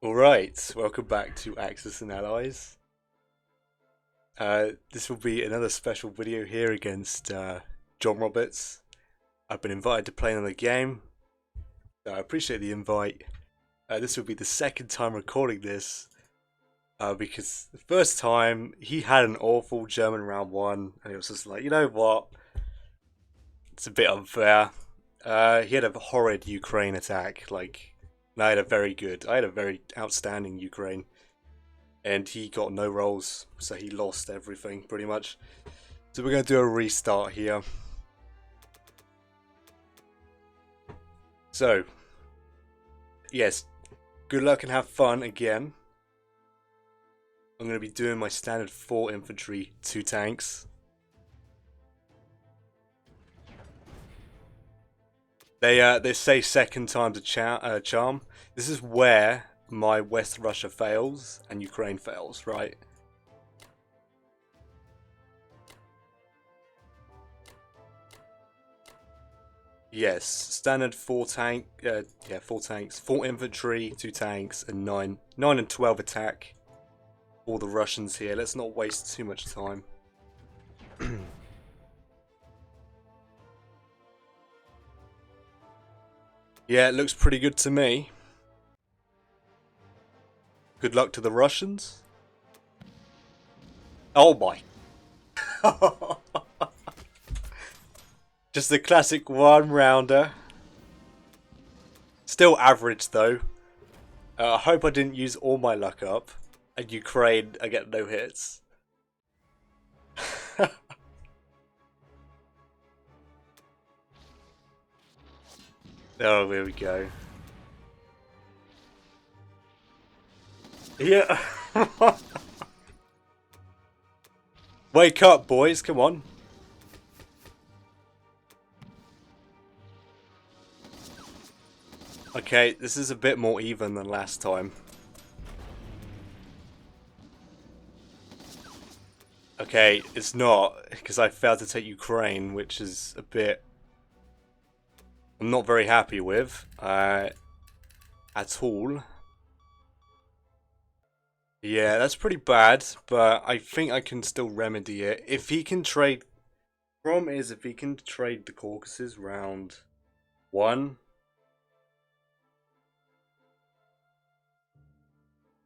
Alright, welcome back to Axis and Allies. This will be another special video here against John Roberts. I've been invited to play another game, so I appreciate the invite. This will be the second time recording this, because the first time he had an awful German round one, and it was just like, you know what, it's a bit unfair. He had a horrid Ukraine attack, and I had a very outstanding Ukraine. And he got no rolls, so he lost everything pretty much. So we're going to do a restart here. So, yes, good luck and have fun again. I'm going to be doing my standard 4 infantry, 2 tanks. They say second time's a charm. This is where my West Russia fails and Ukraine fails, right? Yes, standard 4 tanks, 4 infantry, 2 tanks, and 9 and 12 attack. All the Russians here. Let's not waste too much time. Yeah, it looks pretty good to me. Good luck to the Russians. Oh my. Just the classic one-rounder. Still average though. I hope I didn't use all my luck up. And Ukraine, I get no hits. Oh, here we go. Yeah. Wake up, boys. Come on. Okay, this is a bit more even than last time. Okay, it's not, because I failed to take Ukraine, which is a bit... I'm not very happy with, at all. Yeah, that's pretty bad, but I think I can still remedy it. If he can trade... Problem is, if he can trade the Caucasus round 1...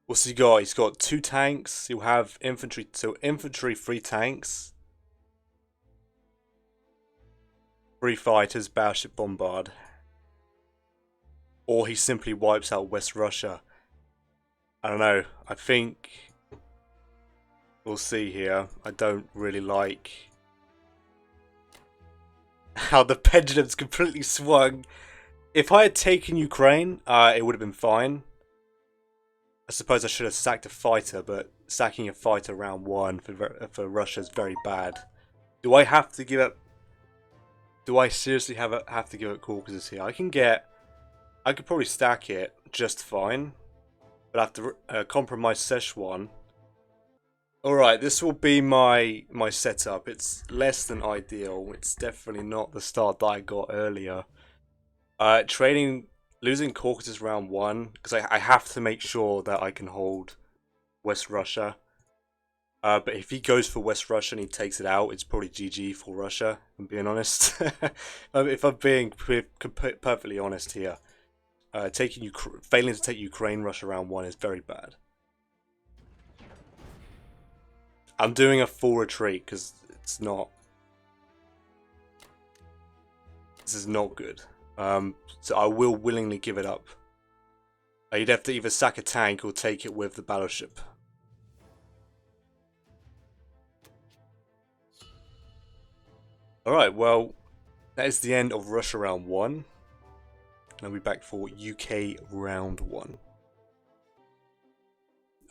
What's he got? He's got 2 tanks. He'll have infantry. So infantry, 3 tanks. 3 fighters, battleship bombard. Or he simply wipes out West Russia. I don't know. I think we'll see here. I don't really like how the pendulum's completely swung. If I had taken Ukraine, it would have been fine. I suppose I should have sacked a fighter, but sacking a fighter round 1 for Russia is very bad. Do I have to give up? Do I seriously have to give up Caucasus here? I could probably stack it just fine, but I have to compromise Szechuan. All right, this will be my setup. It's less than ideal. It's definitely not the start that I got earlier. Losing Caucasus round 1, because I have to make sure that I can hold West Russia. But if he goes for West Russia and he takes it out, it's probably GG for Russia, if I'm being honest. If I'm being perfectly honest here. Failing to take Ukraine Russia round 1 is very bad. I'm doing a full retreat because it's not... This is not good. So I will willingly give it up. You'd have to either sack a tank or take it with the battleship. Alright, well, that is the end of Russia round 1. I'll be back for UK round 1.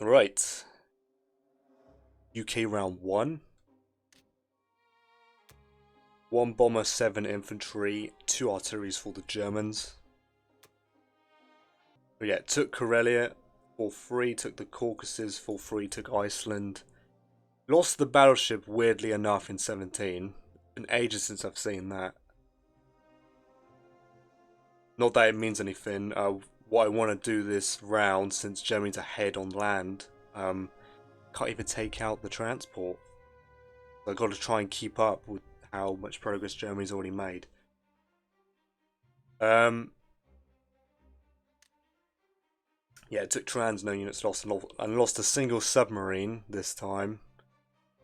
Alright. UK round 1. 1 bomber, 7 infantry, 2 artilleries for the Germans. But yeah, took Karelia for free, took the Caucasus for free, took Iceland. Lost the battleship, weirdly enough, in 17. Been ages since I've seen that. Not that it means anything. what I want to do this round, since Germany's ahead on land. Can't even take out the transport. So I've got to try and keep up with how much progress Germany's already made. Yeah, it took trans, no units lost, and lost a single submarine this time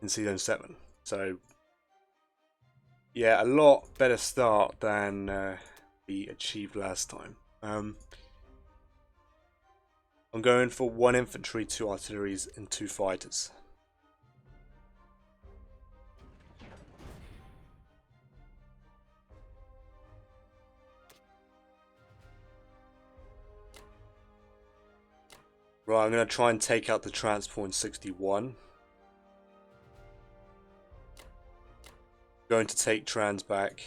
in Season 7. So, yeah, a lot better start than we achieved last time. I'm going for 1 infantry, 2 artilleries, and 2 fighters. Right, I'm going to try and take out the transport in 61. Going to take trans back.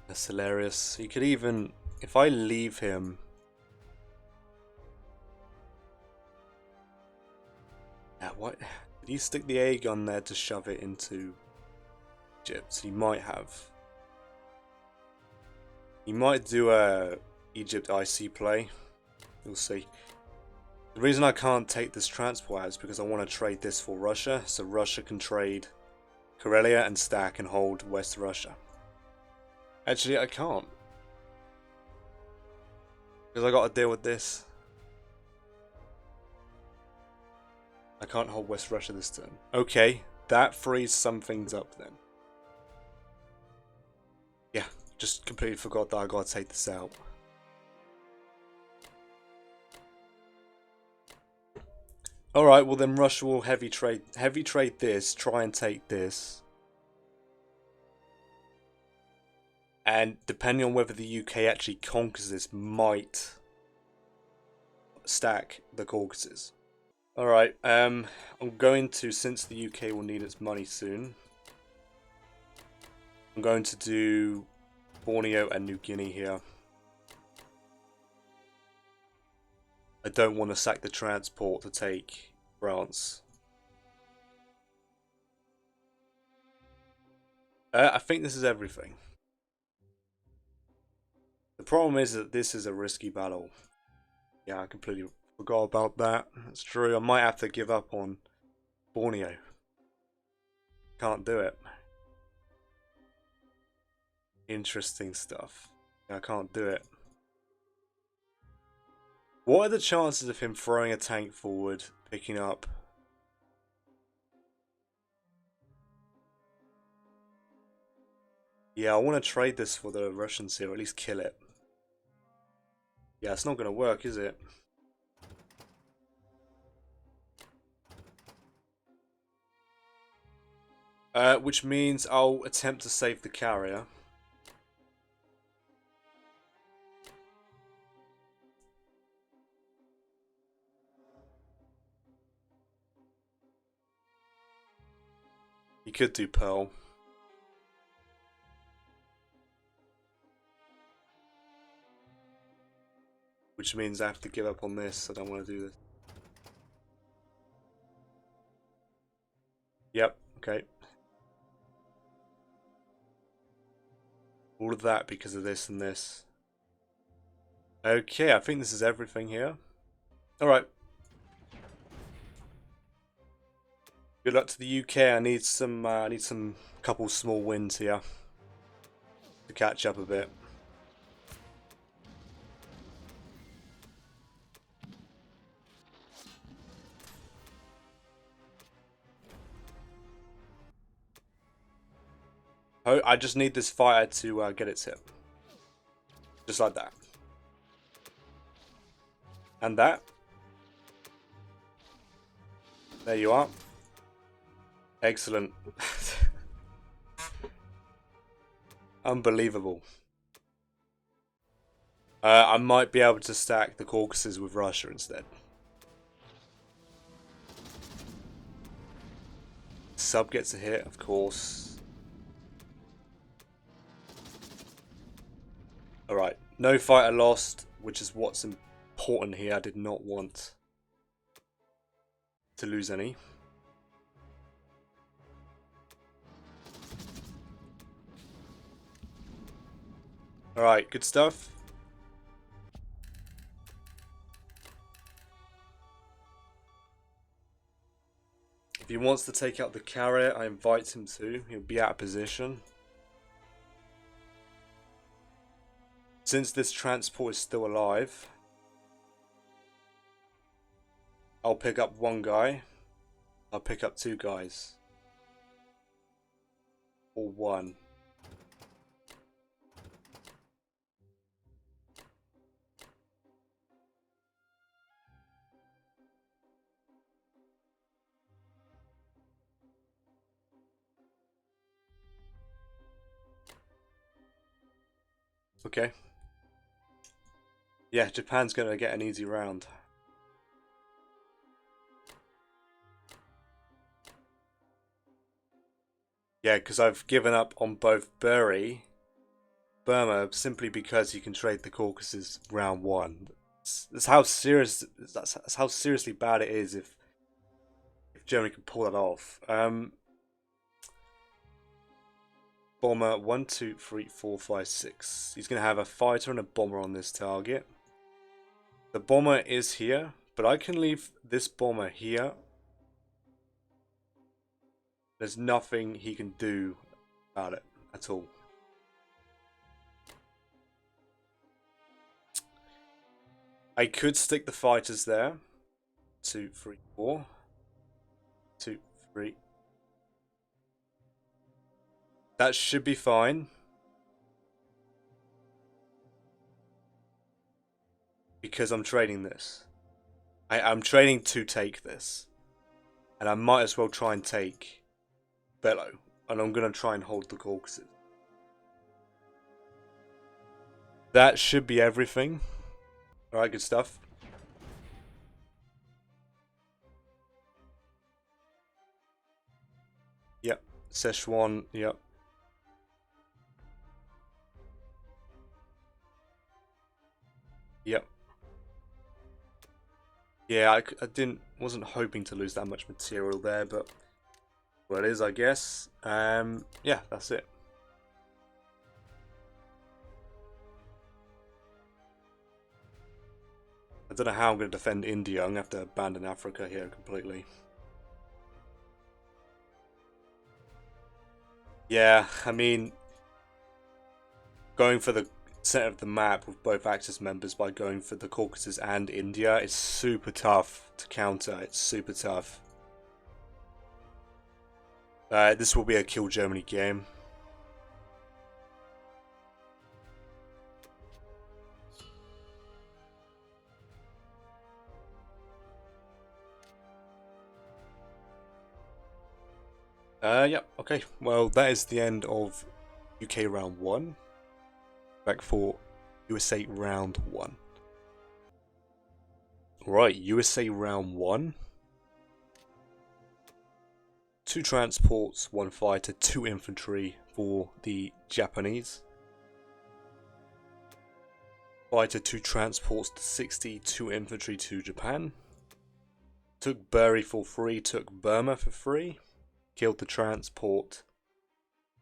That's hilarious. He could even, if I leave him. Yeah, what? Did he stick the A gun there to shove it into Egypt? He might have. He might do a Egypt IC play. We'll see. The reason I can't take this transport out is because I want to trade this for Russia, so Russia can trade Karelia and stack and hold West Russia. Actually, I can't, because I got to deal with this. I can't hold West Russia this turn. Okay, that frees some things up then. Yeah, just completely forgot that I got to take this out. Alright, well then Russia will heavy trade this, try and take this. And depending on whether the UK actually conquers this, might stack the Caucasus. Alright, I'm going to, since the UK will need its money soon, I'm going to do Borneo and New Guinea here. I don't want to sack the transport to take France. I think this is everything. The problem is that this is a risky battle. Yeah, I completely forgot about that. That's true. I might have to give up on Borneo. Can't do it. Interesting stuff. I can't do it. What are the chances of him throwing a tank forward, picking up? Yeah, I want to trade this for the Russians here, or at least kill it. Yeah, it's not going to work, is it? Which means I'll attempt to save the carrier. He could do Pearl. Which means I have to give up on this. I don't want to do this. Yep, okay. All of that because of this and this. Okay, I think this is everything here. Alright. Good luck to the UK. I need some couple small wins here to catch up a bit. Oh, I just need this fighter to get its hit. Just like that. And that. There you are. Excellent. Unbelievable. I might be able to stack the Caucasus with Russia instead. Sub gets a hit, of course. Alright, no fighter lost, which is what's important here. I did not want to lose any. Alright, good stuff. If he wants to take out the carrier, I invite him to. He'll be out of position. Since this transport is still alive, I'll pick up one guy. I'll pick up two guys. Or one. Okay. Yeah, Japan's gonna get an easy round. Yeah, because I've given up on both Burma simply because you can trade the Caucasus round one. That's how serious. That's how seriously bad it is if Germany can pull that off. Bomber 1, 2, 3, 4, 5, 6. He's gonna have a fighter and a bomber on this target. The bomber is here, but I can leave this bomber here. There's nothing he can do about it at all. I could stick the fighters there. 2, 3, 4. 2, 3. That should be fine. Because I'm trading this. I'm trading to take this. And I might as well try and take Bello. And I'm going to try and hold the Caucasus. That should be everything. Alright, good stuff. Yep. Szechuan, yep. Yep. Yeah, I wasn't hoping to lose that much material there, but well, it is, I guess. Yeah, that's it. I don't know how I'm going to defend India. I'm going to have to abandon Africa here completely. Yeah, I mean, going for the center of the map with both Axis members by going for the Caucasus and India is super tough to counter. It's super tough. This will be a kill Germany game. Yep, okay. Well, that is the end of UK round 1. Back for USA round 1. Right, USA round 1. 2 transports, 1 fighter, 2 infantry for the Japanese. Fighter, 2 transports to 60, 2 infantry to Japan. Took Buri for free, took Burma for free. Killed the transport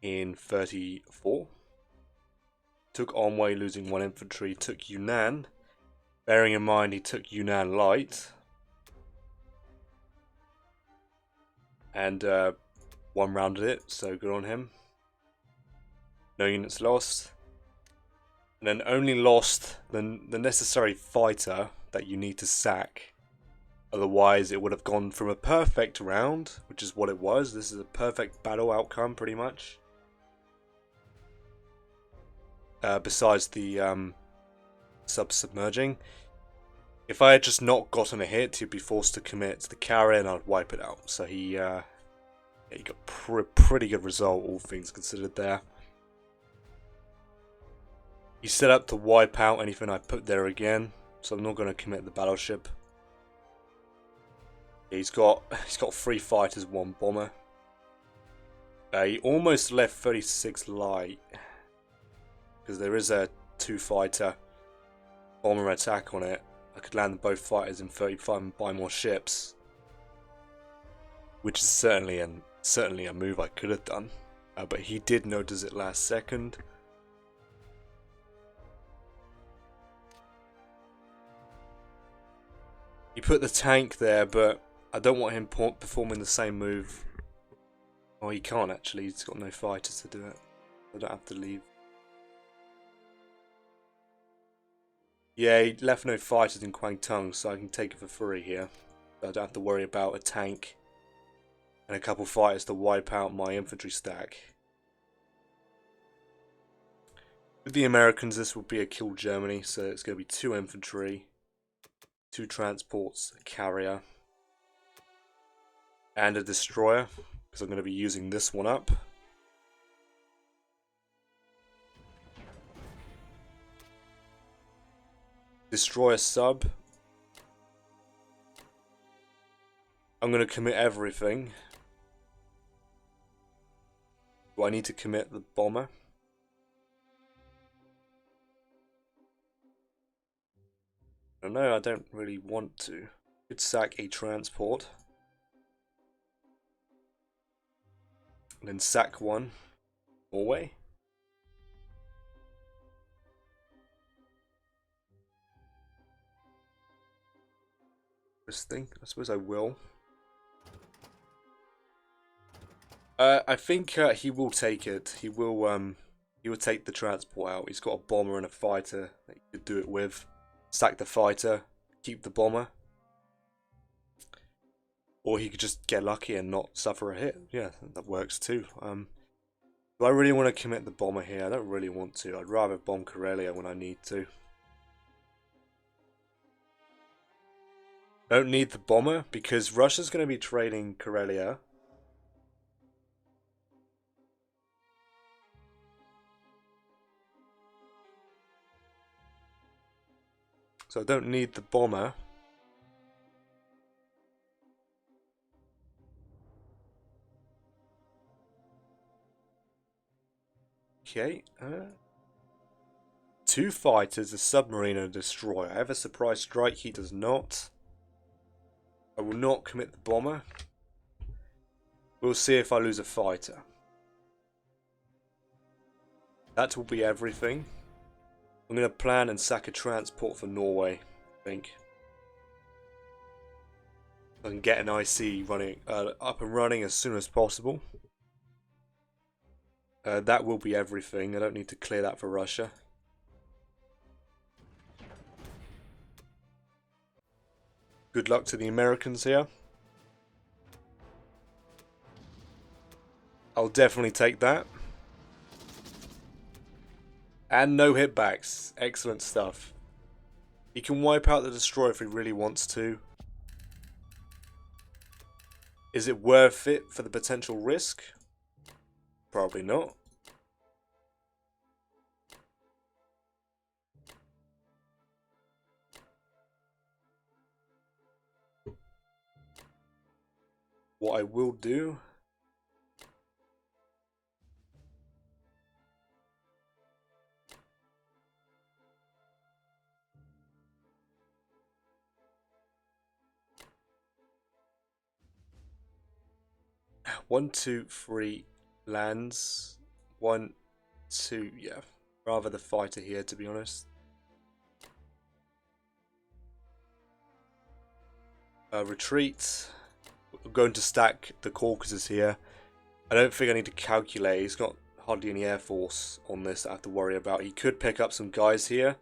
in 34. Took Onway, losing 1 infantry. Took Yunnan. Bearing in mind he took Yunnan light. And 1 rounded it, so good on him. No units lost. And then only lost the necessary fighter that you need to sack. Otherwise, it would have gone from a perfect round, which is what it was. This is a perfect battle outcome, pretty much. Besides the submerging. If I had just not gotten a hit, he'd be forced to commit to the carrier and I'd wipe it out. So he got pretty good result, all things considered there. He set up to wipe out anything I put there again, so I'm not going to commit the battleship. He's got 3 fighters, 1 bomber. He almost left 36 light because there is a 2 fighter bomber attack on it. I could land both fighters in 35 and buy more ships, which is certainly a move I could have done. But he did notice it last second. He put the tank there, but I don't want him performing the same move. Oh, he can't actually. He's got no fighters to do it. I don't have to leave. Yeah, he left no fighters in Kwangtung, so I can take it for free here. So I don't have to worry about a tank and a couple fighters to wipe out my infantry stack. With the Americans, this will be a kill Germany, so it's going to be 2 infantry, 2 transports, a carrier, and a destroyer, because I'm going to be using this one up. Destroyer sub. I'm going to commit everything. Do I need to commit the bomber? No, I don't really want to. Could sack a transport. And then sack one. Norway. Interesting. I suppose I will. I think he will take it. He will take the transport out. He's got a bomber and a fighter that he could do it with. Sack the fighter, keep the bomber. Or he could just get lucky and not suffer a hit. Yeah, that works too. Do I really want to commit the bomber here? I don't really want to. I'd rather bomb Karelia when I need to. I don't need the bomber because Russia's going to be trading Karelia. So I don't need the bomber. Okay. 2 fighters, a submarine and a destroyer. I have a surprise strike, he does not. I will not commit the bomber. We'll see if I lose a fighter. That will be everything. I'm going to plan and sack a transport for Norway, I think. I can get an IC running up and running as soon as possible. That will be everything. I don't need to clear that for Russia. Good luck to the Americans here. I'll definitely take that. And no hitbacks. Excellent stuff. He can wipe out the destroyer if he really wants to. Is it worth it for the potential risk? Probably not. What I will do... One, two, three lands. 1, 2, yeah. Rather the fighter here, to be honest. Retreat. I'm going to stack the Caucasus here. I don't think I need to calculate. He's got hardly any air force on this that I have to worry about. He could pick up some guys here.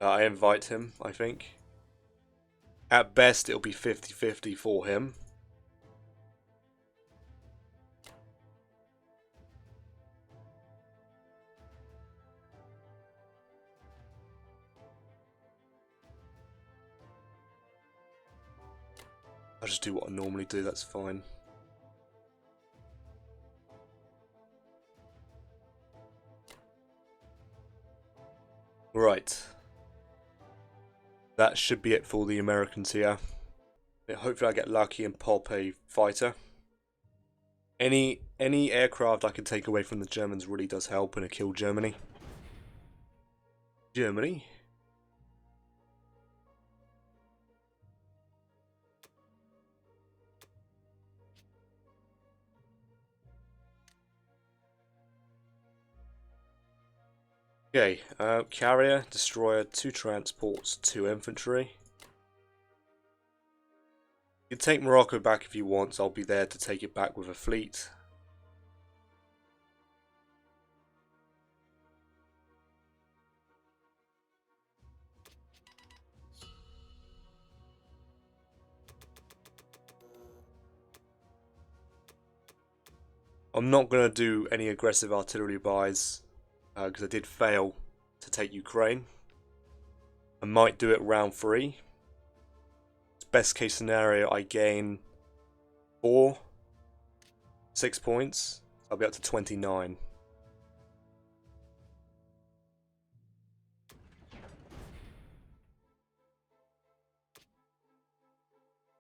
I invite him, I think. At best, it'll be 50-50 for him. I'll just do what I normally do, that's fine. Right. That should be it for the Americans here. Hopefully I get lucky and pop a fighter. Any aircraft I can take away from the Germans really does help in a kill Germany. Germany. Okay, carrier, destroyer, 2 transports, 2 infantry. You can take Morocco back if you want, so I'll be there to take it back with a fleet. I'm not going to do any aggressive artillery buys because I did fail to take Ukraine. I might do it round 3. Best case scenario, I gain 6 points. I'll be up to 29.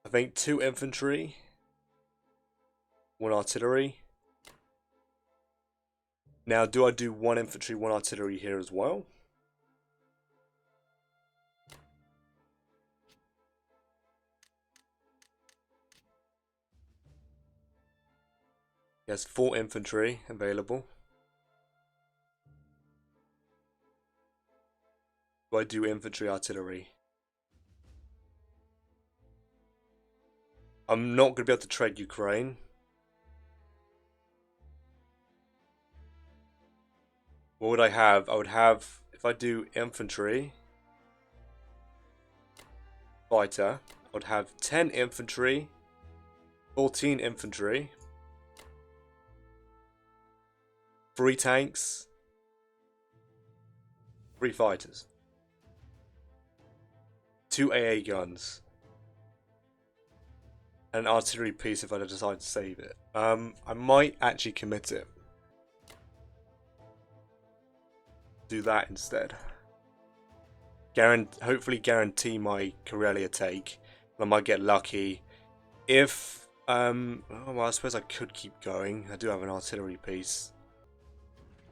I think 2 infantry, 1 artillery. Now, do I do 1 infantry, 1 artillery here as well? There's 4 infantry available. Do I do infantry, artillery? I'm not going to be able to trade Ukraine. What would I have? I would have, if I do infantry, fighter, I would have 10 infantry, 14 infantry, 3 tanks, 3 fighters, 2 AA guns, and an artillery piece if I decide to save it. I might actually commit it. Do that instead. Hopefully guarantee my Karelia take. I might get lucky. If oh, well, I suppose I could keep going. I do have an artillery piece.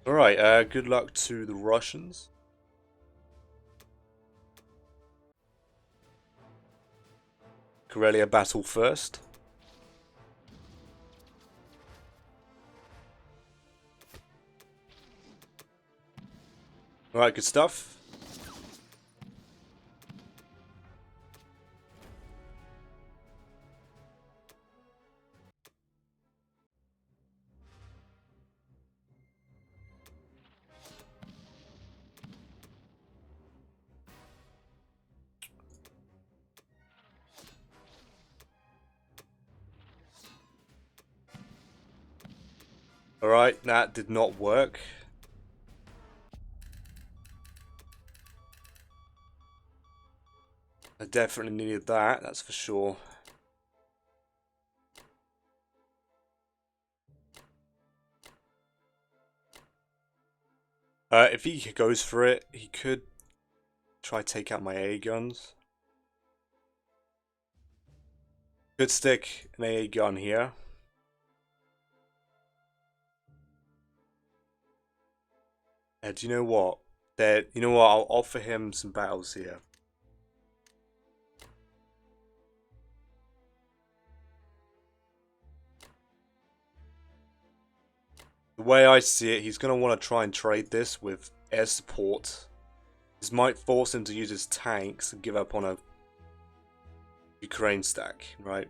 Alright, good luck to the Russians. Karelia battle first. Alright, good stuff. Alright, that did not work. I definitely needed that, that's for sure. If he goes for it, he could try to take out my AA guns. Could stick an AA gun here. Do you know what? You know what? I'll offer him some battles here. The way I see it, he's going to want to try and trade this with air support. This might force him to use his tanks and give up on a Ukraine stack, right?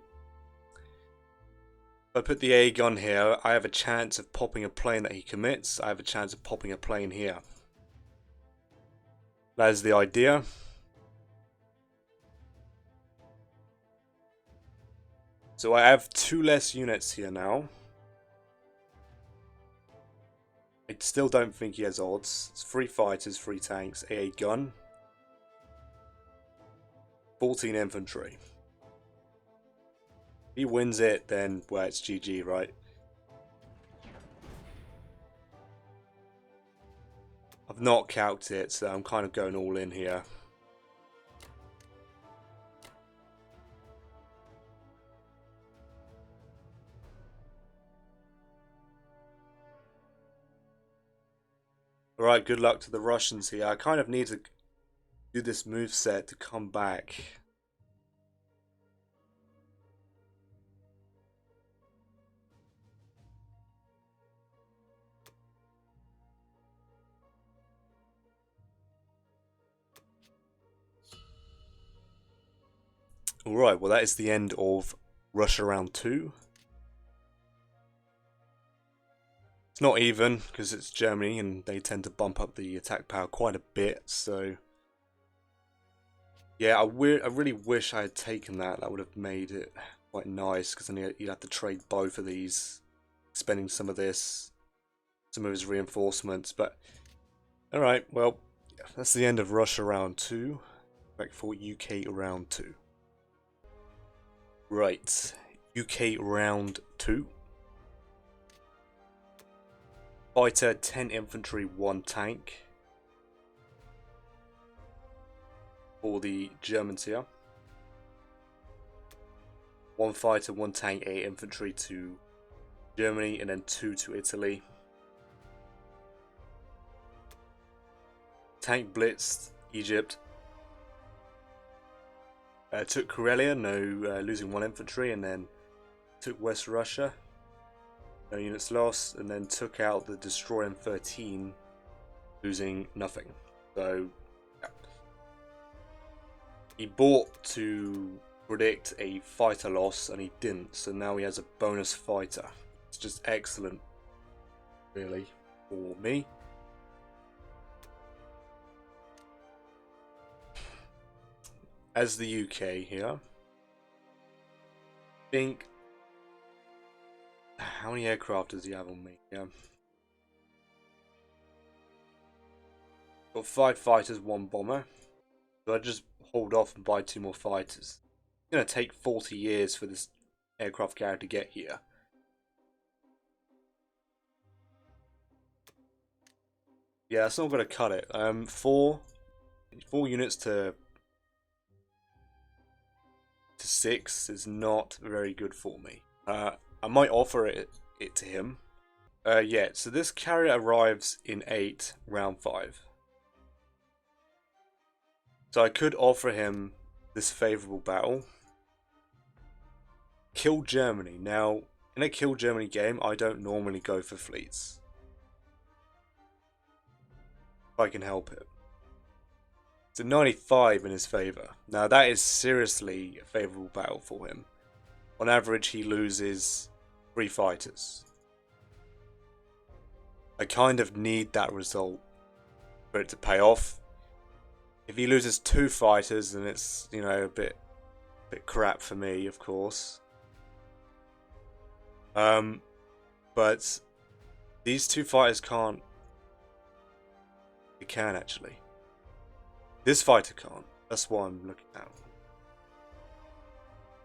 If I put the A gun here, I have a chance of popping a plane that he commits. I have a chance of popping a plane here. That is the idea. So I have 2 less units here now. I still don't think he has odds. It's 3 fighters, 3 tanks, AA gun, 14 infantry. If he wins it, then, well, it's GG, right? I've not calced it, so I'm kind of going all in here. Alright, good luck to the Russians here. I kind of need to do this moveset to come back. Alright, well that is the end of Russia round 2. It's not even, because it's Germany and they tend to bump up the attack power quite a bit, so... Yeah, I really wish I had taken that. That would have made it quite nice, because then you'd have to trade both of these, spending some of this, some of his reinforcements, but... Alright, well, that's the end of Russia round 2. Back for UK round 2. Right, UK round 2. Fighter, 10 infantry, 1 tank. For the Germans here. 1 fighter, 1 tank, 8 infantry to Germany, and then 2 to Italy. Tank blitzed Egypt. Took Karelia, losing 1 infantry, and then took West Russia. No units lost, and then took out the destroyer M13, losing nothing. So, yeah. He bought to predict a fighter loss, and he didn't, so now he has a bonus fighter. It's just excellent, really, for me. As the UK here, I think... How many aircraft does he have on me? Yeah. Got 5 fighters, 1 bomber. So I just hold off and buy 2 more fighters. It's going to take 40 years for this aircraft carrier to get here. Yeah, that's not going to cut it. 4 units to 6 is not very good for me. I might offer it to him. Yeah, so this carrier arrives in 8, round 5. So I could offer him this favourable battle. Kill Germany. Now, in a kill Germany game, I don't normally go for fleets. If I can help it. It's a 95 in his favour. Now that is seriously a favourable battle for him. On average, he loses 3 fighters. I kind of need that result for it to pay off. If he loses 2 fighters, then it's, you know, a bit crap for me, of course. But these 2 fighters can't. They can actually. This fighter can't. That's what I'm looking at.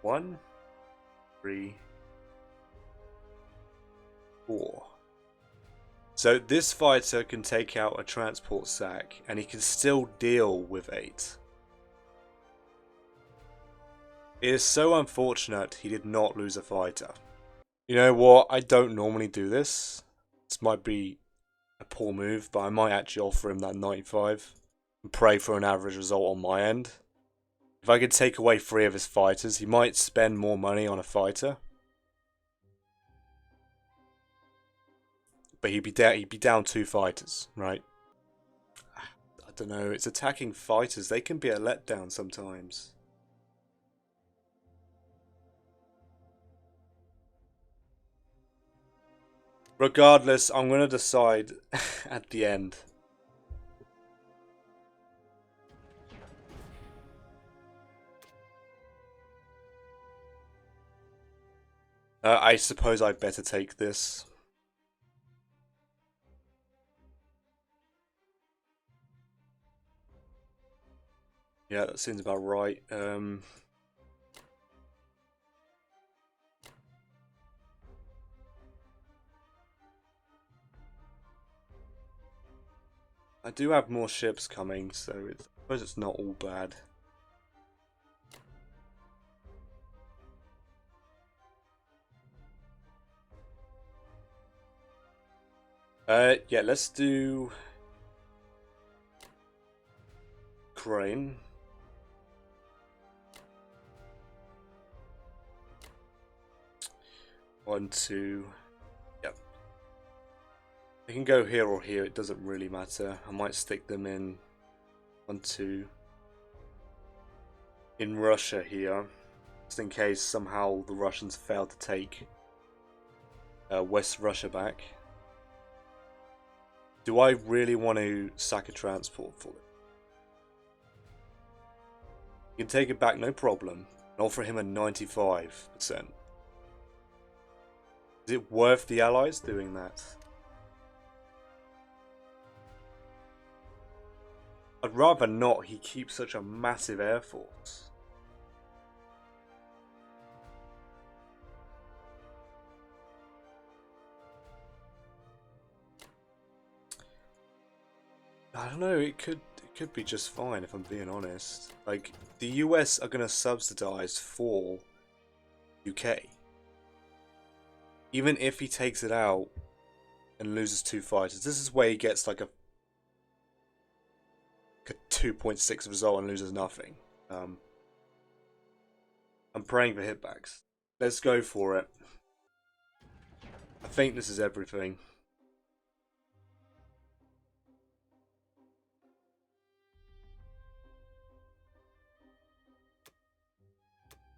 1, 3, 4. So this fighter can take out a transport sack, and he can still deal with 8. It is so unfortunate he did not lose a fighter. You know what? I don't normally do this. This might be a poor move, but I might actually offer him that 95 and pray for an average result on my end. If I could take away 3 of his fighters, he might spend more money on a fighter. But he'd be down 2 fighters, right? I don't know, it's attacking fighters. They can be a letdown sometimes. Regardless, I'm going to decide at the end. I suppose I'd better take this. Yeah, that seems about right. I do have more ships coming, so I suppose it's not all bad. Yeah, let's do Ukraine. One, two. Yep. They can go here or here, it doesn't really matter. I might stick them in 1, 2. In Russia here. just in case somehow the Russians fail to take West Russia back. Do I really want to sack a transport for it? You can take it back, no problem, and offer him a 95%. Is it worth the Allies doing that? I'd rather not. He keeps such a massive air force. I don't know, it could be just fine if I'm being honest. Like, the US are going to subsidize for UK. Even if he takes it out and loses 2 fighters, this is where he gets like a 2.6 result and loses nothing. I'm praying for hitbacks. Let's go for it. I think this is everything.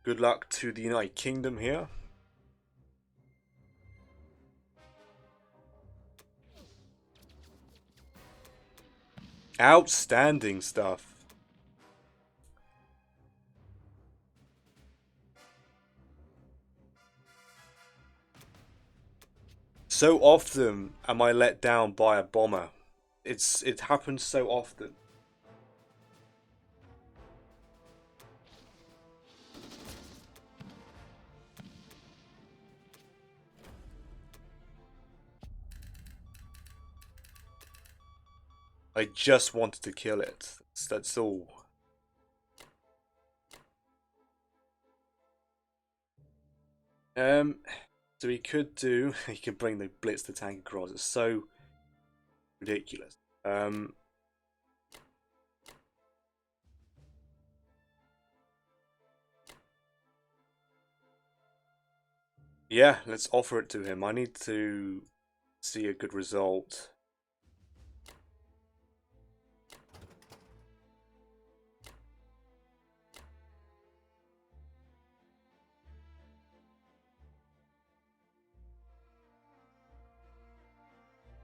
Good luck to the United Kingdom here. Outstanding stuff. So often am I let down by a bomber. It happens so often. I just wanted to kill it. That's all. So he could do. He could bring the blitz the tank across. It's so ridiculous. Yeah, let's offer it to him. I need to see a good result.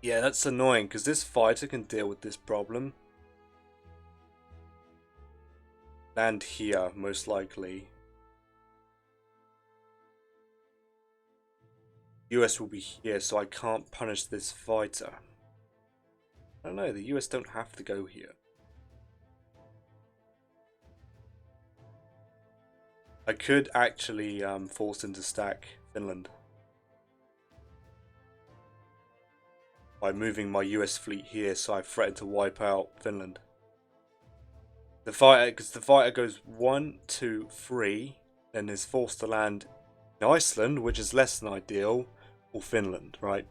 Yeah, that's annoying because this fighter can deal with this problem. Land here, most likely. US will be here, so I can't punish this fighter. I don't know, the US don't have to go here. I could actually force him to stack Finland by moving my US fleet here, so I threaten to wipe out Finland. The fighter, because the fighter goes 1, 2, 3, then is forced to land in Iceland, which is less than ideal, or Finland, right?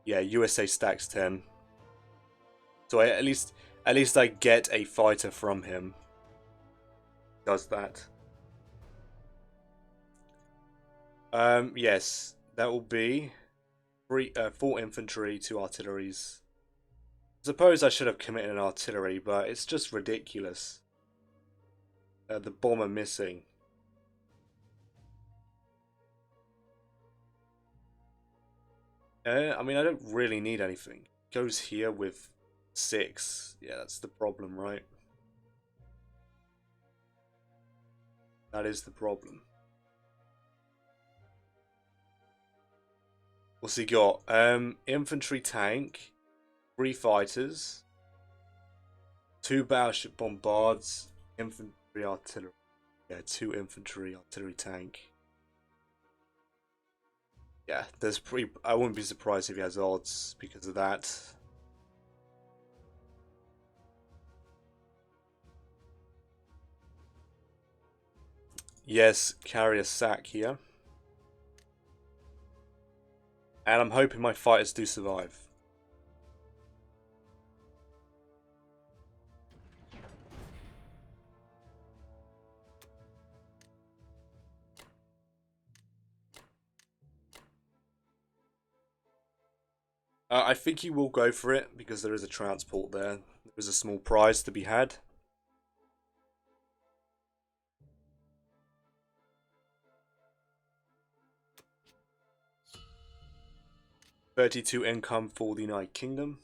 Yeah, USA stacks 10. So at least I get a fighter from him. Does that? Yes, that will be 4 infantry, 2 artilleries. I suppose I should have committed an artillery, but it's just ridiculous. The bomber missing. I mean, I don't really need anything. Goes here with 6. Yeah, that's the problem, right? That is the problem. What's he got? Infantry tank, 3 fighters, 2 battleship bombards, infantry artillery. Yeah, 2 infantry artillery tank. Yeah, there's I wouldn't be surprised if he has odds because of that. Yes, carry a sack here. And I'm hoping my fighters do survive. I think he will go for it because there is a transport there. There is a small prize to be had. 32 income for the United Kingdom.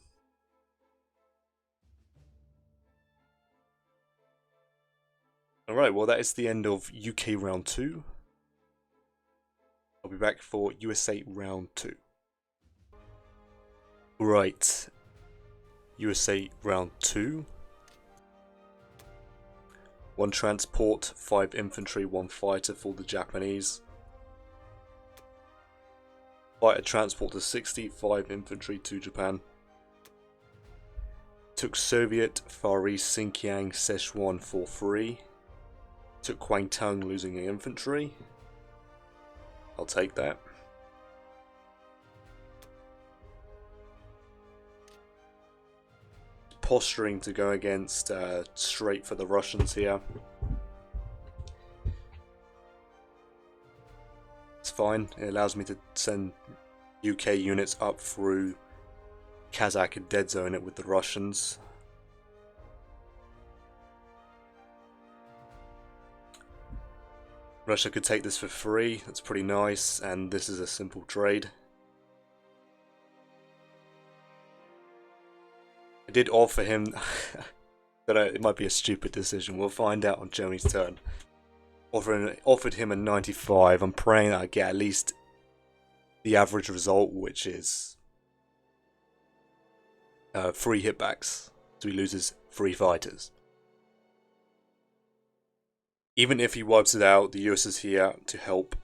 Alright, well that is the end of UK round 2. I'll be back for USA round 2. Right, USA round 2. 1 transport, 5 infantry, 1 fighter for the Japanese. Fighter transport to 60, 5 infantry to Japan. Took Soviet, Far East, Xinjiang, Sichuan for free. Took Kwangtung, losing an infantry. I'll take that. Posturing to go against straight for the Russians here. It's fine. It allows me to send UK units up through Kazakh and dead zone it with the Russians. Russia could take this for free. That's pretty nice, and this is a simple trade. I did offer him, don't know, it might be a stupid decision, we'll find out on Germany's turn. Offered him a 95, I'm praying that I get at least the average result, which is 3 hitbacks, so he loses 3 fighters. Even if he wipes it out, the US is here to help.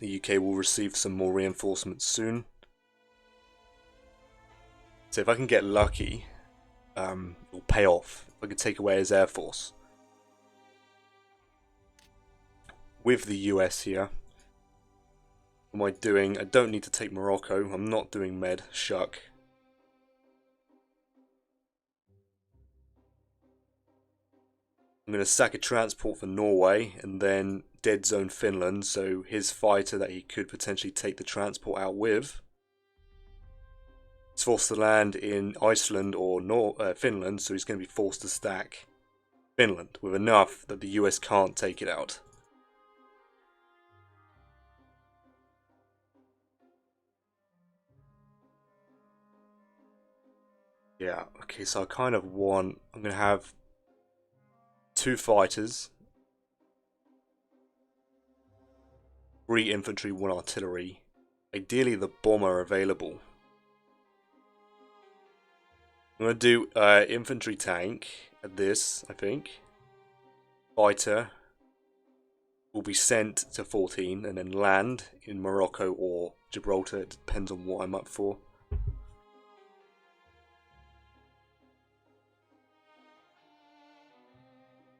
The UK will receive some more reinforcements soon. So if I can get lucky, it'll pay off. If I can take away his air force. With the US here, what am I doing? I don't need to take Morocco. I'm not doing Med, shuck. I'm going to sack a transport for Norway and then dead zone Finland, so his fighter that he could potentially take the transport out with is forced to land in Iceland or Finland, so he's going to be forced to stack Finland with enough that the US can't take it out. Yeah, okay, so I kind of want, I'm going to have 2 fighters, 3 infantry, 1 artillery, ideally the bomber available. I'm going to do infantry tank at this, I think. Fighter will be sent to 14 and then land in Morocco or Gibraltar. It depends on what I'm up for.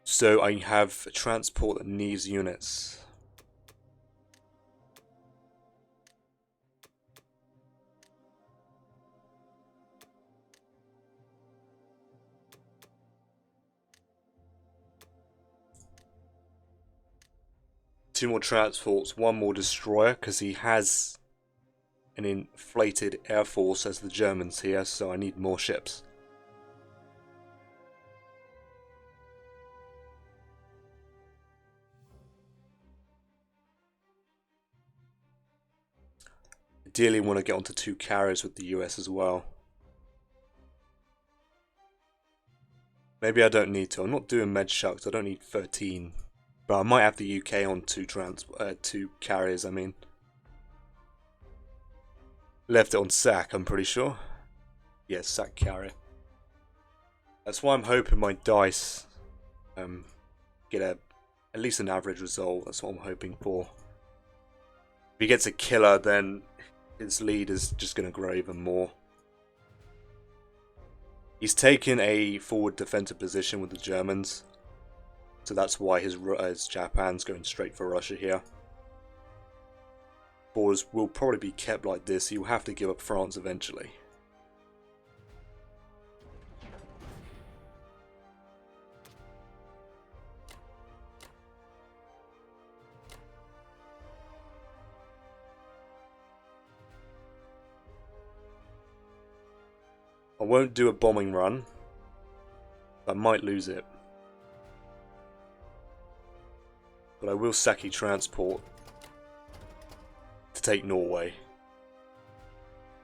So I have a transport that needs units. Two more transports, 1 more destroyer, because he has an inflated air force as the Germans here, so I need more ships. Ideally want to get onto 2 carriers with the US as well. Maybe I don't need to. I'm not doing med shucks. I don't need 13. But I might have the UK on 2 carriers, I mean. Left it on sack, I'm pretty sure. Yes, sack carrier. That's why I'm hoping my dice get at least an average result. That's what I'm hoping for. If he gets a killer, then his lead is just going to grow even more. He's taken a forward defensive position with the Germans, so that's why his Japan's going straight for Russia here. Wars will probably be kept like this. He will have to give up France eventually. I won't do a bombing run. I might lose it. But I will Saki transport. to take Norway.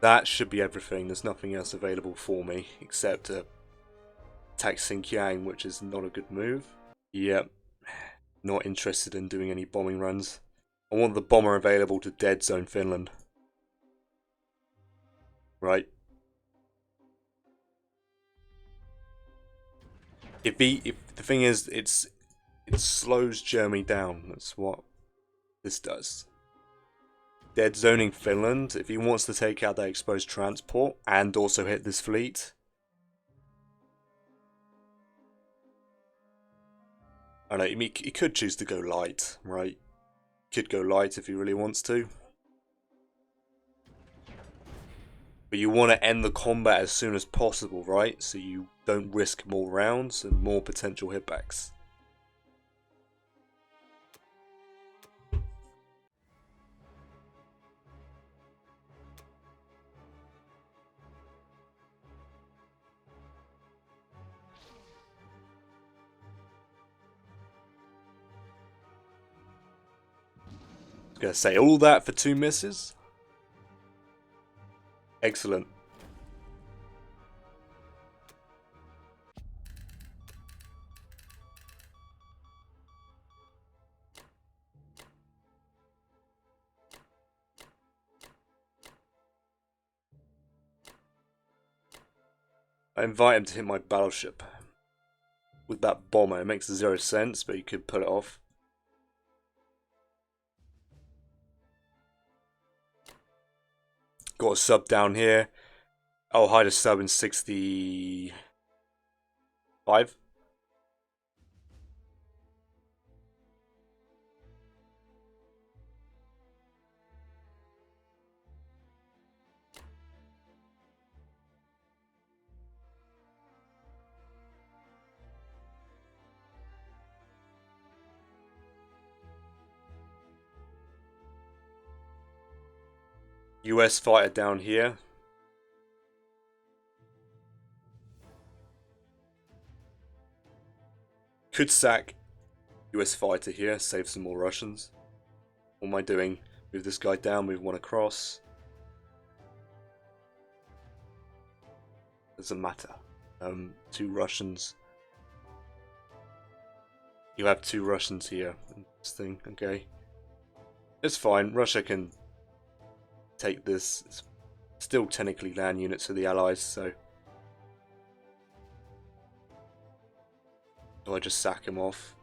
That should be everything. There's nothing else available for me except attack Xinjiang, which is not a good move. Yep, not interested in doing any bombing runs. I want the bomber available to dead zone Finland. Right. If the thing is, it slows Germany down. That's what this does. Dead zoning Finland. If he wants to take out that exposed transport and also hit this fleet, I don't know. He could choose to go light, right? He could go light if he really wants to. But you want to end the combat as soon as possible, right? So you don't risk more rounds and more potential hitbacks. I was going to say all that for 2 misses. Excellent. I invite him to hit my battleship with that bomber. It makes 0 sense, but you could pull it off. Got a sub down here. I'll hide a sub in 65. US fighter down here. Could sack US fighter here, save some more Russians. What am I doing? Move this guy down, move one across. Doesn't matter. 2 Russians. You have 2 Russians here. Interesting, okay. It's fine, Russia can take this. It's still technically land units of the Allies, so I just sack him off.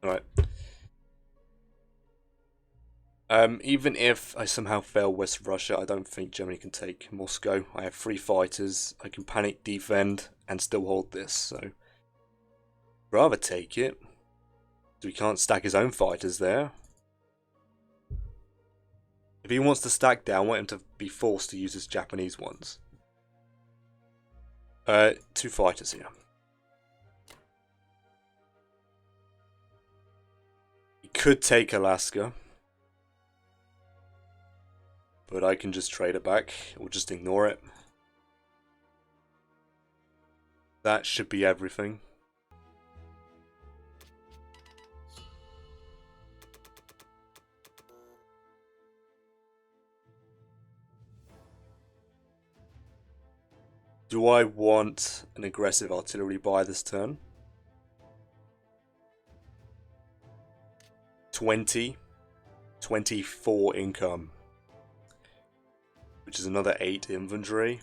Alright. Even if I somehow fail West Russia, I don't think Germany can take Moscow. I have 3 fighters. I can panic defend and still hold this, so rather take it. So he can't stack his own fighters there. If he wants to stack down, I want him to be forced to use his Japanese ones. 2 fighters here. He could take Alaska, but I can just trade it back, or just ignore it. That should be everything. Do I want an aggressive artillery buy this turn? 24 income, which is another 8 inventory.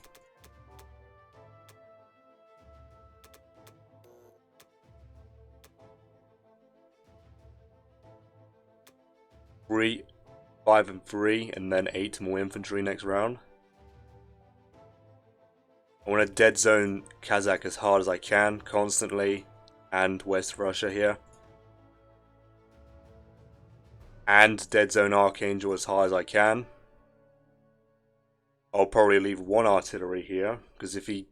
Three, 5 and 3, and then 8 more infantry next round. I want to dead zone Kazakh as hard as I can, constantly, and West Russia here. And dead zone Archangel as hard as I can. I'll probably leave 1 artillery here, because if he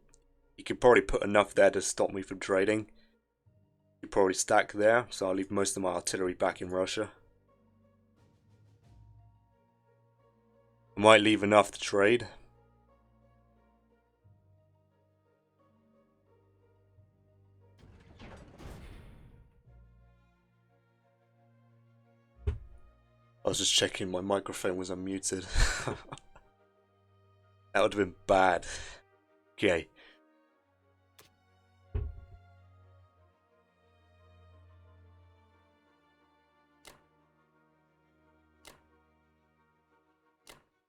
could probably put enough there to stop me from trading. He'd probably stack there, so I'll leave most of my artillery back in Russia. I might leave enough to trade. was just checking my microphone was unmuted. That would have been bad. Okay.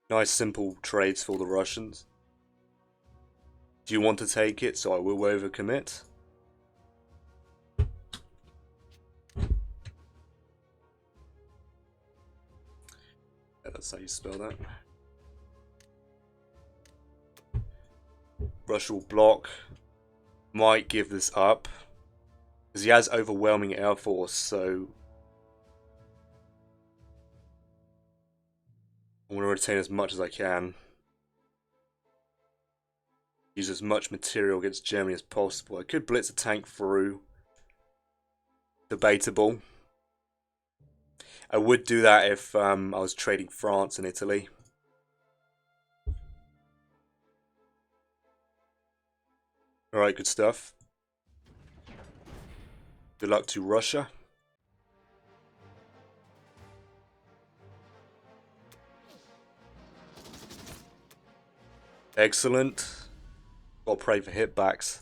Nice simple trades for the Russians. Do you want to take it? So I will overcommit. That's how you spell that. Russia will block. Might give this up. Because he has overwhelming air force, so I want to retain as much as I can. Use as much material against Germany as possible. I could blitz a tank through. Debatable. I would do that if I was trading France and Italy. Alright, good stuff. Good luck to Russia. Excellent. Gotta pray for hitbacks.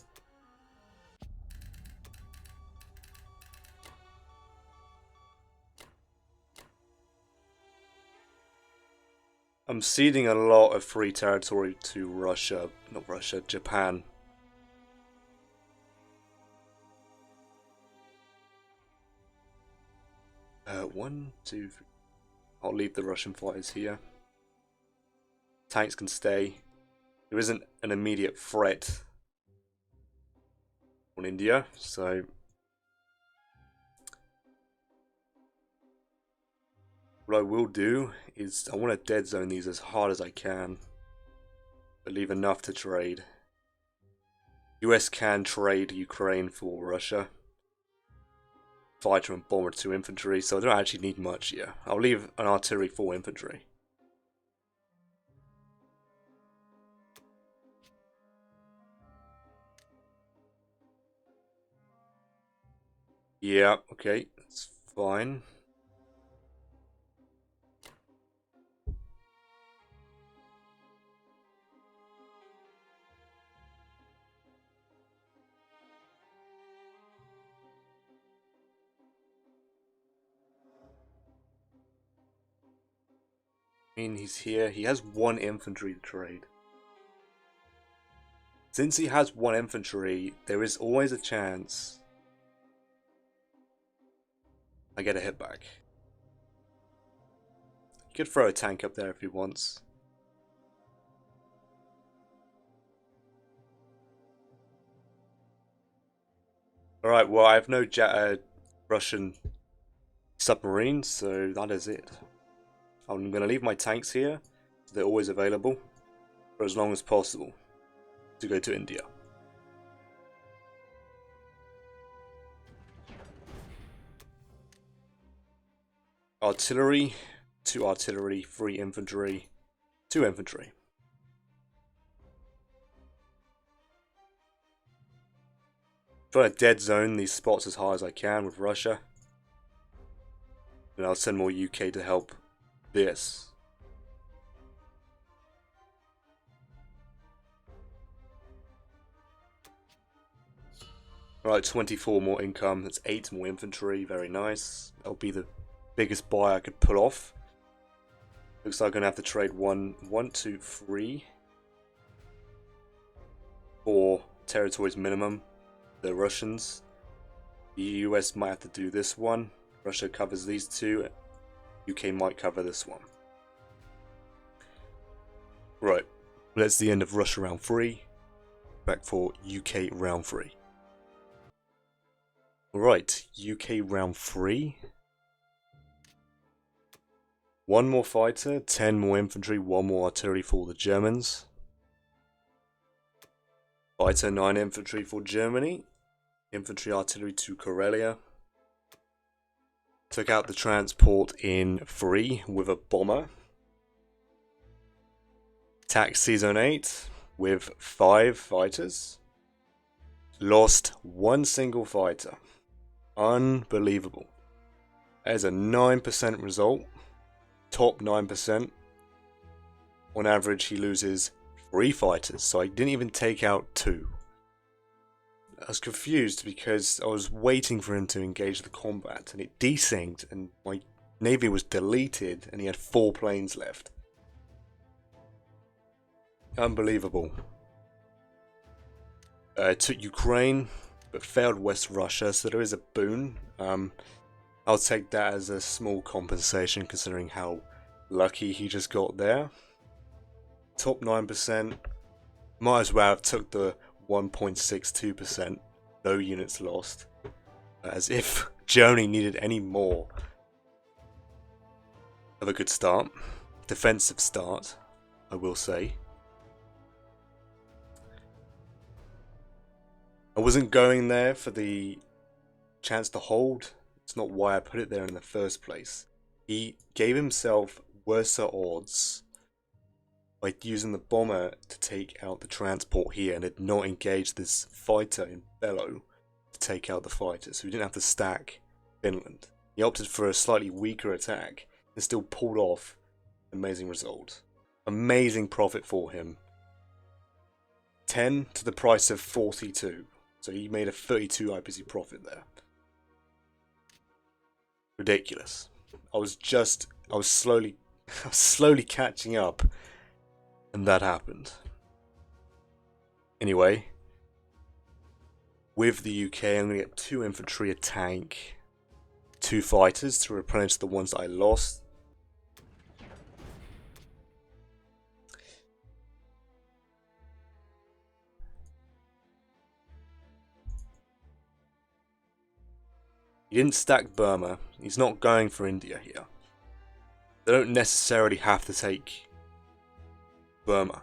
I'm ceding a lot of free territory to Russia. Not Russia, Japan. One, two, three. I'll leave the Russian fighters here. Tanks can stay. There isn't an immediate threat on India, so what I will do is I want to dead zone these as hard as I can, but leave enough to trade. US can trade Ukraine for Russia. Fighter and bomber 2 infantry, so I don't actually need much here. I'll leave an artillery 4 infantry. Yeah, okay, that's fine. I mean, he's here. He has 1 infantry to trade. Since he has 1 infantry, there is always a chance I get a hit back. He could throw a tank up there if he wants. Alright, well, I have no Russian submarines, so that is it. I'm going to leave my tanks here, so they're always available for as long as possible to go to India. Artillery, 2 artillery, 3 infantry, 2 infantry. Try to dead zone these spots as high as I can with Russia. And I'll send more UK to help this. Alright, 24 more income. That's 8 more infantry. Very nice. That'll be the biggest buy I could pull off. Looks like I'm going to have to trade 1, 2, 3. 4 territories minimum. The Russians. The US might have to do this one. Russia covers these 2. UK might cover this one. Right. That's the end of Russia round 3. Back for UK round 3. Right. UK round 3. 1 more fighter, 10 more infantry, 1 more artillery for the Germans. Fighter, 9 infantry for Germany. Infantry artillery to Karelia. Took out the transport in 3 with a bomber. Attacked Zone 8 with 5 fighters. Lost 1 single fighter. Unbelievable. That is a 9% result. top 9%. On average, he loses 3 fighters, so I didn't even take out 2. I was confused because I was waiting for him to engage the combat, and it desynced, and my navy was deleted, and he had 4 planes left. Unbelievable. Took Ukraine, but failed West Russia, so there is a boon. I'll take that as a small compensation considering how lucky he just got there. Top 9%. Might as well have took the 1.62%. No units lost. As if Germany needed any more of a good start. Defensive start, I will say. I wasn't going there for the chance to hold. It's not why I put it there in the first place. He gave himself worse odds by using the bomber to take out the transport here and had not engaged this fighter in Bello to take out the fighter, so he didn't have to stack Finland. He opted for a slightly weaker attack and still pulled off an amazing result. Amazing profit for him. 10 to the price of 42. So he made a 32 IPC profit there. Ridiculous. I was slowly catching up, and that happened. Anyway, with the UK, I'm going to get 2 infantry, a tank, 2 fighters to replenish the ones that I lost. He didn't stack Burma. He's not going for India here. They don't necessarily have to take Burma.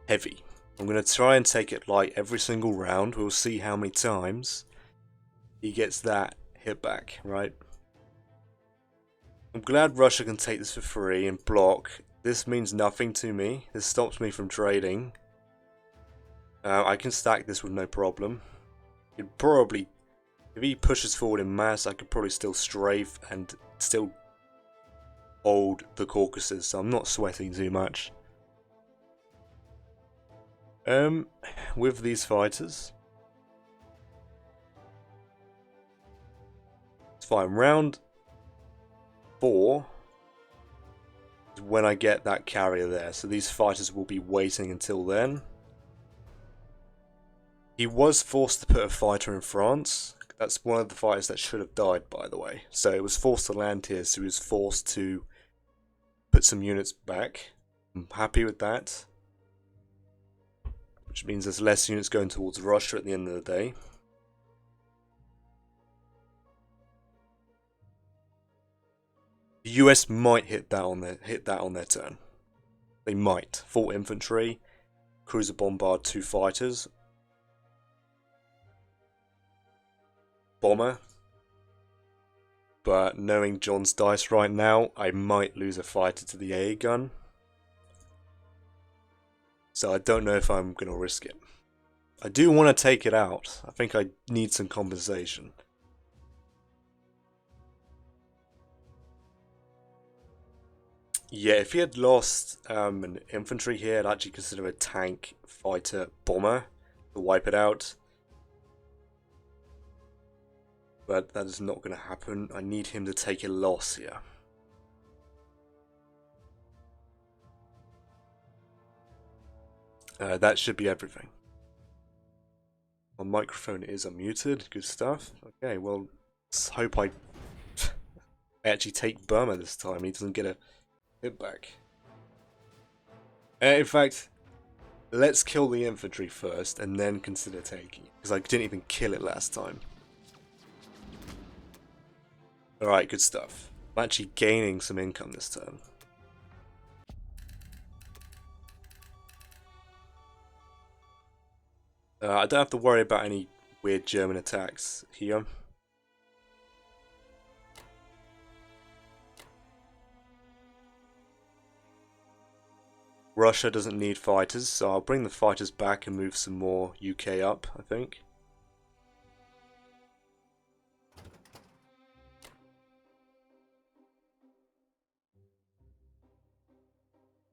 Heavy. I'm going to try and take it light every single round. We'll see how many times he gets that hit back, right? I'm glad Russia can take this for free and block. This means nothing to me. This stops me from trading. I can stack this with no problem. You'd probably... If he pushes forward in mass, I could probably still strafe and still hold the Caucasus, so I'm not sweating too much. With these fighters, it's fine. Round 4 is when I get that carrier there, so these fighters will be waiting until then. He was forced to put a fighter in France. That's one of the fighters that should have died, by the way. So it was forced to land here, so he was forced to put some units back. I'm happy with that. Which means there's less units going towards Russia at the end of the day. The US might hit that on their turn. They might. 4 infantry, cruiser bombard, 2 fighters. Bomber, but knowing John's dice right now, I might lose a fighter to the AA gun, so I don't know if I'm going to risk it. I do want to take it out. I think I need some compensation. Yeah, if he had lost an infantry here, I'd actually consider a tank, fighter, bomber to wipe it out. But that is not going to happen. I need him to take a loss here. That should be everything. My microphone is unmuted. Good stuff. Okay, well, let's hope I actually take Burma this time. He doesn't get a hit back. In fact, let's kill the infantry first and then consider taking it, because I didn't even kill it last time. Alright, good stuff. I'm actually gaining some income this turn. I don't have to worry about any weird German attacks here. Russia doesn't need fighters, so I'll bring the fighters back and move some more UK up, I think.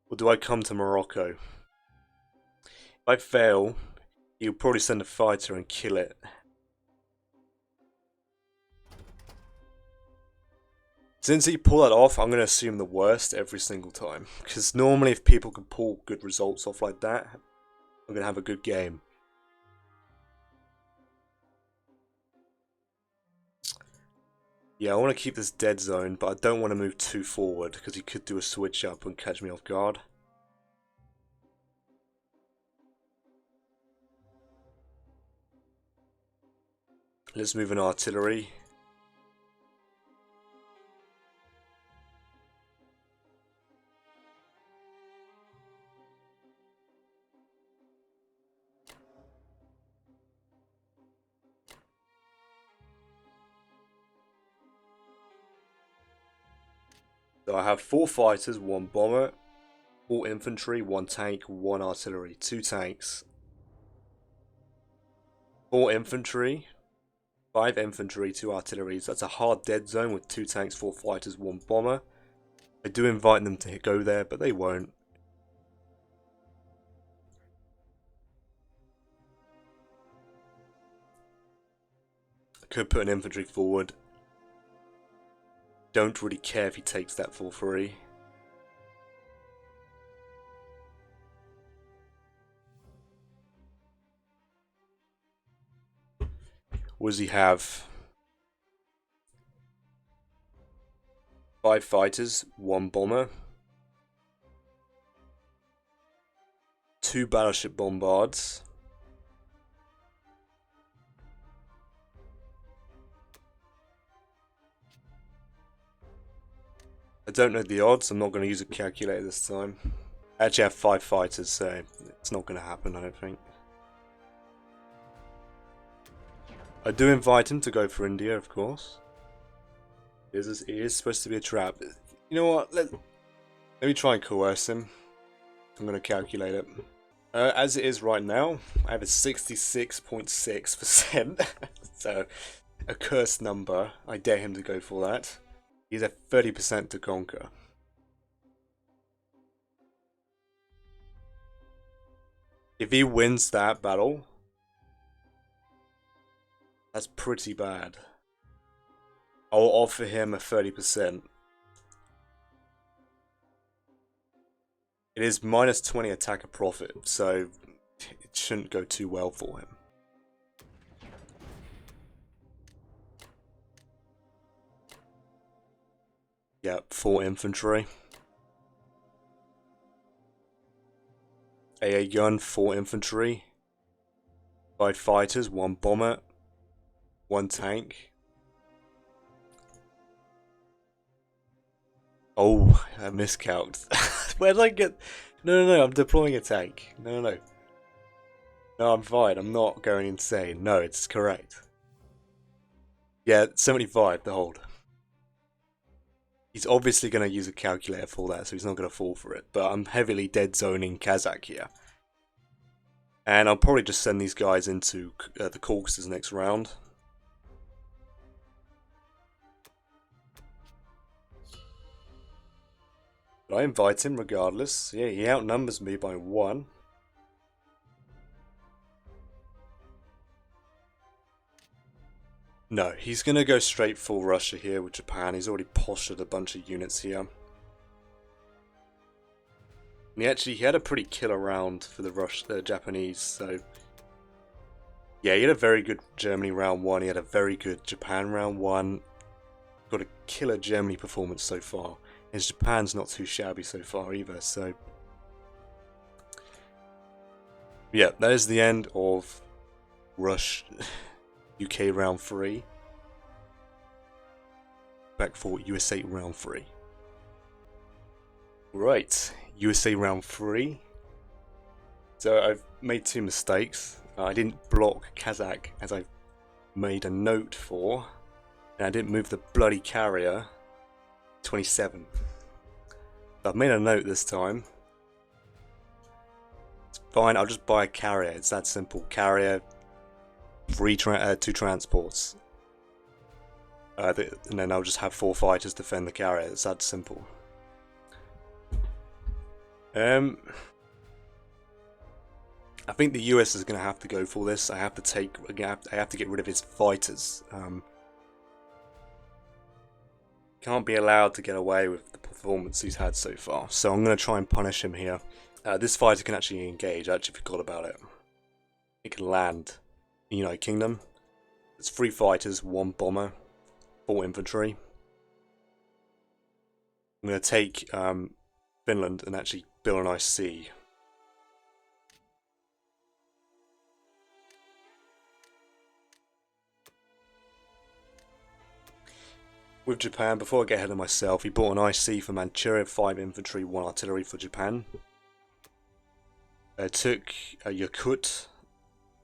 Or do I come to Morocco? If I fail, he'll probably send a fighter and kill it. Since he pulled that off, I'm going to assume the worst every single time. Because normally if people can pull good results off like that, I'm going to have a good game. Yeah, I want to keep this dead zone, but I don't want to move too forward, because he could do a switch up and catch me off guard. Let's move an artillery. So I have 4 fighters, 1 bomber, 4 infantry, 1 tank, 1 artillery, 2 tanks, 4 infantry, 5 infantry, 2 artilleries. That's a hard dead zone with 2 tanks, 4 fighters, 1 bomber. I do invite them to go there, but they won't. I could put an infantry forward. Don't really care if he takes that for free. What does he have? 5 fighters, 1 bomber, 2 battleship bombards, I don't know the odds, I'm not going to use a calculator this time. I actually have 5 fighters, so it's not going to happen, I don't think. I do invite him to go for India, of course. It is supposed to be a trap. You know what, let me try and coerce him. I'm going to calculate it. As it is right now, I have a 66.6%. So, a cursed number. I dare him to go for that. He's at 30% to conquer. If he wins that battle, that's pretty bad. I'll offer him a 30%. It is minus 20 attacker profit, so it shouldn't go too well for him. Yep, 4 infantry. AA gun, 4 infantry. 5 fighters, 1 bomber. 1 tank. Oh, I miscalced. Where did I get... No, I'm deploying a tank. No. No, I'm fine, I'm not going insane. No, it's correct. Yeah, 75 to hold. He's obviously going to use a calculator for that, so he's not going to fall for it. But I'm heavily dead zoning Kazakh here. And I'll probably just send these guys into the Caucasus next round. But I invite him regardless. Yeah, he outnumbers me by 1. No, he's going to go straight full Russia here with Japan. He's already postured a bunch of units here. And he had a pretty killer round for the Japanese, so... Yeah, he had a very good Germany round 1. He had a very good Japan round 1. Got a killer Germany performance so far. And Japan's not too shabby so far either, so... Yeah, that is the end of Rush UK round 3. Back for USA round 3. Right, USA round 3. So I've made 2 mistakes. I didn't block Kazakh as I made a note for. And I didn't move the bloody carrier. 27. I've made a note this time. It's fine, I'll just buy a carrier. It's that simple. Carrier, 2 transports. And then I'll just have 4 fighters defend the carrier. It's that simple. I think the US is going to have to go for this. I have to get rid of his fighters. Can't be allowed to get away with the performance he's had so far. So I'm going to try and punish him here. This fighter can actually engage. I actually forgot about it. It can land in the United Kingdom. It's 3 fighters, 1 bomber, 4 infantry. I'm going to take Finland and actually build an IC. With Japan, before I get ahead of myself, he bought an IC for Manchuria, 5 infantry, 1 artillery for Japan. Took Yakut,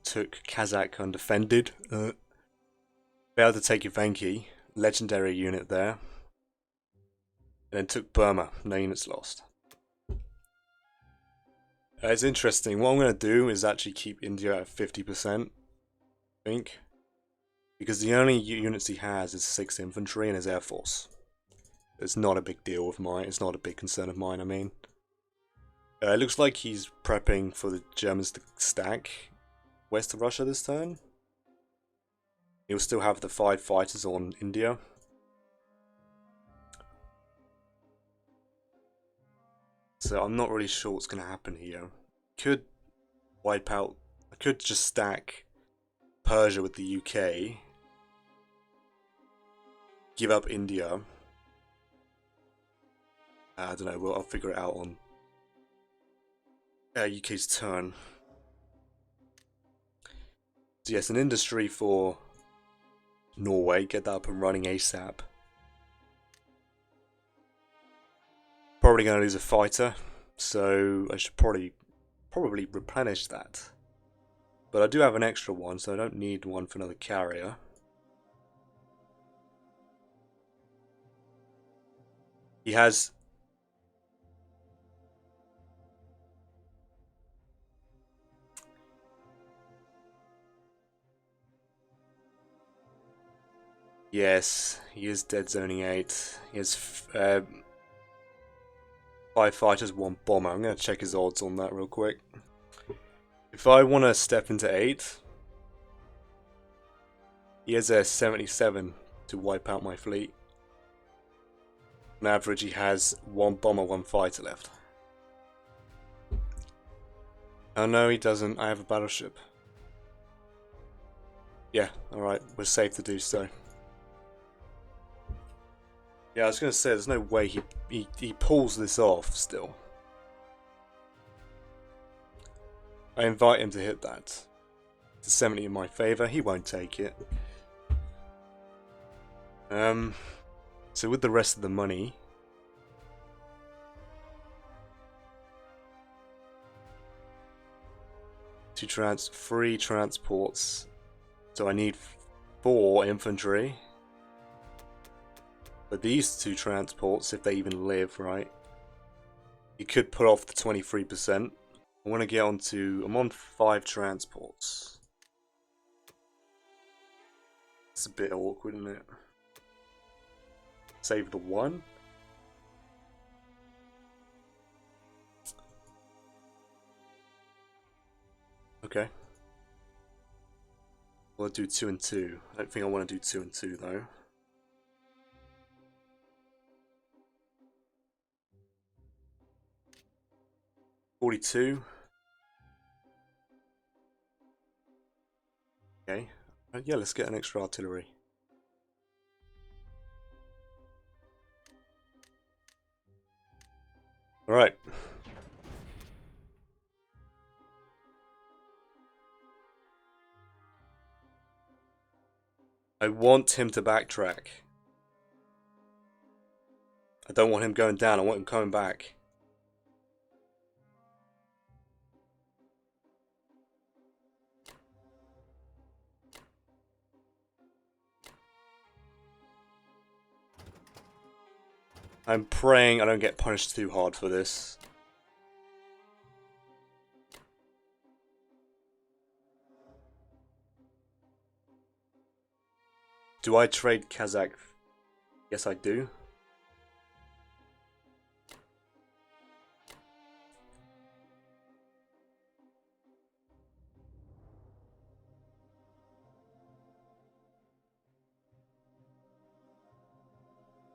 took Kazakh undefended. Failed to take Evanki, legendary unit there. And then took Burma, no units lost. It's interesting. What I'm going to do is actually keep India at 50%, I think. Because the only units he has is 6 infantry and his air force. It's not a big deal of mine. It's not a big concern of mine, I mean. It looks like he's prepping for the Germans to stack west of Russia this turn. He'll still have the 5 fighters on India. So I'm not really sure what's going to happen here. Could wipe out... I could just stack Persia with the UK. Give up India. I don't know, well, I'll figure it out on UK's turn. So yes, an industry for Norway. Get that up and running ASAP. Probably going to lose a fighter, so I should probably replenish that. But I do have an extra one, so I don't need one for another carrier. He has... Yes, he is dead zoning 8. He has 5 fighters, 1 bomber. I'm going to check his odds on that real quick. If I want to step into 8, he has a 77 to wipe out my fleet. On average, he has 1 bomber, 1 fighter left. Oh no, he doesn't. I have a battleship. Yeah, alright, we're safe to do so. Yeah, I was going to say, there's no way he pulls this off still. I invite him to hit that. It's a 70 in my favour, he won't take it. So with the rest of the money... Free transports. So I need 4 infantry. But these 2 transports, if they even live, right? You could put off the 23%. I want to get on to... I'm on 5 transports. It's a bit awkward, isn't it? Save the 1. Okay. I'll do 2 and 2. I don't think I want to do 2 and 2 though. $42. Okay. Yeah, let's get an extra artillery. Alright. I want him to backtrack. I don't want him going down, I want him coming back. I'm praying I don't get punished too hard for this. Do I trade Kazakh? Yes, I do.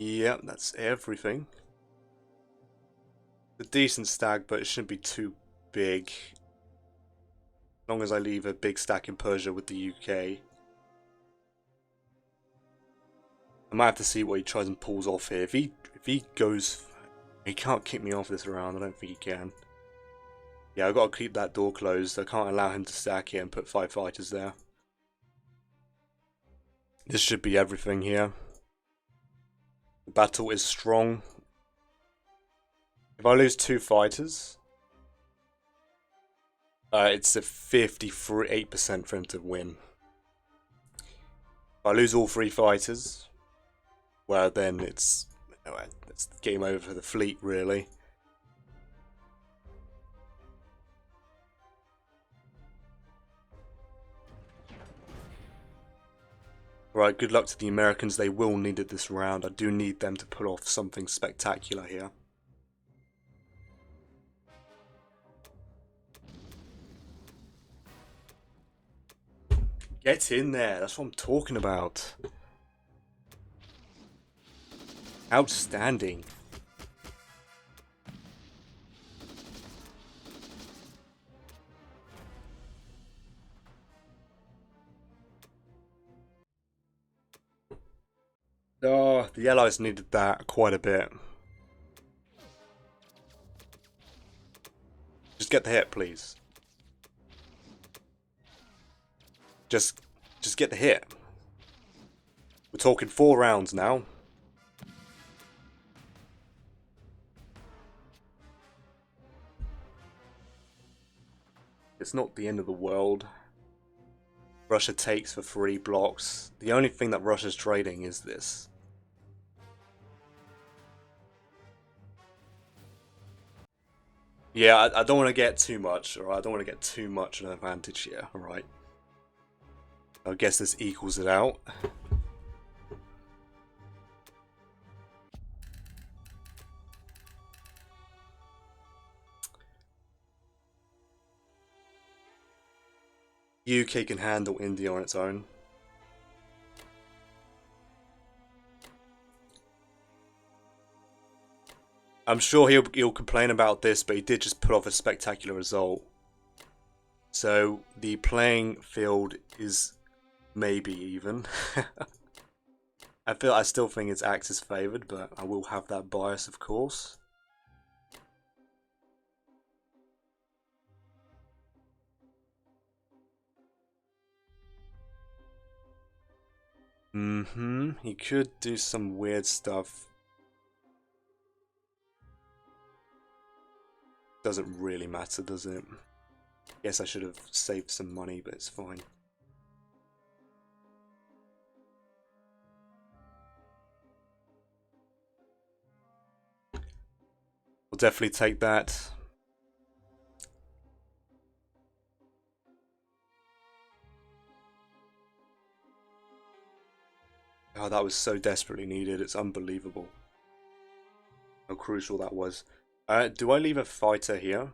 Yep, that's everything. A decent stack, but it shouldn't be too big. As long as I leave a big stack in Persia with the UK. I might have to see what he tries and pulls off here. If he goes... He can't kick me off this round, I don't think he can. Yeah, I've got to keep that door closed. I can't allow him to stack here and put 5 fighters there. This should be everything here. The battle is strong. If I lose 2 fighters, it's a 58% for him to win. If I lose all 3 fighters, well then it's game over for the fleet, really. Right, good luck to the Americans. They will need it this round. I do need them to pull off something spectacular here. Get in there. That's what I'm talking about. Outstanding. Oh, the Allies needed that quite a bit. Just get the hit, please. Just get the hit. We're talking 4 rounds now. It's not the end of the world. Russia takes for 3 blocks. The only thing that Russia's trading is this. Yeah, I don't want to get too much, alright? I don't want to get too much of an advantage here, alright? I guess this equals it out. UK can handle India on its own. I'm sure he'll complain about this, but he did just put off a spectacular result. So the playing field is maybe even. I still think it's Axis favoured, but I will have that bias, of course. He could do some weird stuff. Doesn't really matter, does it? Guess I should have saved some money, but it's fine. We'll definitely take that. Oh, that was so desperately needed. It's unbelievable how crucial that was. Do I leave a fighter here?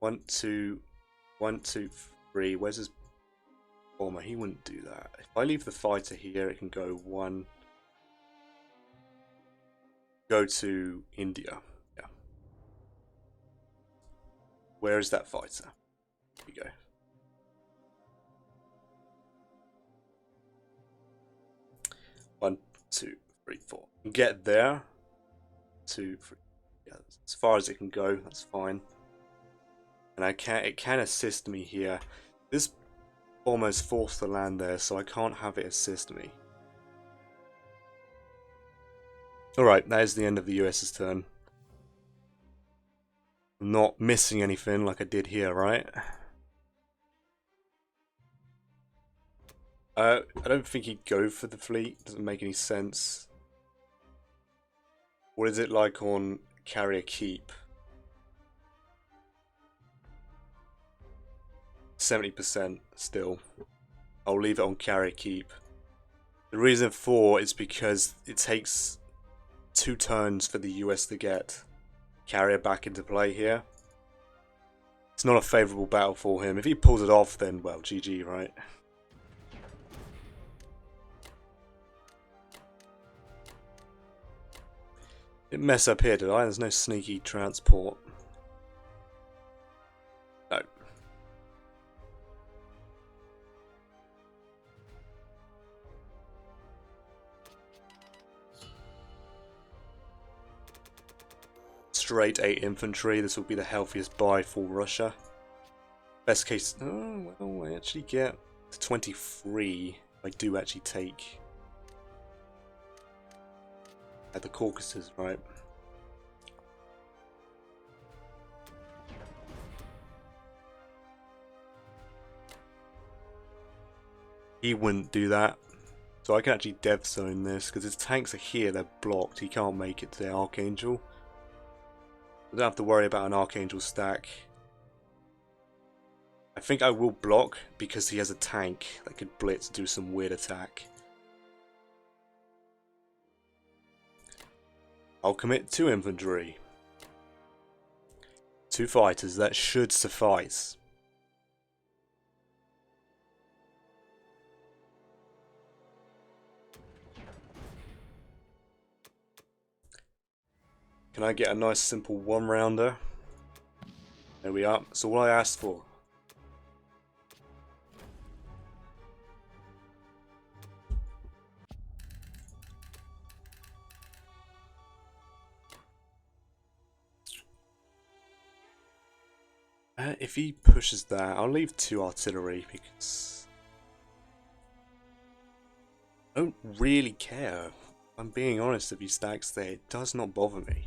1, 2, 1, 2, 3. Where's his bomber? He wouldn't do that. If I leave the fighter here, it can go 1. Go to India. Yeah. Where is that fighter? Here we go. One, 2, 3, 4. Get there. 2, 3. Yeah, as far as it can go, that's fine. And it can assist me here. This bomber's forced to land there, so I can't have it assist me. Alright, that is the end of the US's turn. I'm not missing anything like I did here, right? I don't think he'd go for the fleet. Doesn't make any sense. What is it like on Carrier Keep? 70% still. I'll leave it on Carrier Keep. The reason for is because it takes 2 turns for the US to get Carrier back into play here. It's not a favourable battle for him. If he pulls it off, then, well, GG, right? Didn't mess up here, did I? There's no sneaky transport. No. Straight 8 infantry. This will be the healthiest buy for Russia. Best case. Oh, well, I actually get to 23. I do actually take at the Caucasus, right? He wouldn't do that. So I can actually dev zone this because his tanks are here, they're blocked. He can't make it to the Archangel. I don't have to worry about an Archangel stack. I think I will block because he has a tank that could blitz, do some weird attack. I'll commit 2 infantry. 2 fighters, that should suffice. Can I get a nice simple 1-rounder? There we are. That's all I asked for. If he pushes that, I'll leave 2 artillery because I don't really care. I'm being honest, if he stacks there, it does not bother me.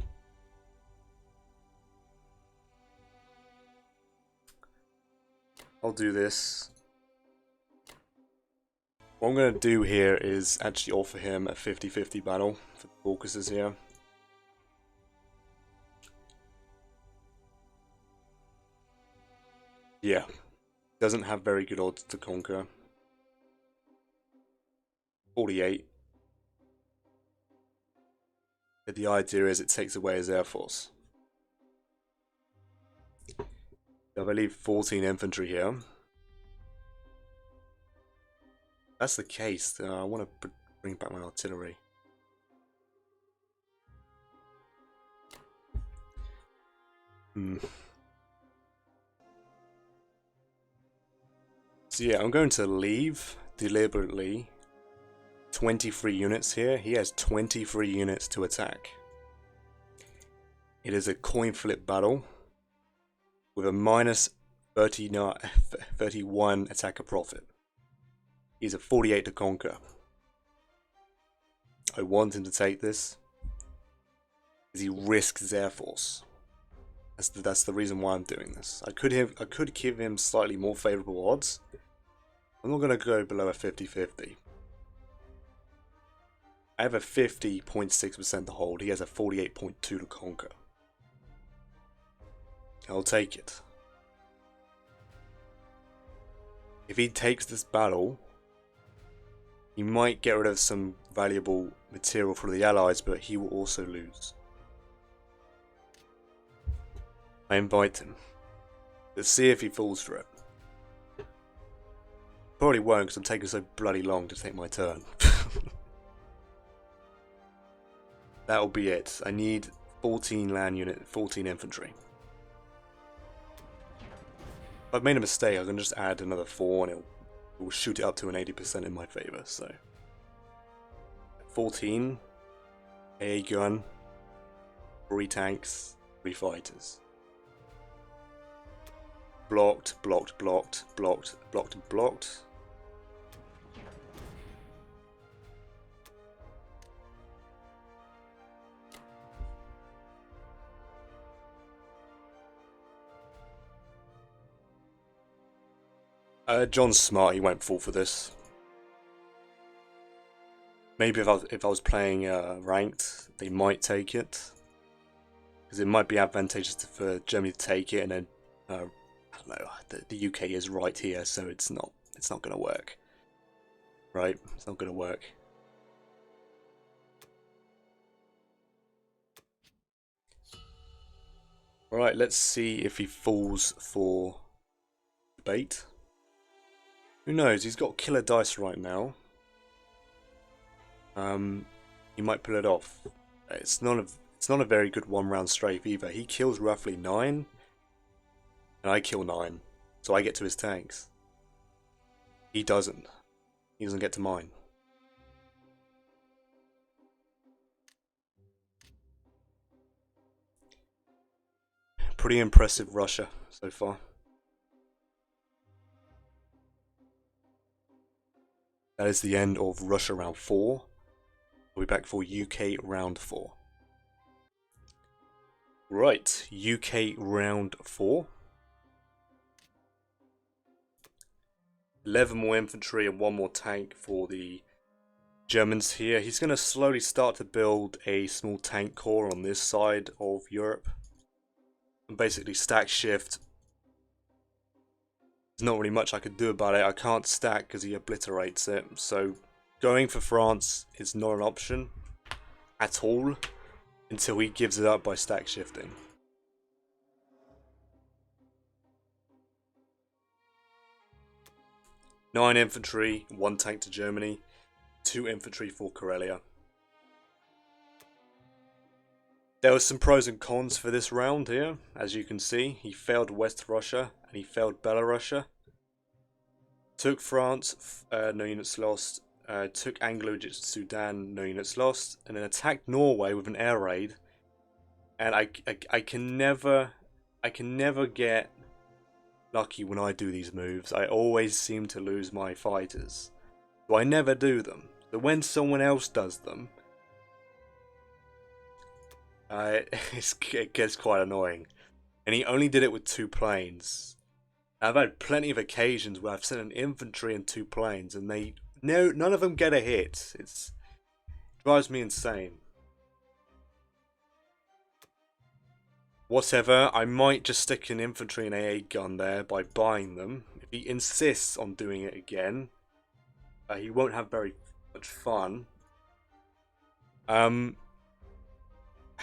I'll do this. What I'm going to do here is actually offer him a 50-50 battle for the Caucasus here. Yeah, doesn't have very good odds to conquer. 48. But the idea is it takes away his air force. I believe 14 infantry here. If that's the case, I want to bring back my artillery. So yeah, I'm going to leave deliberately 23 units here. He has 23 units to attack. It is a coin flip battle with a minus 31 attacker profit. He's a 48 to conquer. I want him to take this because he risks his air force. That's the reason why I'm doing this. I could give him slightly more favourable odds. I'm not going to go below a 50-50. I have a 50.6% to hold. He has a 48.2 to conquer. I'll take it. If he takes this battle, he might get rid of some valuable material for the Allies, but he will also lose. I invite him. Let's see if he falls for it. Probably won't because I'm taking so bloody long to take my turn. That'll be it. I need 14 land unit, 14 infantry. If I've made a mistake, I can just add another 4 and it will shoot it up to an 80% in my favour. So 14, AA gun, 3 tanks, 3 fighters. Blocked, blocked, blocked, blocked, blocked, and blocked. John's smart, he won't fall for this. Maybe if I was playing ranked, they might take it. Because it might be advantageous for Germany to take it, and then, I don't know, the UK is right here, so it's not going to work. Right? It's not going to work. Alright, let's see if he falls for bait. Who knows? He's got killer dice right now. He might pull it off. It's none of It's not a very good one-round strafe either. He kills roughly 9, and I kill 9, so I get to his tanks. He doesn't. He doesn't get to mine. Pretty impressive Russia so far. That is the end of Russia round 4. We'll be back for UK round 4. Right, UK round 4. 11 more infantry and 1 more tank for the Germans here. He's going to slowly start to build a small tank corps on this side of Europe. And basically stack shift. There's not really much I could do about it. I can't stack because he obliterates it. So going for France is not an option at all until he gives it up by stack shifting. Nine infantry, 1 tank to Germany, 2 infantry for Karelia. There was some pros and cons for this round here, as you can see. He failed West Russia and he failed Belarus. Took France, no units lost. Took Anglo-Egyptian Sudan, no units lost. And then attacked Norway with an air raid. And I can never get lucky when I do these moves. I always seem to lose my fighters. So I never do them. So when someone else does them, it gets quite annoying. And he only did it with 2 planes. I've had plenty of occasions where I've sent an infantry and 2 planes and none of them get a hit. It drives me insane. Whatever, I might just stick an infantry and AA gun there by buying them. If he insists on doing it again, he won't have very much fun. I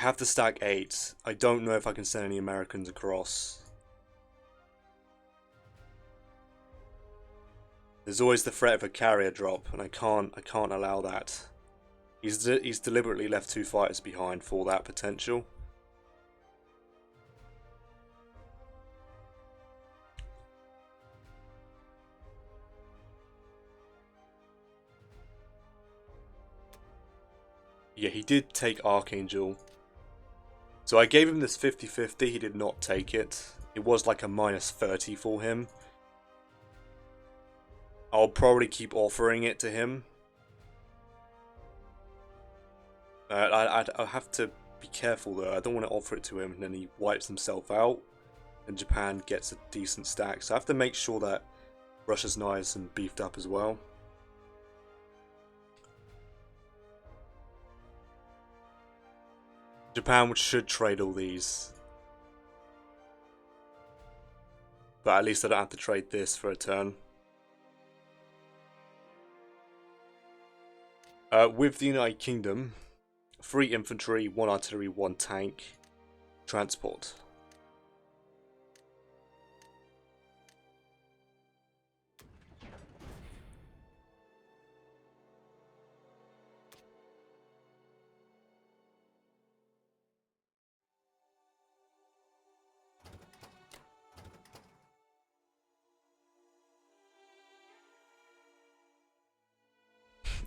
have to stack 8. I don't know if I can send any Americans across. There's always the threat of a carrier drop, and I can't allow that. He's deliberately left 2 fighters behind for that potential. Yeah, he did take Archangel. So I gave him this 50-50, he did not take it. It was like a -30 for him. I'll probably keep offering it to him. I'll have to be careful though. I don't want to offer it to him and then he wipes himself out. And Japan gets a decent stack. So I have to make sure that Russia's nice and beefed up as well. Japan should trade all these. But at least I don't have to trade this for a turn. With the United Kingdom, 3 infantry, 1 artillery, 1 tank, transport.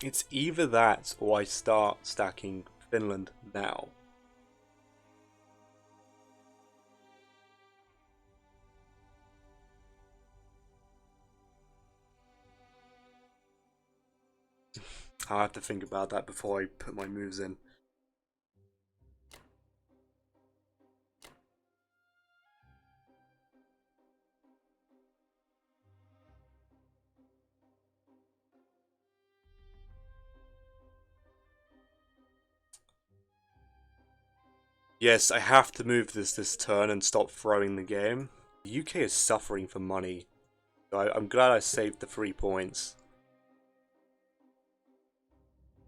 It's either that or I start stacking Finland now. I'll have to think about that before I put my moves in. Yes, I have to move this turn and stop throwing the game. The UK is suffering for money. So I'm glad I saved the 3 points.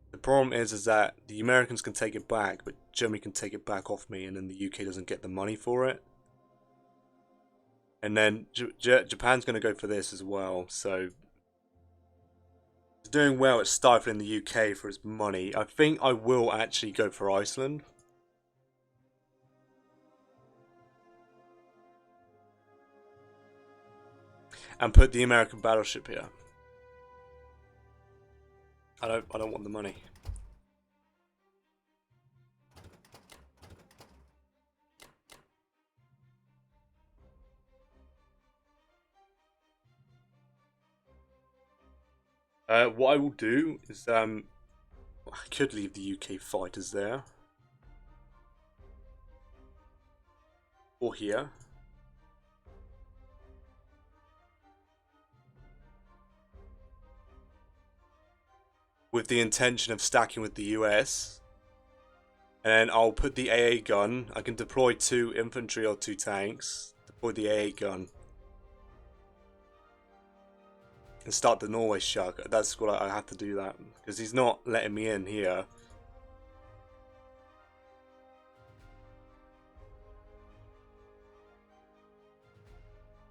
The problem is that the Americans can take it back, but Germany can take it back off me, and then the UK doesn't get the money for it. And then Japan's going to go for this as well, so it's doing well at stifling the UK for its money. I think I will actually go for Iceland. and put the American battleship here. I don't want the money. What I will do is I could leave the UK fighters there. Or here. With the intention of stacking with the US. And then I'll put the AA gun. I can deploy 2 infantry or 2 tanks. Deploy the AA gun. And start the Norway Shark. That's what I have to do that. Because he's not letting me in here.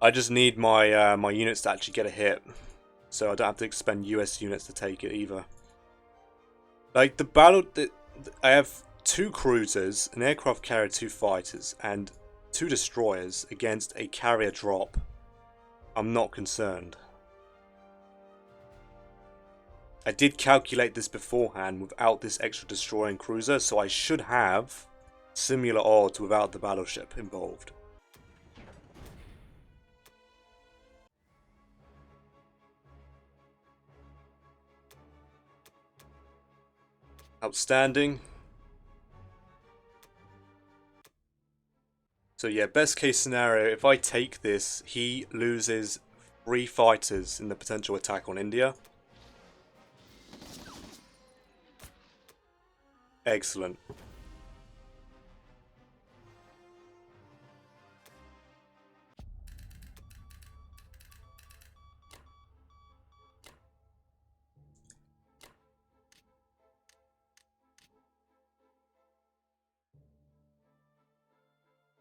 I just need my my units to actually get a hit. So I don't have to expend US units to take it either. Like the battle... I have 2 cruisers, an aircraft carrier, 2 fighters, and 2 destroyers against a carrier drop. I'm not concerned. I did calculate this beforehand without this extra destroyer and cruiser, so I should have similar odds without the battleship involved. Outstanding. So yeah, best case scenario, if I take this, he loses 3 fighters in the potential attack on India. Excellent.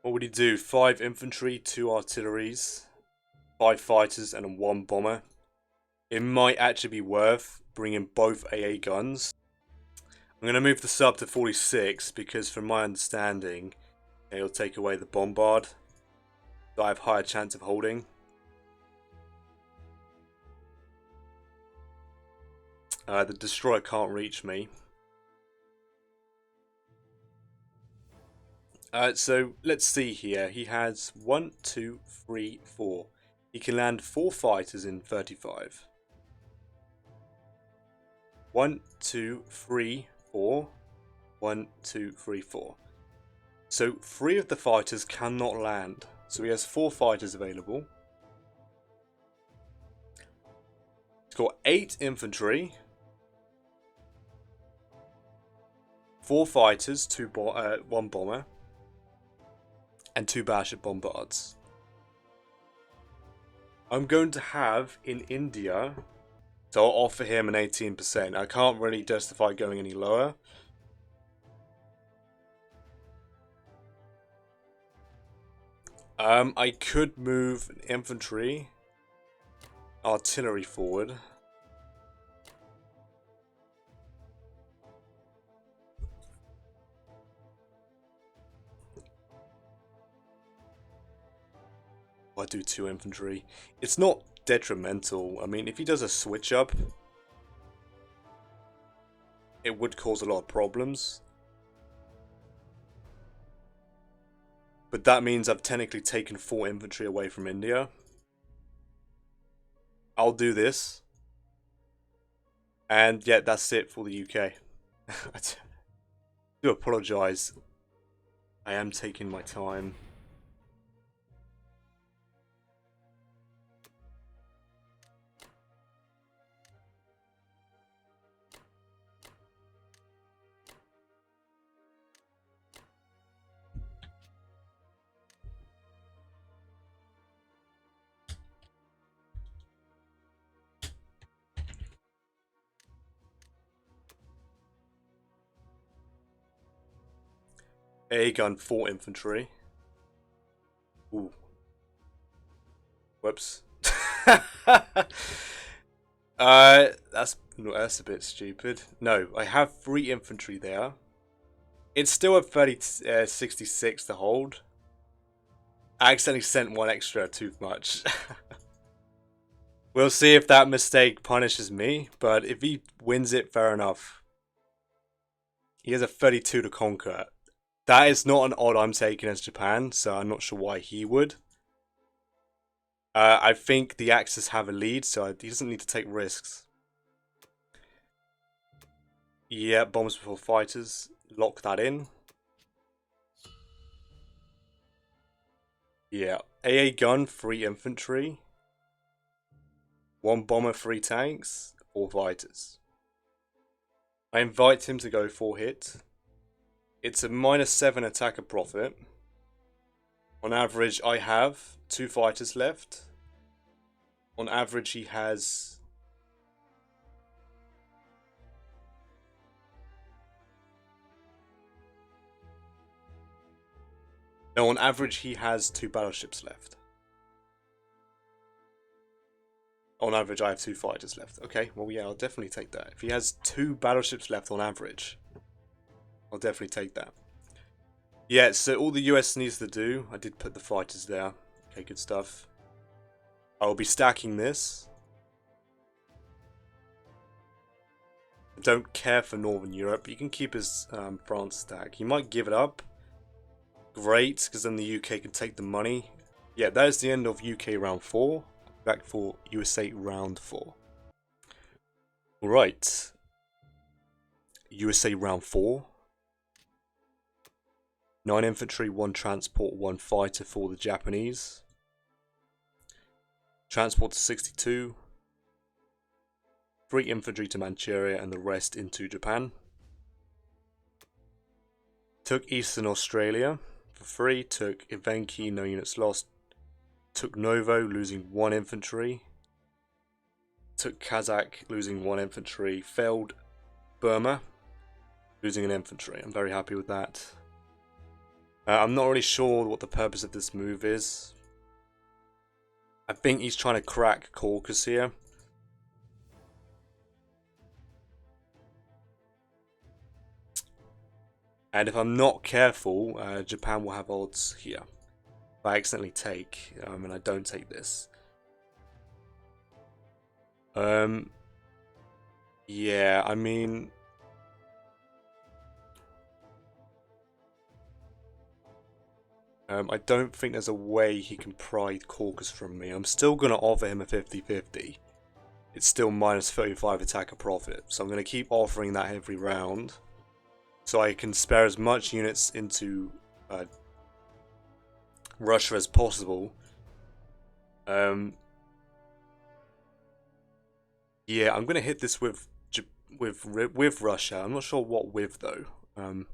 What would he do? 5 infantry, 2 artilleries, 5 fighters, and 1 bomber. It might actually be worth bringing both AA guns. I'm going to move the sub to 46 because from my understanding, it'll take away the bombard. So I have higher chance of holding. The destroyer can't reach me. So let's see here. He has 1, 2, 3, 4. He can land 4 fighters in 35. 1, 2, 3, 4. 1, 2, 3, 4. So 3 of the fighters cannot land. So he has 4 fighters available. He's got 8 infantry. 4 fighters, 1 bomber. And 2 battleship bombards. I'm going to have in India, so I'll offer him an 18%. I can't really justify going any lower. I could move infantry, artillery forward. I do 2 infantry. It's not detrimental. I mean, if he does a switch up, it would cause a lot of problems. But that means I've technically taken 4 infantry away from India. I'll do this. And yeah, that's it for the UK. I do apologise. I am taking my time. A gun, 4 infantry. Ooh. Whoops. That's a bit stupid. No, I have 3 infantry there. It's still a 66 to hold. I accidentally sent 1 extra too much. We'll see if that mistake punishes me, but if he wins it, fair enough. He has a 32 to conquer. That is not an odd I'm taking as Japan, so I'm not sure why he would. I think the Axis have a lead, so he doesn't need to take risks. Yeah, bombs before fighters. Lock that in. Yeah, AA gun, 3 infantry. 1 bomber, 3 tanks, 4 fighters. I invite him to go 4 hit. It's a -7 attacker profit. On average, I have 2 fighters left. On average, he has... No, on average, he has 2 battleships left. On average, I have 2 fighters left. Okay, well, yeah, I'll definitely take that. If he has 2 battleships left on average, I'll definitely take that. Yeah, so all the US needs to do, I did put the fighters there. Okay, good stuff. I will be stacking this. I don't care for Northern Europe. You can keep his France stack. He might give it up. Great, because then the UK can take the money. Yeah, that is the end of UK round 4. Back for USA round 4. Alright. USA round 4. 9 infantry, 1 transport, 1 fighter for the Japanese. Transport to 62. 3 infantry to Manchuria and the rest into Japan. Took Eastern Australia for free. Took Evenki, no units lost. Took Novo, losing 1 infantry. Took Kazakh, losing 1 infantry. Failed Burma, losing an infantry. I'm very happy with that. I'm not really sure what the purpose of this move is. I think he's trying to crack Caucasus here. And if I'm not careful, Japan will have odds here. If I accidentally take, and I don't take this. Yeah, I mean... I don't think there's a way he can pry Caucasus from me. I'm still going to offer him a 50-50. It's still -35 attacker profit. So I'm going to keep offering that every round. So I can spare as much units into Russia as possible. Yeah, I'm going to hit this with Russia. I'm not sure what with though. To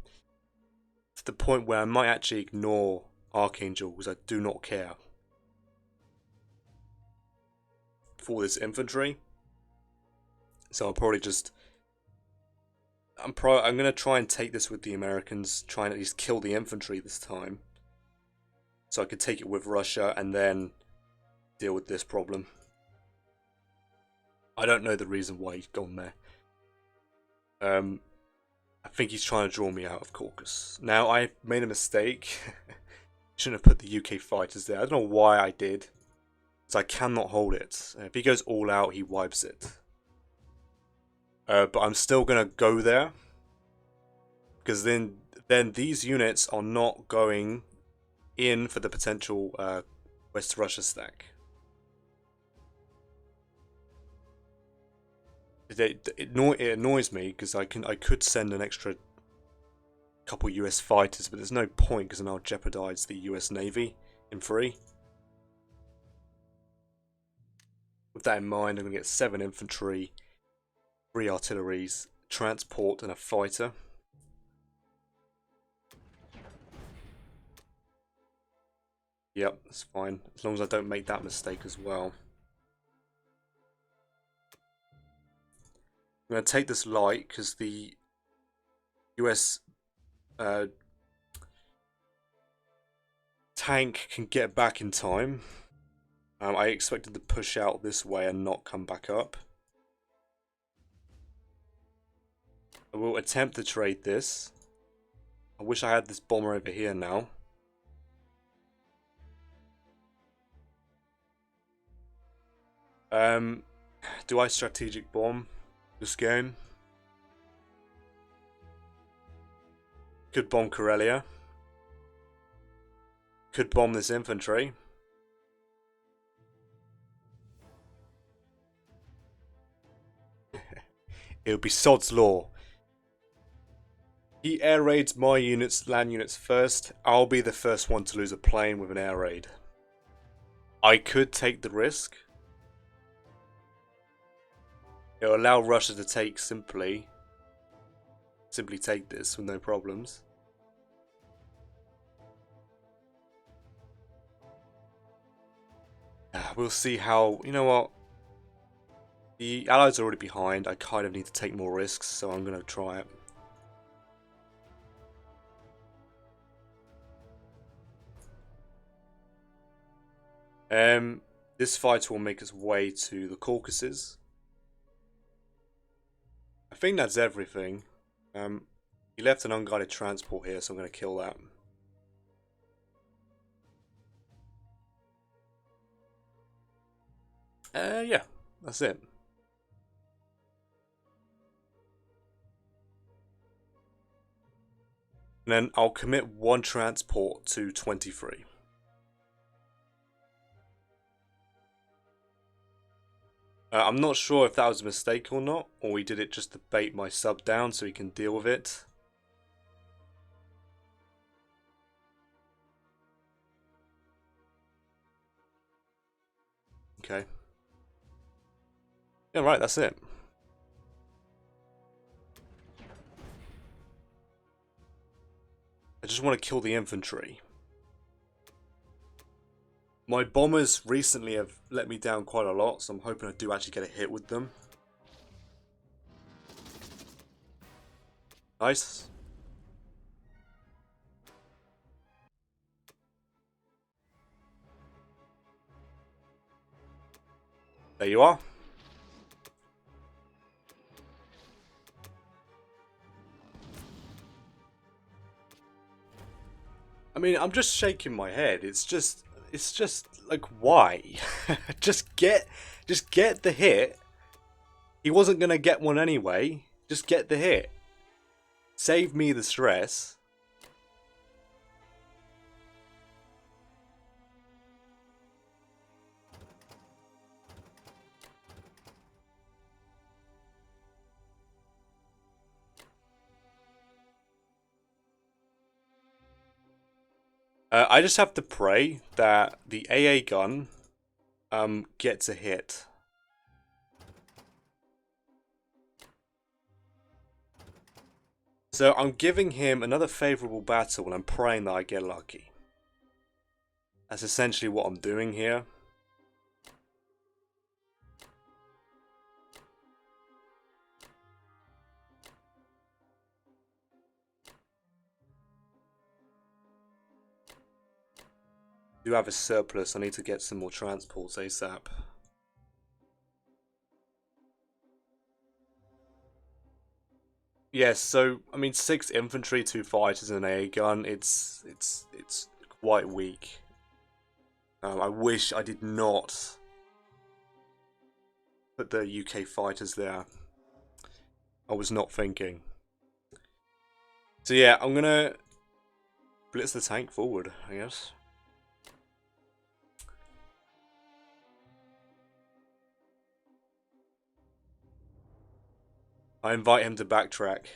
the point where I might actually ignore Archangel because I do not care for this infantry. So I'll probably just... I'm going to try and take this with the Americans, try and at least kill the infantry this time. So I could take it with Russia and then deal with this problem. I don't know the reason why he's gone there. I think he's trying to draw me out of Caucasus. Now, I made a mistake. Shouldn't have put the UK fighters there. I don't know why I did. Because I cannot hold it. If he goes all out, he wipes it. But I'm still going to go there. Because then these units are not going in for the potential West Russia stack. It annoys me because I could send an extra couple US fighters, but there's no point because then I'll jeopardize the US Navy in free. With that in mind, I'm going to get 7 infantry, 3 artilleries, transport, and a fighter. Yep, that's fine. As long as I don't make that mistake as well. I'm going to take this light because the US tank can get back in time. I expected to push out this way and not come back up. I will attempt to trade this. I wish I had this bomber over here now. Do I strategic bomb this game? Could bomb Karelia. Could bomb this infantry. It would be sod's law. He air raids my units, land units first. I'll be the first one to lose a plane with an air raid. I could take the risk. It'll allow Russia to take simply take this with no problems. We'll see how, you know what, the Allies are already behind. I kind of need to take more risks, so I'm going to try it. This fighter will make its way to the Caucasus. I think that's everything. He left an unguided transport here, so I'm going to kill that. Yeah, that's it. And then I'll commit one transport to 23. I'm not sure if that was a mistake or not, or we did it just to bait my sub down so he can deal with it. Okay. Yeah, right, that's it. I just want to kill the infantry. My bombers recently have let me down quite a lot, so I'm hoping I do actually get a hit with them. Nice. There you are. I mean, I'm just shaking my head. It's just like, why? just get the hit. He wasn't gonna get one anyway. Just get the hit. Save me the stress. I just have to pray that the AA gun gets a hit. So I'm giving him another favourable battle and I'm praying that I get lucky. That's essentially what I'm doing here. I do have a surplus. I need to get some more transports ASAP. Yes, so I mean, 6 infantry, 2 fighters, and an AA gun. It's quite weak. I wish I did not put the UK fighters there. I was not thinking. So yeah, I'm gonna blitz the tank forward, I guess. I invite him to backtrack.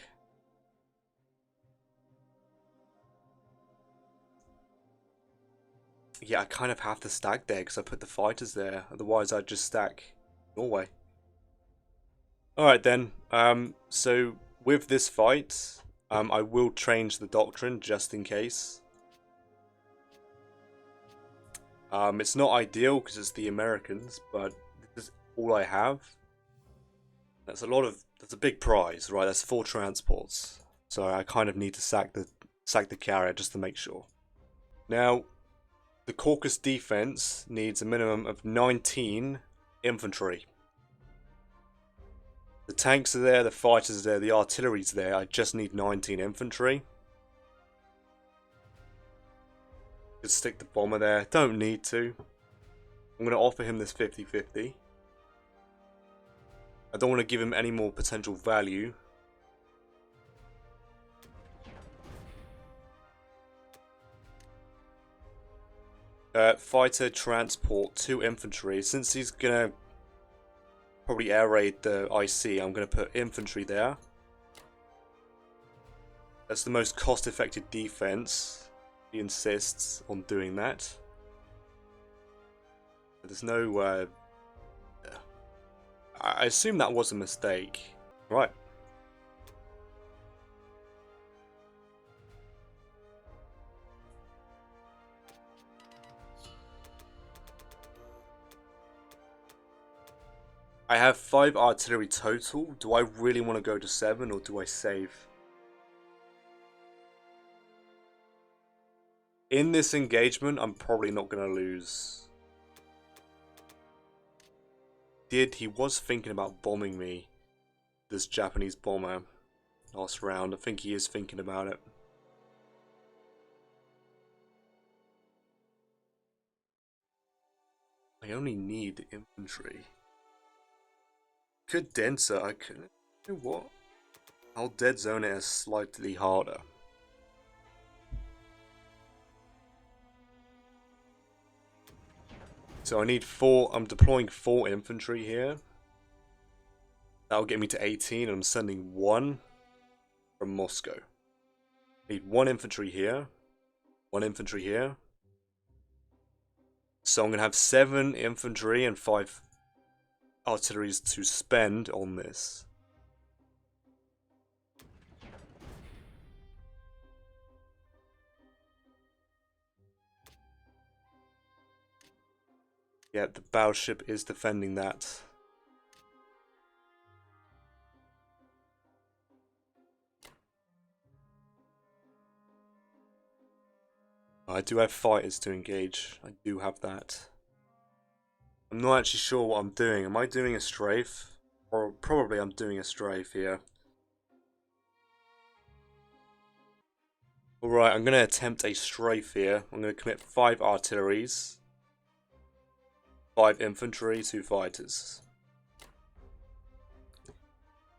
Yeah, I kind of have to stack there because I put the fighters there. Otherwise, I'd just stack Norway. Alright then. So with this fight, I will change the doctrine just in case. It's not ideal because it's the Americans, but this is all I have. That's a big prize, right? That's 4 transports. So I kind of need to sack the carrier just to make sure. Now, the Caucasus defense needs a minimum of 19 infantry. The tanks are there, the fighters are there, the artillery's there. I just need 19 infantry. Just stick the bomber there. Don't need to. I'm going to offer him this 50-50. I don't want to give him any more potential value. Fighter, transport, 2 infantry. Since he's gonna probably air raid the IC, I'm gonna put infantry there. That's the most cost-effective defense. He insists on doing that. There's no... I assume that was a mistake. Right. I have 5 artillery total. Do I really want to go to 7 or do I save? In this engagement, I'm probably not going to lose. He was thinking about bombing me, this Japanese bomber, last round. I think he is thinking about it. I only need infantry. Could denser, I could... You know what? I'll dead zone it as slightly harder. So I need 4, I'm deploying 4 infantry here. That'll get me to 18 and I'm sending 1 from Moscow. I need 1 infantry here. 1 infantry here. So I'm going to have 7 infantry and 5 artilleries to spend on this. Yeah, the battleship is defending that. I do have fighters to engage. I do have that. I'm not actually sure what I'm doing. Am I doing a strafe? Or probably I'm doing a strafe here. Alright, I'm going to attempt a strafe here. I'm going to commit 5 artilleries. 5 infantry, 2 fighters.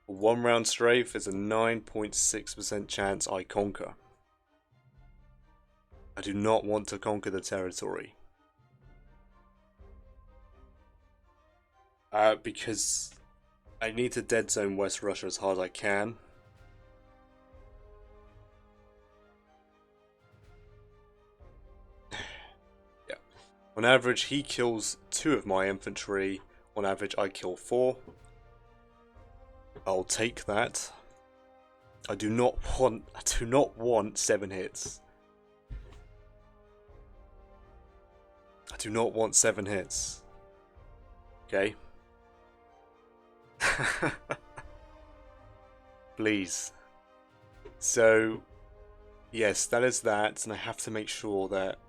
A 1 round strafe is a 9.6% chance I conquer. I do not want to conquer the territory. Because I need to dead zone West Russia as hard as I can. Yeah. On average, he kills 2 of my infantry. On average, I kill 4. I'll take that. I do not want 7 hits. I do not want 7 hits. Okay. Please. So, yes, that is that, and I have to make sure that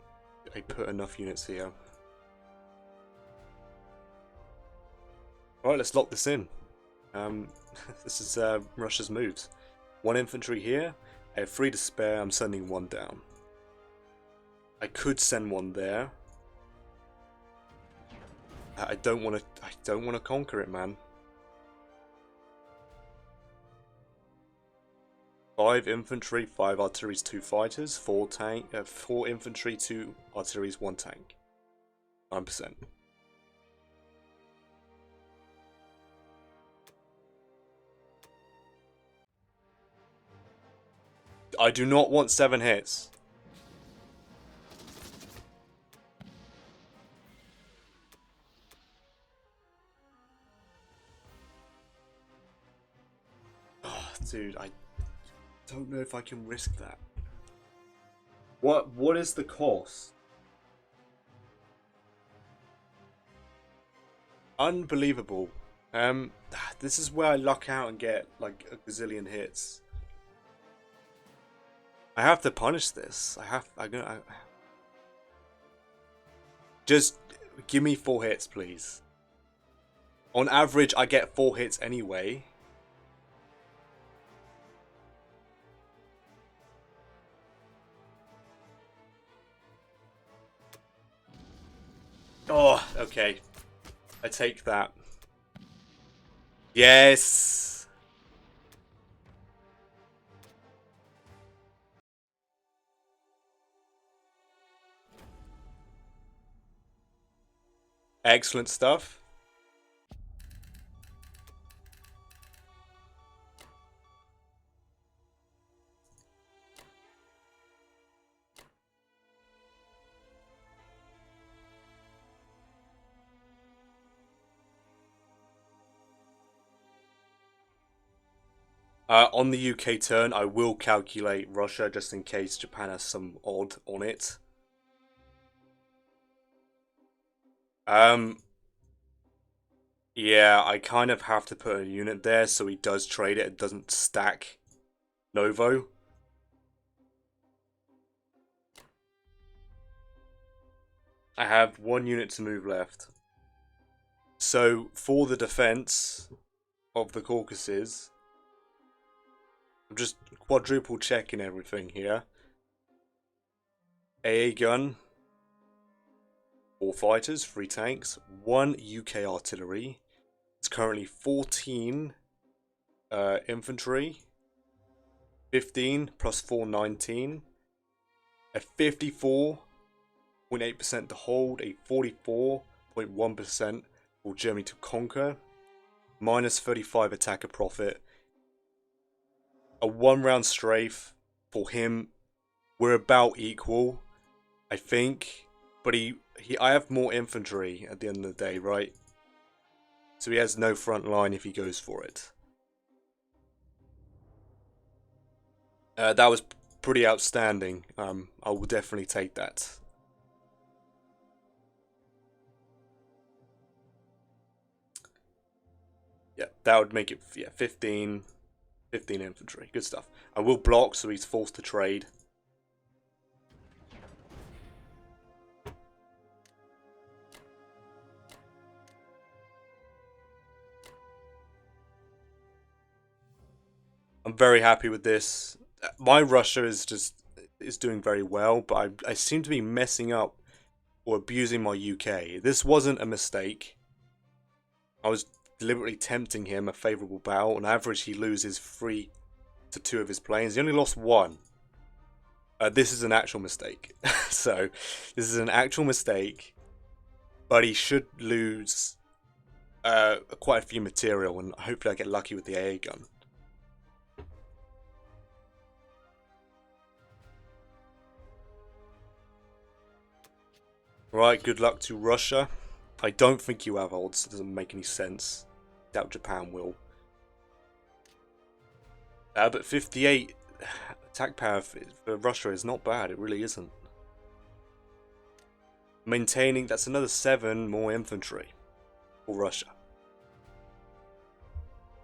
I put enough units here. Alright, let's lock this in. This is Russia's moves. 1 infantry here. I have 3 to spare. I'm sending 1 down. I could send 1 there. I don't want to conquer it, man. 5 infantry, 5 artilleries, 2 fighters, 4 infantry, 2 artilleries, 1 tank. 9%. I do not want 7 hits. Oh, dude, I don't know if I can risk that. What is the cost? Unbelievable. This is where I luck out and get like a gazillion hits. I have to punish this. Just give me 4 hits, please. On average, I get 4 hits anyway. Oh, okay. I take that. Yes! Excellent stuff. On the UK turn, I will calculate Russia just in case Japan has some odd on it. Yeah, I kind of have to put a unit there so he does trade it. It doesn't stack Novo. I have one unit to move left. So for the defense of the Caucasus, I'm just quadruple checking everything here. AA gun, 4 fighters, 3 tanks, 1 UK artillery. It's currently 14 infantry, 15 plus 4, 19. A 54.8% to hold, a 44.1% for Germany to conquer, minus 35 attacker profit, a 1-round strafe for him. We're about equal, I think, but I have more infantry at the end of the day, right? So he has no front line if he goes for it. That was pretty outstanding. I will definitely take that. Yeah, that would make it 15 infantry. Good stuff. I will block, so he's forced to trade. I'm very happy with this. My Russia is doing very well, but I seem to be messing up or abusing my UK. This wasn't a mistake. I was deliberately tempting him a favourable battle. On average, he loses 3 to 2 of his planes. He only lost 1. This is an actual mistake. So, this is an actual mistake, but he should lose quite a few material, and hopefully I get lucky with the AA gun. Right, good luck to Russia. I don't think you have odds. It doesn't make any sense. Doubt Japan will. But 58 attack power for Russia is not bad. It really isn't. Maintaining, that's another 7 more infantry for Russia.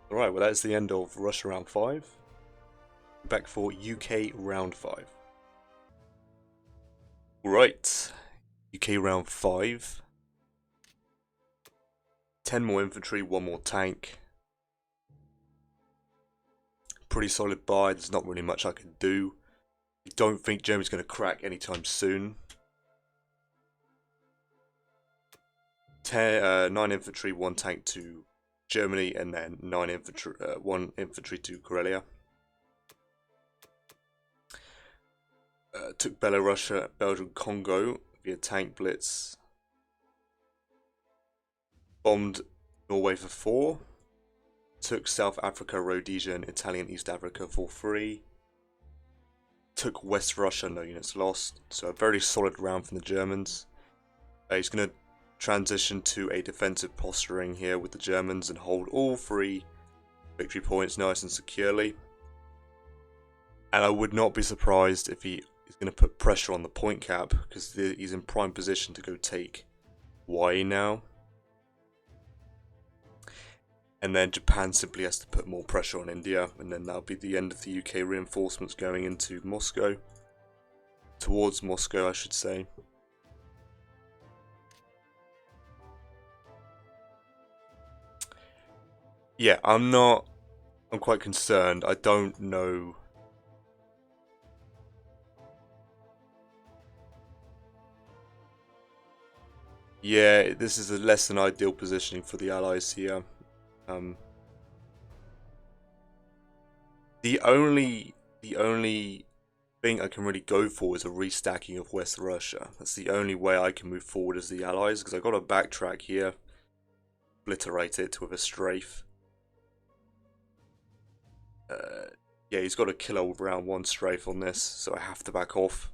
Alright, well that's the end of Russia round 5. Back for UK round 5. Right, UK round 5. 10 more infantry, 1 more tank. Pretty solid buy, there's not really much I can do. I don't think Germany's going to crack anytime soon. 9 infantry, 1 tank to Germany, and then 1 infantry to Karelia. Took Belarus, Belgian, Congo via tank blitz. Bombed Norway for 4. Took South Africa, Rhodesia, and Italian East Africa for 3. Took West Russia, no units lost. So a very solid round from the Germans. He's going to transition to a defensive posturing here with the Germans and hold all 3 victory points nice and securely. And I would not be surprised if he is going to put pressure on the point cap, because he's in prime position to go take Hawaii now. And then Japan simply has to put more pressure on India, and then that'll be the end of the UK reinforcements going into Moscow. Towards Moscow, I should say. Yeah, I'm quite concerned. I don't know. Yeah, this is a less than ideal positioning for the Allies here. The only thing I can really go for is a restacking of West Russia. That's the only way I can move forward as the Allies, because I've got to backtrack here, obliterate it with a strafe. Yeah, he's got to kill around one strafe on this, so I have to back off.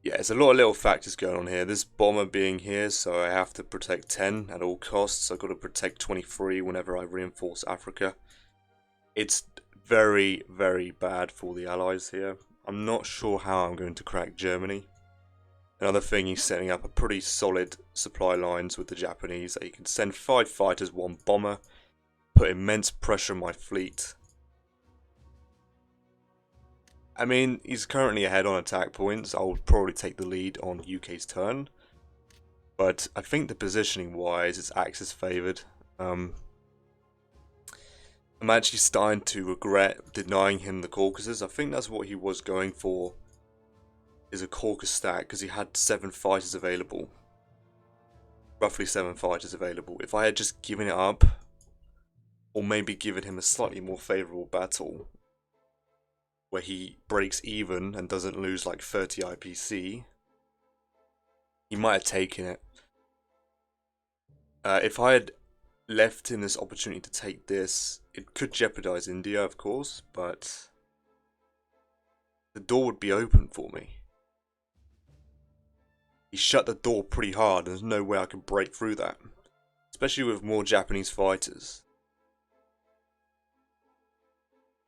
Yeah, there's a lot of little factors going on here. This bomber being here, so I have to protect 10 at all costs. I've got to protect 23 whenever I reinforce Africa. It's very, very bad for the Allies here. I'm not sure how I'm going to crack Germany. Another thing, he's setting up a pretty solid supply lines with the Japanese. He can send 5 fighters, 1 bomber, put immense pressure on my fleet. I mean, he's currently ahead on attack points. I would probably take the lead on UK's turn. But I think the positioning wise, it's Axis favoured. I'm actually starting to regret denying him the Caucasus. I think that's what he was going for, is a Caucasus stack, because he had 7 fighters available. Roughly 7 fighters available. If I had just given it up, or maybe given him a slightly more favourable battle, where he breaks even and doesn't lose like 30 IPC, he might have taken it. If I had left him this opportunity to take this, it could jeopardize India, of course, but the door would be open for me. He shut the door pretty hard, and there's no way I can break through that, especially with more Japanese fighters.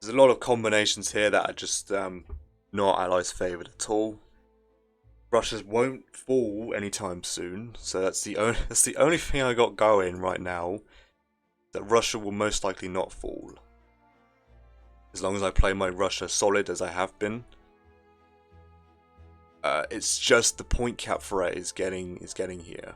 There's a lot of combinations here that are just not Allies favoured at all. Russia won't fall anytime soon, so that's the only thing I got going right now. That Russia will most likely not fall, as long as I play my Russia solid as I have been. It's just the point cap for it is getting here.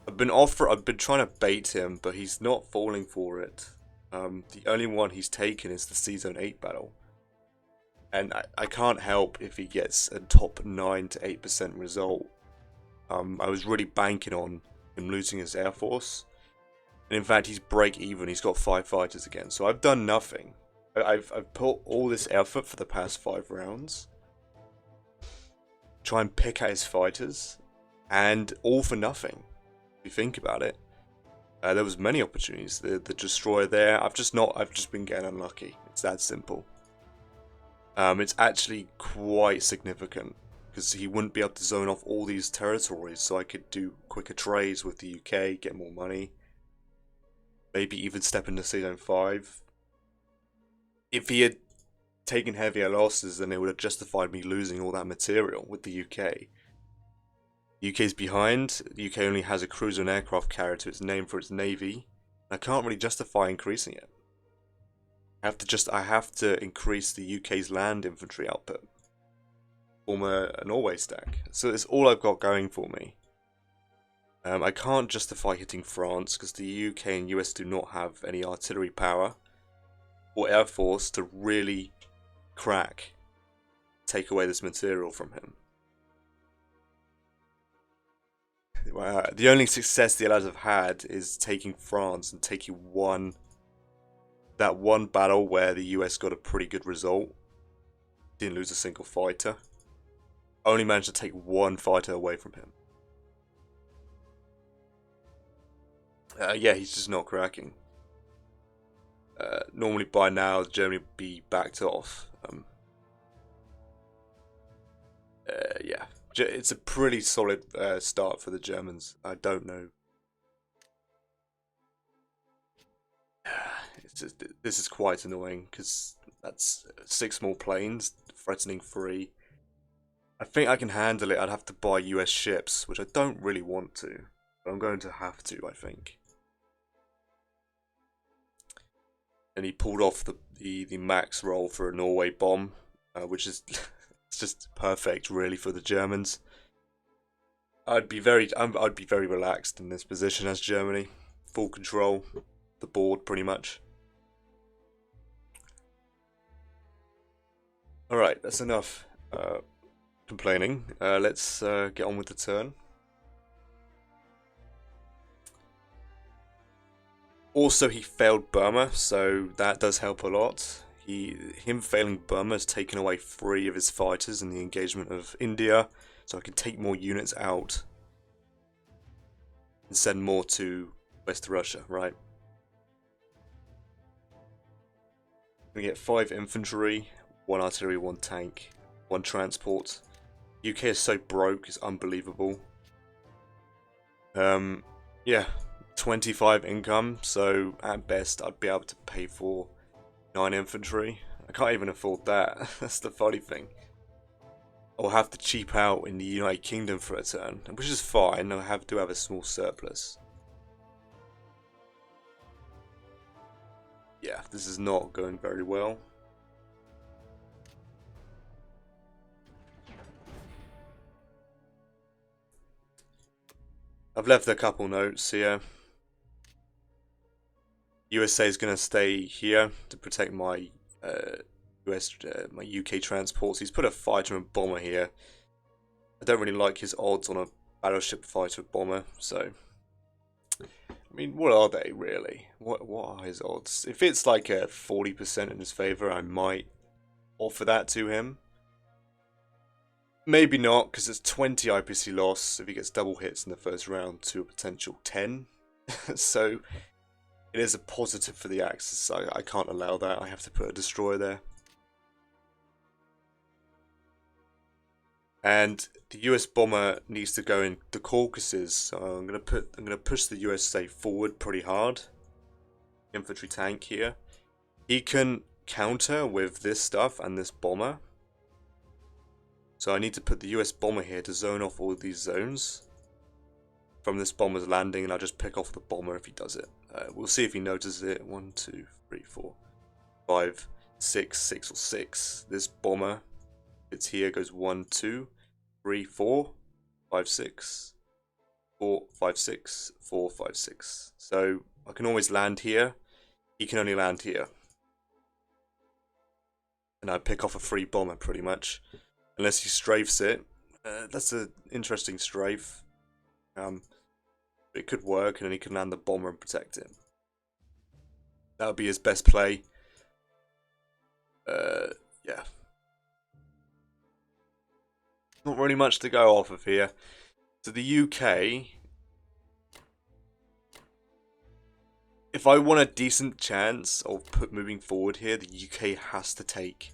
I've been trying to bait him, but he's not falling for it. The only one he's taken is the Season 8 battle. And I can't help if he gets a top 9 to 8% result. I was really banking on him losing his air force. And in fact, he's break even. He's got 5 fighters again. So I've done nothing. I've put all this effort for the past 5 rounds. Try and pick at his fighters. And all for nothing. If you think about it. There was many opportunities. The destroyer there. I've just been getting unlucky. It's that simple. It's actually quite significant, because he wouldn't be able to zone off all these territories, so I could do quicker trades with the UK, get more money, maybe even step into Season 5. If he had taken heavier losses, then it would have justified me losing all that material with the UK. The UK's behind. The UK only has a cruiser and aircraft carrier to its name for its navy. I can't really justify increasing it. I have to increase the UK's land infantry output. Form a Norway stack. So it's all I've got going for me. I can't justify hitting France because the UK and US do not have any artillery power or air force to really take away this material from him. The only success the Allies have had is taking France and taking that one battle where the US got a pretty good result. Didn't lose a single fighter. Only managed to take 1 fighter away from him. Yeah, he's just not cracking. Normally by now Germany would be backed off. Yeah, it's a pretty solid start for the Germans. I don't know. This is quite annoying because that's 6 more planes threatening 3. I think I can handle it. I'd have to buy US ships, which I don't really want to, but I'm going to have to, I think. And he pulled off the max roll for a Norway bomb, which is it's just perfect, really, for the Germans. I'd be very relaxed in this position as Germany, full control, the board pretty much. All right, that's enough complaining. Let's get on with the turn. Also, he failed Burma, so that does help a lot. Him failing Burma has taken away 3 of his fighters in the engagement of India, so I can take more units out and send more to West Russia, right? We get 5 infantry, 1 artillery, 1 tank, 1 transport. UK is so broke, it's unbelievable. Yeah, 25 income, so at best I'd be able to pay for 9 infantry. I can't even afford that. That's the funny thing. I'll have to cheap out in the United Kingdom for a turn, which is fine. I do have a small surplus. Yeah, this is not going very well. I've left a couple notes here. USA is going to stay here to protect my my UK transports. He's put a fighter and bomber here. I don't really like his odds on a battleship fighter bomber, so I mean, what are they really? What are his odds? If it's like a 40% in his favor, I might offer that to him. Maybe not, because it's 20 IPC loss if he gets double hits in the first round to a potential 10. So it is a positive for the Axis. I can't allow that. I have to put a destroyer there. And the US bomber needs to go in the Caucasus. So I'm gonna push the USA forward pretty hard. Infantry tank here. He can counter with this stuff and this bomber. So I need to put the US bomber here to zone off all of these zones from this bomber's landing, and I'll just pick off the bomber if he does it. We'll see if he notices it. 1, 2, 3, 4, 5, 6, 6 or 6. This bomber, it's here, goes 1, 2, 3, 4, 5, 6, 4, 5, 6, 4, 5, 6. So I can always land here. He can only land here. And I pick off a free bomber pretty much. Unless he strafes it. That's an interesting strafe. It could work, and then he can land the bomber and protect it. That would be his best play. Yeah. Not really much to go off of here. So the UK, if I want a decent chance of moving forward here, the UK has to take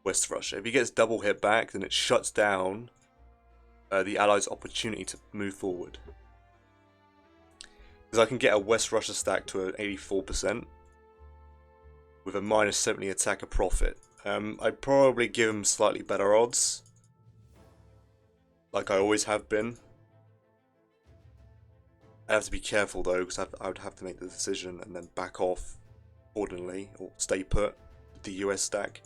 West Russia. If he gets double hit back, then it shuts down the Allies' opportunity to move forward. Because I can get a West Russia stack to an 84% with a minus 70 attacker profit. I'd probably give him slightly better odds, like I always have been. I have to be careful though, because I would have to make the decision and then back off accordingly, or stay put with the US stack.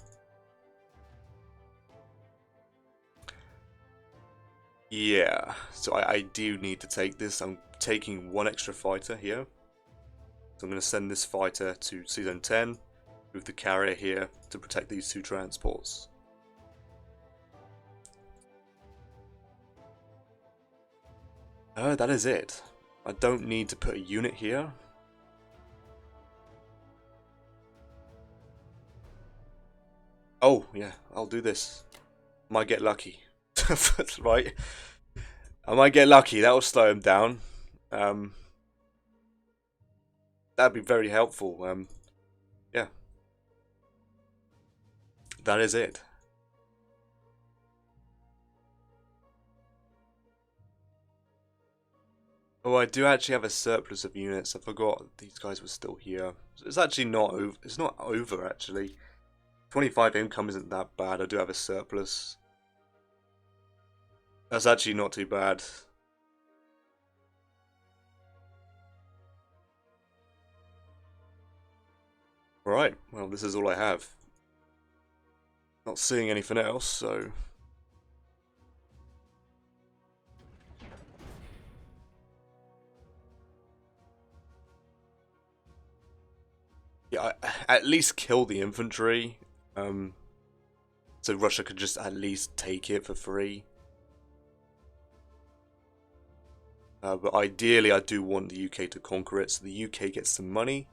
Yeah, so I do need to take this. I'm taking 1 extra fighter here. So I'm going to send this fighter to Season 10 with the carrier here to protect these 2 transports. That is it. I don't need to put a unit here. Oh, yeah, I'll do this. Might get lucky. Right? I might get lucky. That will slow him down. That'd be very helpful. Yeah. That is it. Oh, I do actually have a surplus of units. I forgot these guys were still here. So it's actually not over. It's not over actually. 25 income isn't that bad. I do have a surplus. That's actually not too bad. Right, well, this is all I have. Not seeing anything else, so... Yeah, at least kill the infantry. So Russia could just at least take it for free. But ideally I do want the UK to conquer it, so the UK gets some money.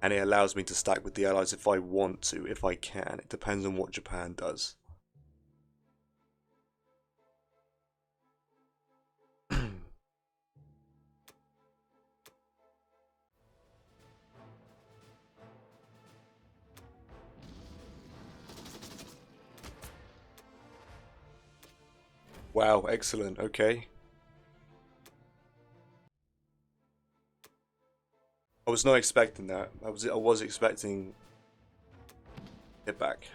And it allows me to stack with the Allies if I want to, if I can. It depends on what Japan does. Wow, excellent, okay. I was not expecting that. I was expecting it back.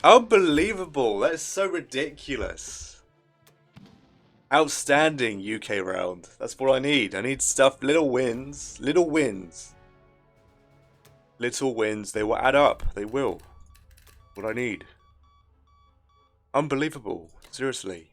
Unbelievable! That is so ridiculous. Outstanding UK round. That's what I need. I need stuff, little wins. Little wins. Little wins. They will add up. They will. What I need. Unbelievable. Seriously.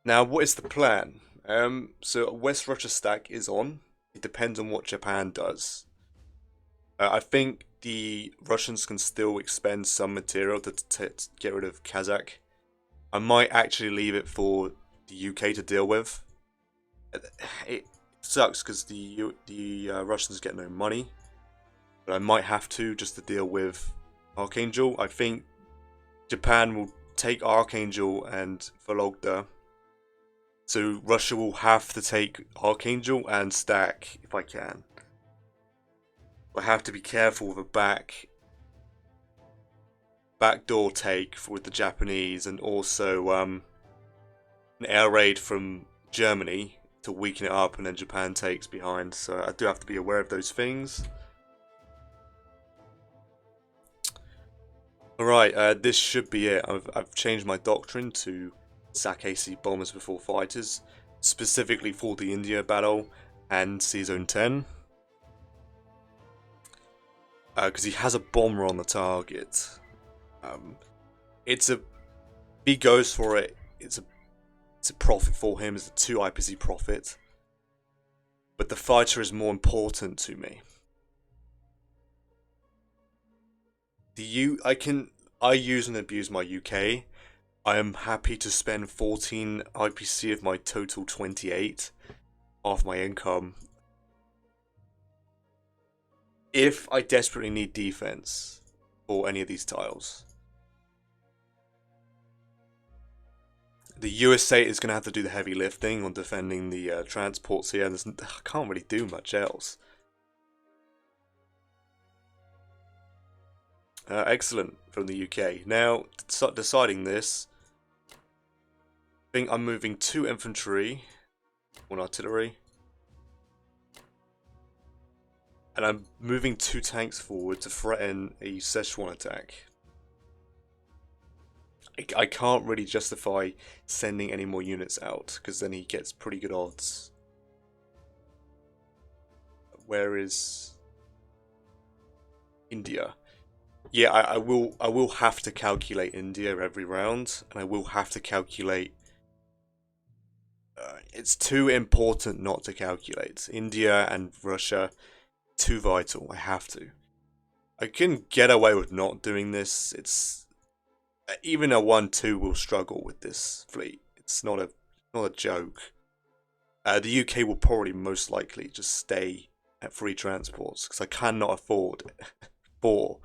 Now, what is the plan? So West Russia stack is on. It depends on what Japan does. I think the Russians can still expend some material to get rid of Kazakh. I might actually leave it for the UK to deal with. It sucks because the Russians get no money, but I might have to just to deal with Archangel. I think Japan will take Archangel and Vologda. So Russia will have to take Archangel and stack if I can. I have to be careful with a backdoor take with the Japanese, and also an air raid from Germany to weaken it up, and then Japan takes behind. So I do have to be aware of those things. Alright, this should be it. I've changed my doctrine to sack AC bombers before fighters, specifically for the India battle and Sea Zone 10. Because he has a bomber on the target. It's a... If he goes for it, it's a profit for him. It's a 2 IPC profit. But the fighter is more important to me. I use and abuse my UK. I am happy to spend 14 IPC of my total 28 off my income if I desperately need defense for any of these tiles. The USA is going to have to do the heavy lifting on defending the transports here. I can't really do much else. Excellent from the UK. Now, to start deciding this, I think I'm moving 2 infantry, 1 artillery. And I'm moving 2 tanks forward to threaten a Szechuan attack. I can't really justify sending any more units out, because then he gets pretty good odds. Where is India? Yeah, I will have to calculate India every round, and I will have to calculate. It's too important not to calculate. India and Russia. Too vital. I have to. I can get away with not doing this. It's even a 1-2 will struggle with this fleet. It's not a joke. The UK will probably most likely just stay at 3 transports because I cannot afford 4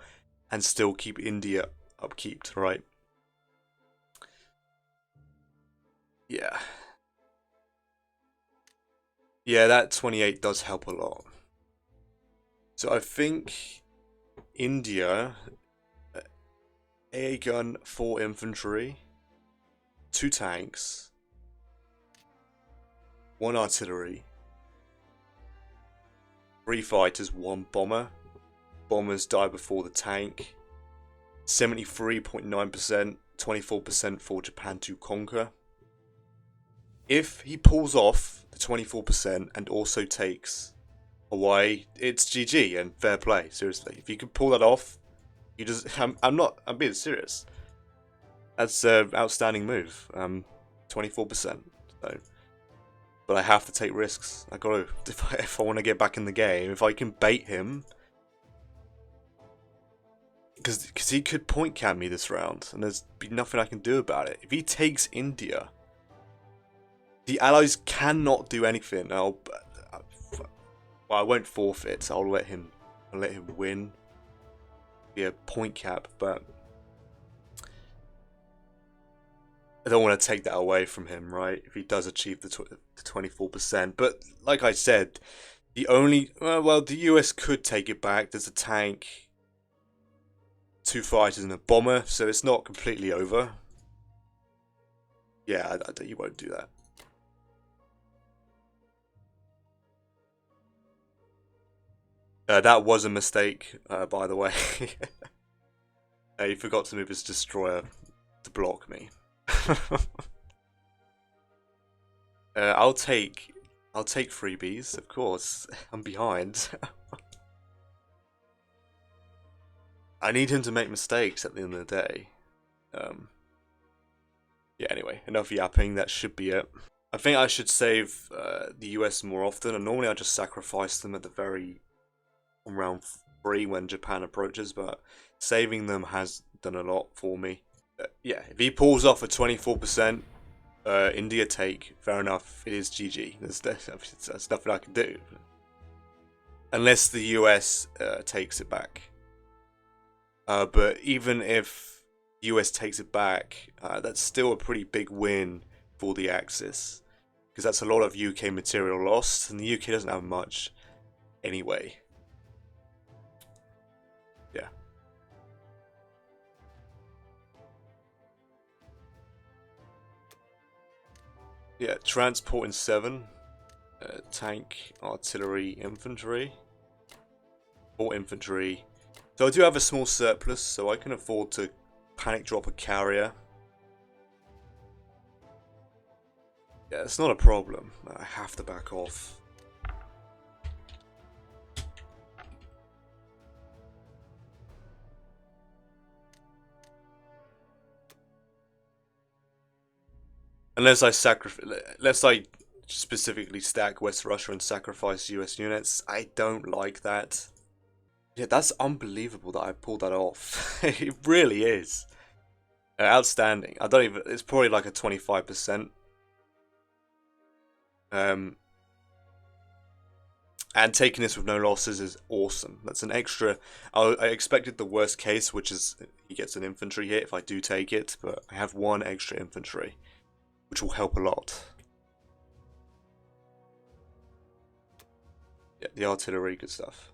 and still keep India upkeeped, right? Yeah. Yeah, that 28 does help a lot. So I think India, AA gun, 4 infantry, 2 tanks, 1 artillery, 3 fighters, 1 bomber. Bombers die before the tank. 73.9%, 24% for Japan to conquer. If he pulls off the 24% and also takes Hawaii, it's GG and fair play, seriously. If you can pull that off, You just, I'm being serious. That's an outstanding move. 24%. So, but I have to take risks. I gotta, if I want to get back in the game, if I can bait him, because he could point camp me this round, and there's be nothing I can do about it. If he takes India, the Allies cannot do anything. Well, I won't forfeit. I'll let him win. Be a point cap, but I don't want to take that away from him, right? If he does achieve the 24%, but like I said, the only well, the US could take it back. There's a tank, 2 fighters and a bomber, so it's not completely over. Yeah, you won't do that. That was a mistake, by the way. He forgot to move his destroyer to block me. I'll take freebies, of course. I'm behind. I need him to make mistakes at the end of the day. Yeah, anyway, enough yapping, that should be it. I think I should save the US more often, and normally I just sacrifice them at the very on round 3 when Japan approaches, but saving them has done a lot for me. Yeah, if he pulls off a 24% India take, fair enough, it is GG. There's nothing I can do. Unless the US takes it back. But even if the US takes it back, that's still a pretty big win for the Axis. Because that's a lot of UK material lost, and the UK doesn't have much anyway. Yeah. Yeah, transport in 7. Tank, artillery, infantry. 4 infantry. So I do have a small surplus, so I can afford to panic drop a carrier. Yeah, it's not a problem. I have to back off. Unless I specifically stack West Russia and sacrifice US units. I don't like that. Yeah, that's unbelievable that I pulled that off. It really is. Outstanding. I don't even, it's probably like a 25%. And taking this with no losses is awesome. That's an extra. I expected the worst case, which is he gets an infantry hit if I do take it, but I have 1 extra infantry, which will help a lot. Yeah, the artillery, good stuff.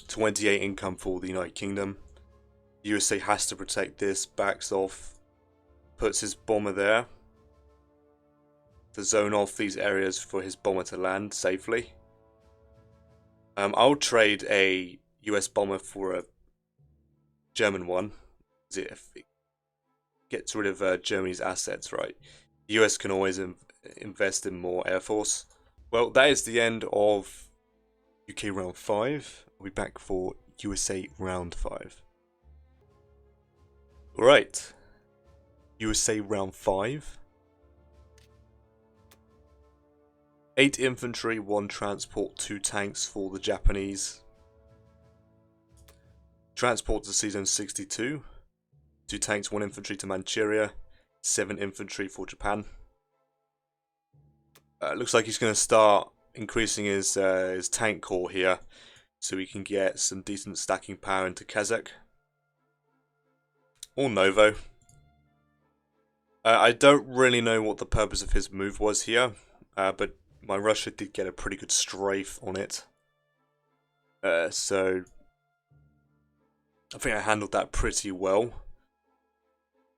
28 income for the United Kingdom. The USA has to protect this, backs off, puts his bomber there to zone off these areas for his bomber to land safely. I'll trade a US bomber for a German one. If it gets rid of Germany's assets, right? The US can always invest in more air force. Well, that is the end of UK round 5. I'll be back for USA round 5. Alright. USA round 5. 8 infantry, 1 transport, 2 tanks for the Japanese. Transport to Sea Zone 62. 2 tanks, 1 infantry to Manchuria. 7 infantry for Japan. Looks like he's going to start increasing his tank core here, so we can get some decent stacking power into Kazakh. Or Novo. I don't really know what the purpose of his move was here, but my Russia did get a pretty good strafe on it. So I think I handled that pretty well.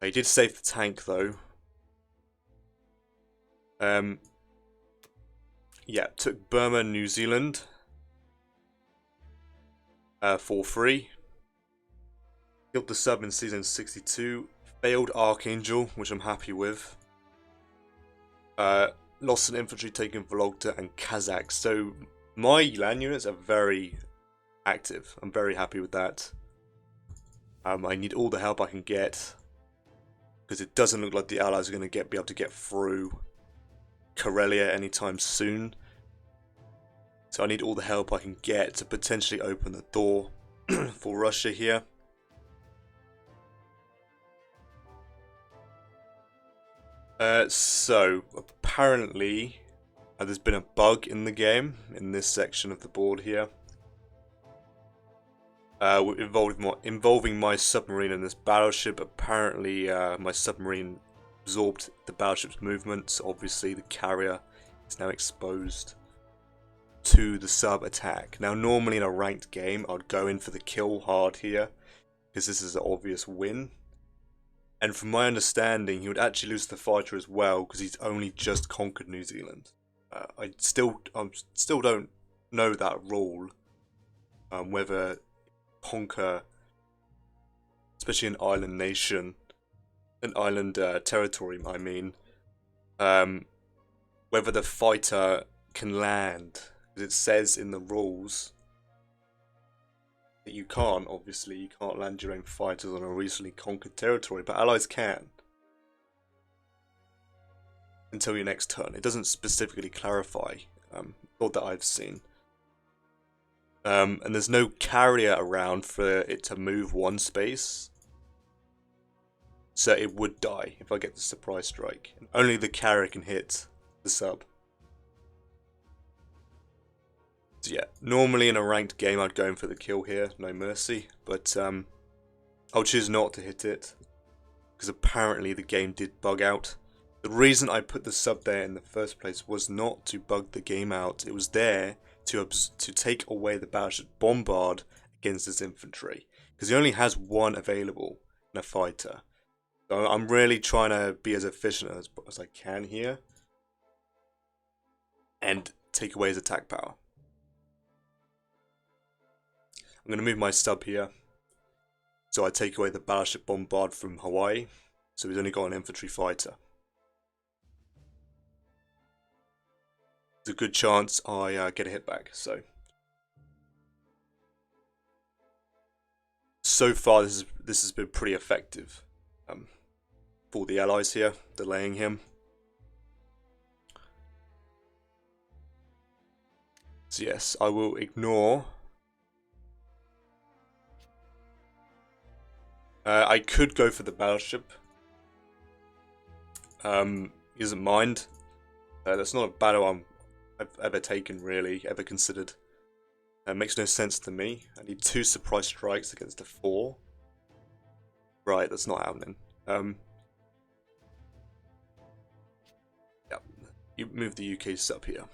He did save the tank though. Yeah, took Burma and New Zealand for free. Killed the sub in Sea Zone 62. Failed Archangel, which I'm happy with. Lost an infantry taking Vologda and Kazakh. So my land units are very active. I'm very happy with that. I need all the help I can get, because it doesn't look like the Allies are going to be able to get through Karelia anytime soon. So I need all the help I can get to potentially open the door for Russia here. So apparently there's been a bug in the game in this section of the board here. Involving my submarine and this battleship. Apparently my submarine absorbed the battleship's movements. Obviously the carrier is now exposed to the sub attack. Now normally in a ranked game I'd go in for the kill hard here, because this is an obvious win. And from my understanding he would actually lose the fighter as well, because he's only just conquered New Zealand. I still don't know that rule, whether conquer, especially an island nation, an island territory, I mean, whether the fighter can land, because it says in the rules that you can't, obviously, you can't land your own fighters on a recently conquered territory, but allies can. Until your next turn. It doesn't specifically clarify, not that I've seen. And there's no carrier around for it to move one space, so it would die if I get the surprise strike. Only the carrier can hit the sub. So yeah, normally in a ranked game I'd go in for the kill here, no mercy, but I'll choose not to hit it, because apparently the game did bug out. The reason I put the sub there in the first place was not to bug the game out, it was there to take away the battleship bombard against his infantry, because he only has one available in a fighter. So I'm really trying to be as efficient as I can here and take away his attack power. I'm going to move my sub here, so I take away the battleship bombard from Hawaii, so he's only got an infantry fighter. There's a good chance I get a hit back. So far this has been pretty effective for the allies here, delaying him. So yes, I will ignore. I could go for the battleship. He doesn't mind. That's not a battle I've ever taken, really, ever considered. It makes no sense to me. I need 2 surprise strikes against a 4. Right, that's not happening. Yeah, you move the UK sub here.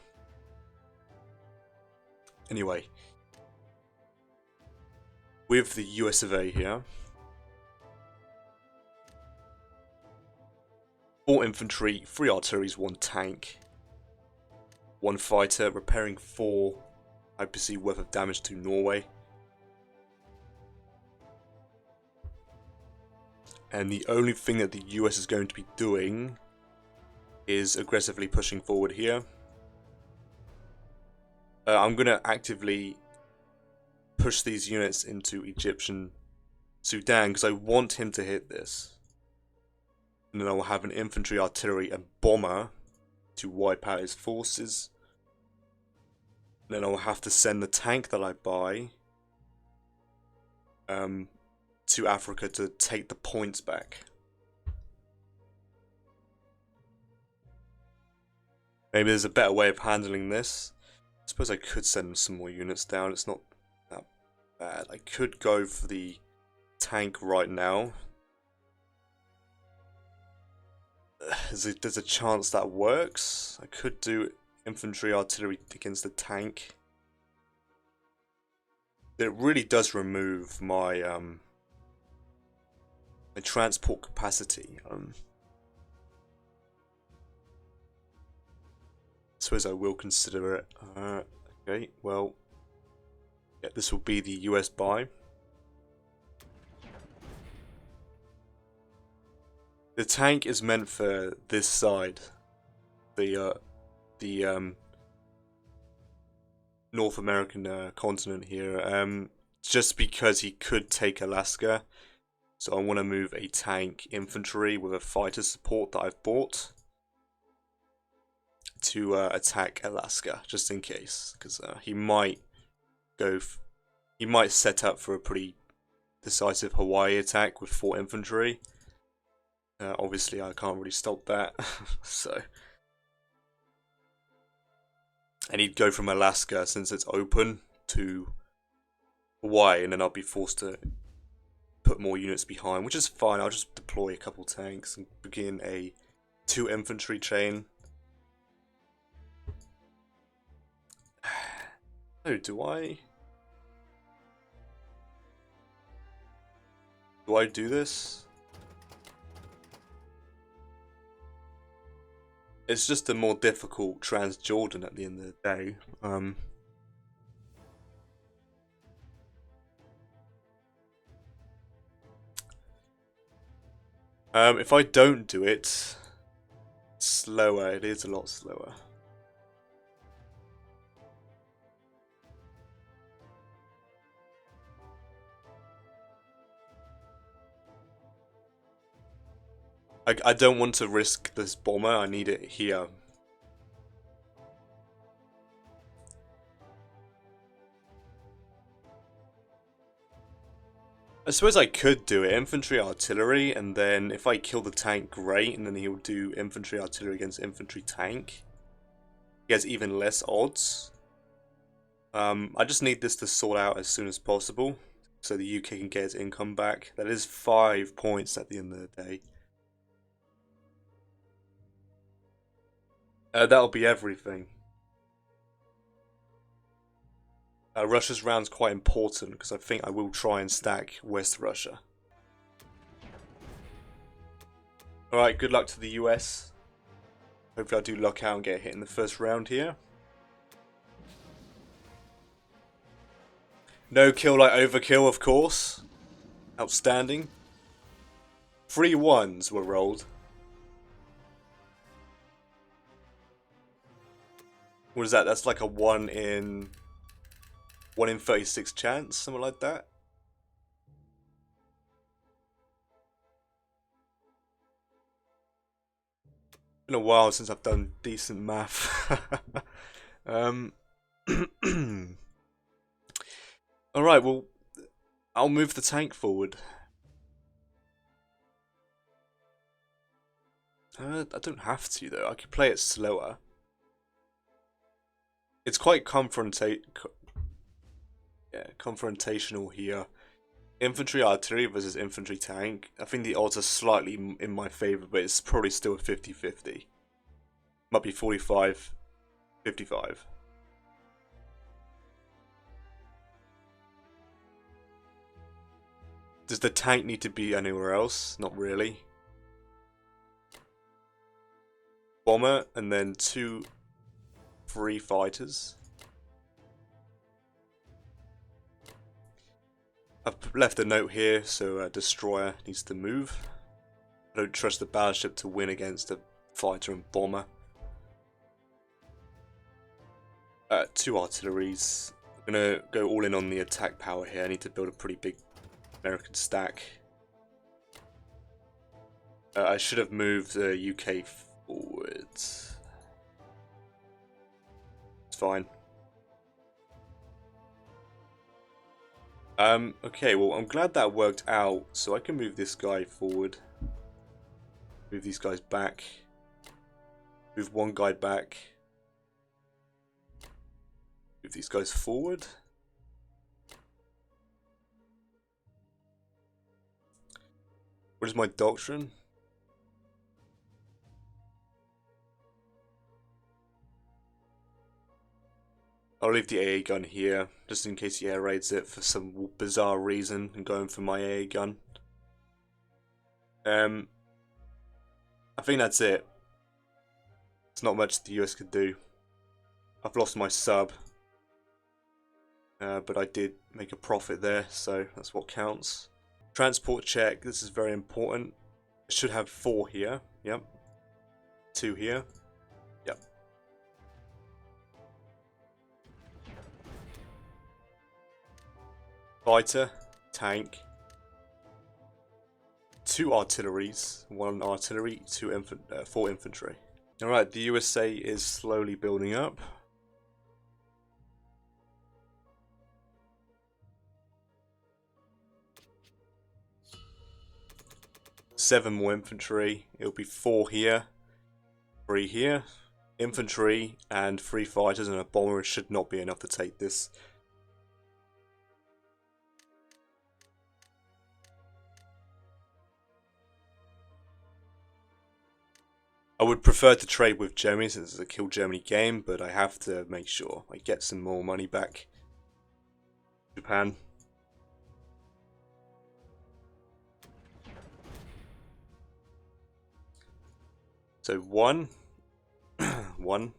Anyway, with the US of A here, 4 infantry, 3 artilleries, 1 tank, 1 fighter, repairing 4 IPC worth of damage to Norway. And the only thing that the US is going to be doing is aggressively pushing forward here. I'm going to actively push these units into Egyptian Sudan, because I want him to hit this. And then I will have an infantry, artillery and bomber to wipe out his forces. And then I will have to send the tank that I buy to Africa to take the points back. Maybe there's a better way of handling this. I suppose I could send some more units down, it's not that bad. I could go for the tank right now. There's a chance that works. I could do infantry artillery against the tank. It really does remove my my transport capacity. I suppose I will consider it. Okay, well, yeah, this will be the US buy. The tank is meant for this side. The North American continent here, just because he could take Alaska. So I want to move a tank infantry with a fighter support that I've bought to attack Alaska, just in case, because he might he might set up for a pretty decisive Hawaii attack with 4 infantry. Obviously, I can't really stop that, so. And he'd go from Alaska, since it's open, to Hawaii, and then I'll be forced to put more units behind, which is fine. I'll just deploy a couple tanks and begin a 2 infantry chain. Oh, do I do this? It's just a more difficult Transjordan at the end of the day. If I don't do it, it's slower. It is a lot slower. I don't want to risk this bomber. I need it here. I suppose I could do it, infantry artillery, and then if I kill the tank, great, and then he'll do infantry artillery against infantry tank. He has even less odds. I just need this to sort out as soon as possible, so the UK can get its income back. That is 5 points at the end of the day. That'll be everything. Russia's round's quite important because I think I will try and stack West Russia. Alright, good luck to the US. Hopefully I do luck out and get a hit in the first round here. No kill like overkill, of course. Outstanding. 3 1s were rolled. What is that? That's like a 1 in 36 chance, something like that. Been a while since I've done decent math. Alright, well, I'll move the tank forward. I don't have to, though. I could play it slower. It's quite confrontational here. Infantry artillery versus infantry tank. I think the odds are slightly in my favour, but it's probably still a 50-50. Might be 45-55. Does the tank need to be anywhere else? Not really. Bomber, and then 2 free fighters. I've left a note here, so a destroyer needs to move. I don't trust the battleship to win against a fighter and bomber. 2 artilleries. I'm gonna go all in on the attack power here. I need to build a pretty big American stack. I should have moved the UK forward. It's fine. Okay, well, I'm glad that worked out, so I can move this guy forward. Move these guys back. Move one guy back. Move these guys forward. What is my doctrine? I'll leave the AA gun here, just in case he air raids it for some bizarre reason, and going for my AA gun. I think that's it. There's not much the US could do. I've lost my sub. But I did make a profit there, so that's what counts. Transport check, this is very important. I should have 4 here, yep. 2 here, yep. fighter, tank, 2 artilleries, 1 artillery, 4 infantry. Alright, the USA is slowly building up. Seven more infantry. It'll be 4 here, 3 here. Infantry and 3 fighters and a bomber should not be enough to take this. I would prefer to trade with Germany since it's a kill Germany game, but I have to make sure I get some more money back. Japan. So 1, 1,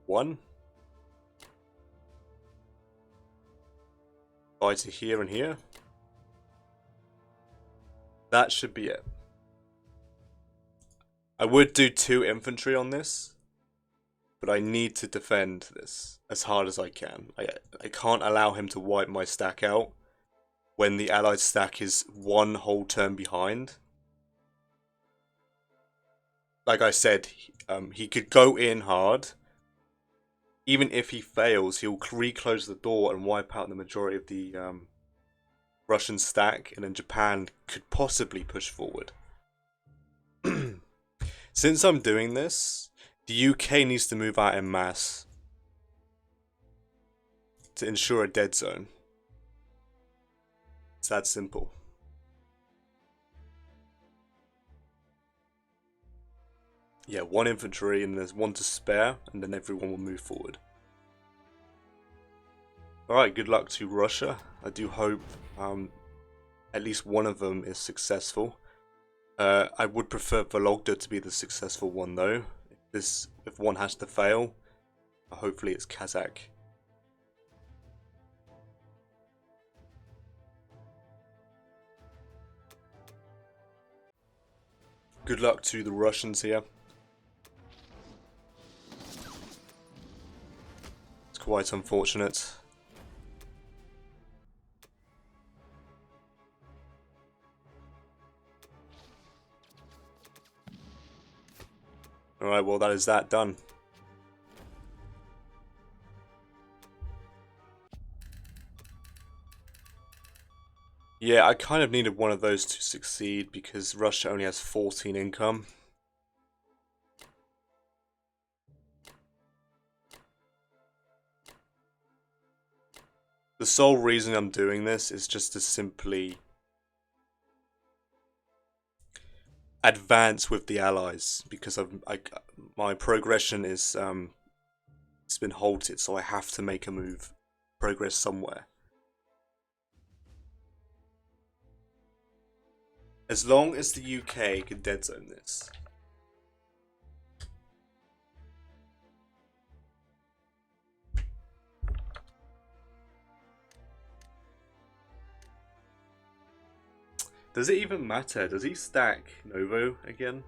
1. Fighter here and here. That should be it. I would do 2 infantry on this, but I need to defend this as hard as I can. I can't allow him to wipe my stack out when the allied stack is 1 whole turn behind. Like I said, he could go in hard. Even if he fails, he'll reclose the door and wipe out the majority of the Russian stack, and then Japan could possibly push forward. Since I'm doing this, the UK needs to move out en masse to ensure a dead zone. It's that simple. Yeah, 1 infantry and there's 1 to spare, and then everyone will move forward. Alright, good luck to Russia. I do hope at least one of them is successful. I would prefer Vologda to be the successful one though. If one has to fail, hopefully it's Kazakh. Good luck to the Russians here. It's quite unfortunate. Alright, well that is that done. Yeah, I kind of needed one of those to succeed because Russia only has 14 income. The sole reason I'm doing this is just to simply advance with the allies because my progression is it's been halted, so I have to make a move, progress somewhere. As long as the UK can dead zone this. Does it even matter? Does he stack Novo again?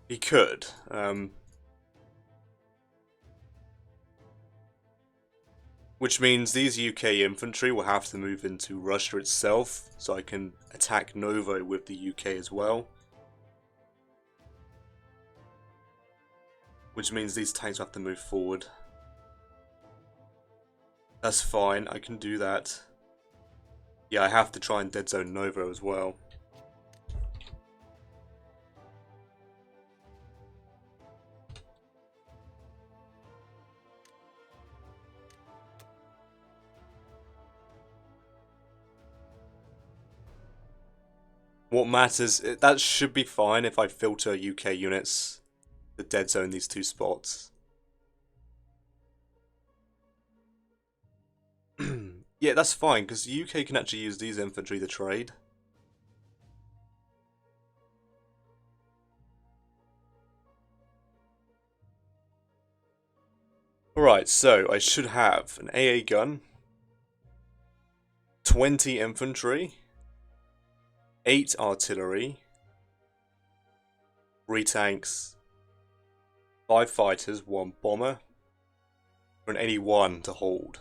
He could. Which means these UK infantry will have to move into Russia itself, so I can attack Novo with the UK as well. Which means these tanks have to move forward. That's fine, I can do that. Yeah, I have to try and dead zone Novo as well. What matters, that should be fine if I filter UK units to dead zone these 2 spots. Yeah, that's fine, because the UK can actually use these infantry to trade. Alright, so I should have an AA gun, 20 infantry, 8 artillery, 3 tanks, 5 fighters, 1 bomber, and any one to hold.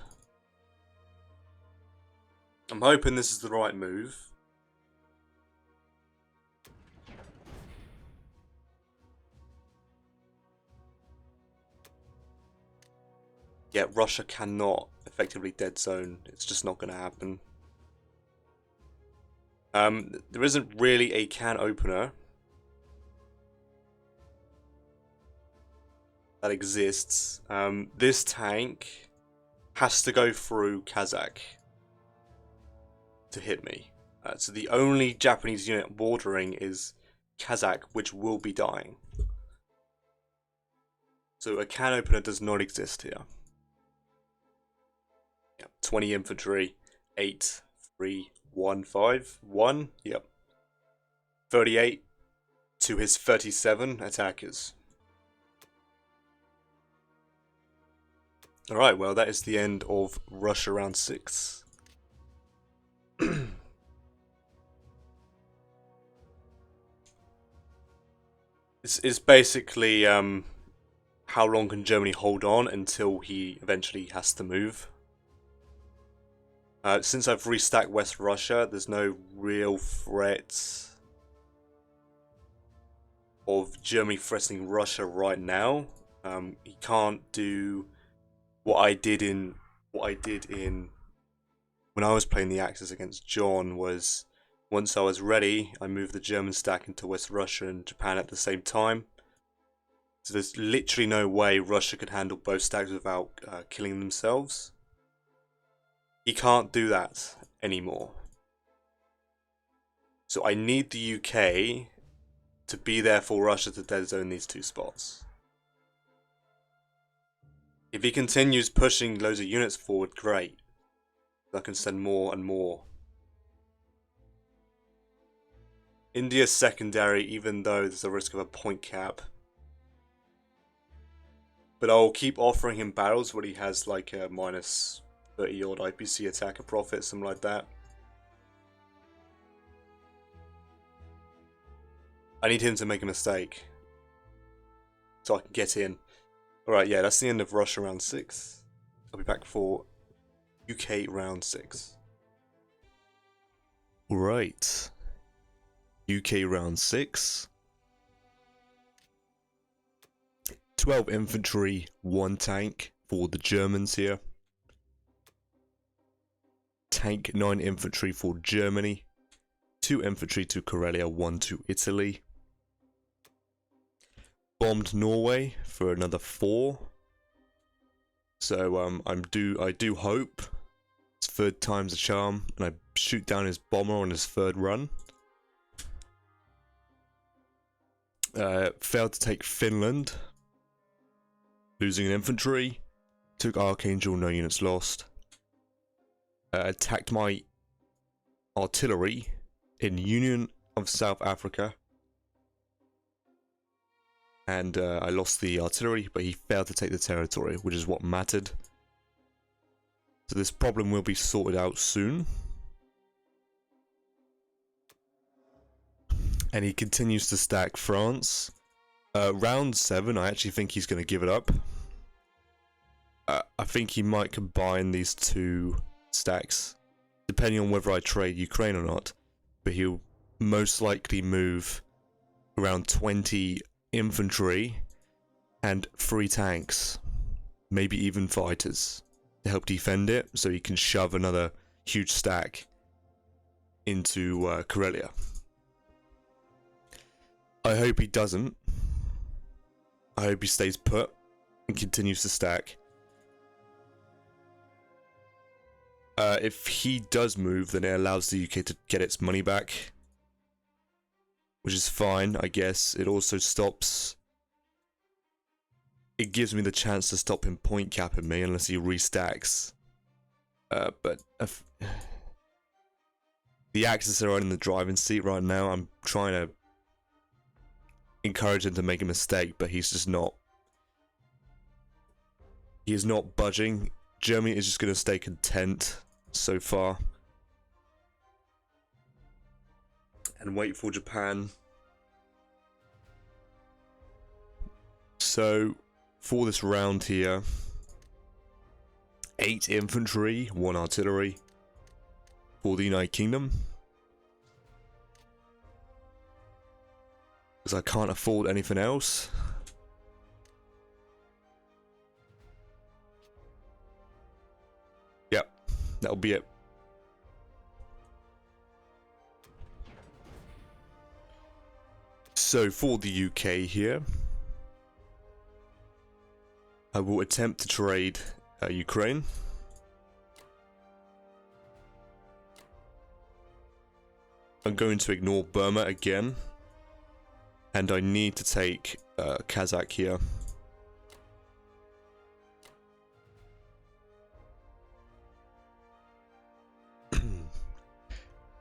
I'm hoping this is the right move. Yet Russia cannot effectively dead zone. It's just not going to happen. There isn't really a can opener that exists. This tank has to go through Kazakh to hit me. So the only Japanese unit bordering is Kazakh, which will be dying. So a can opener does not exist here. 20 infantry, 8, 3, 1, 5, 1, yep. 38 to his 37 attackers. Alright, well that is the end of Russia round 6. This is basically how long can Germany hold on until he eventually has to move. Since I've restacked West Russia, there's no real threat of Germany threatening Russia right now. He can't do what I did in when I was playing the Axis against John. Was once I was ready, I moved the German stack into West Russia and Japan at the same time. So there's literally no way Russia could handle both stacks without killing themselves. He can't do that anymore. So I need the UK to be there for Russia to dead zone these 2 spots. If he continues pushing loads of units forward, great. I can send more and more. India's secondary, even though there's a risk of a point cap. But I'll keep offering him battles where he has like a minus 30 odd IPC attacker profit, something like that. I need him to make a mistake so I can get in. Alright, yeah, that's the end of Russia round 6. I'll be back for UK round 6. Alright. UK round 6. 12 infantry, 1 tank for the Germans here. Tank 9 infantry for Germany, 2 infantry to Karelia, 1 to Italy. Bombed Norway for another 4. So I do hope it's 3rd time's a charm, and I shoot down his bomber on his 3rd run. Failed to take Finland, losing an infantry. Took Archangel, no units lost. Attacked my artillery in Union of South Africa, and I lost the artillery, but he failed to take the territory, which is what mattered. So this problem will be sorted out soon. And he continues to stack France. Round 7, I actually think he's going to give it up. I think he might combine these 2 stacks, depending on whether I trade Ukraine or not, but he'll most likely move around 20 infantry and 3 tanks, maybe even fighters, to help defend it, so he can shove another huge stack into Karelia. I hope he doesn't. I hope he stays put and continues to stack. If he does move, then it allows the UK to get its money back, which is fine, I guess. It also stops... It gives me the chance to stop him point capping me unless he restacks. But the Axis are in the driving seat right now. I'm trying to encourage him to make a mistake, but he's just not. He is not budging. Germany is just going to stay content so far and wait for Japan. So, for this round here, 8 infantry, 1 artillery for the United Kingdom. Because I can't afford anything else. Yep, that'll be it. So for the UK here, I will attempt to trade Ukraine. I'm going to ignore Burma again. And I need to take Kazakh here.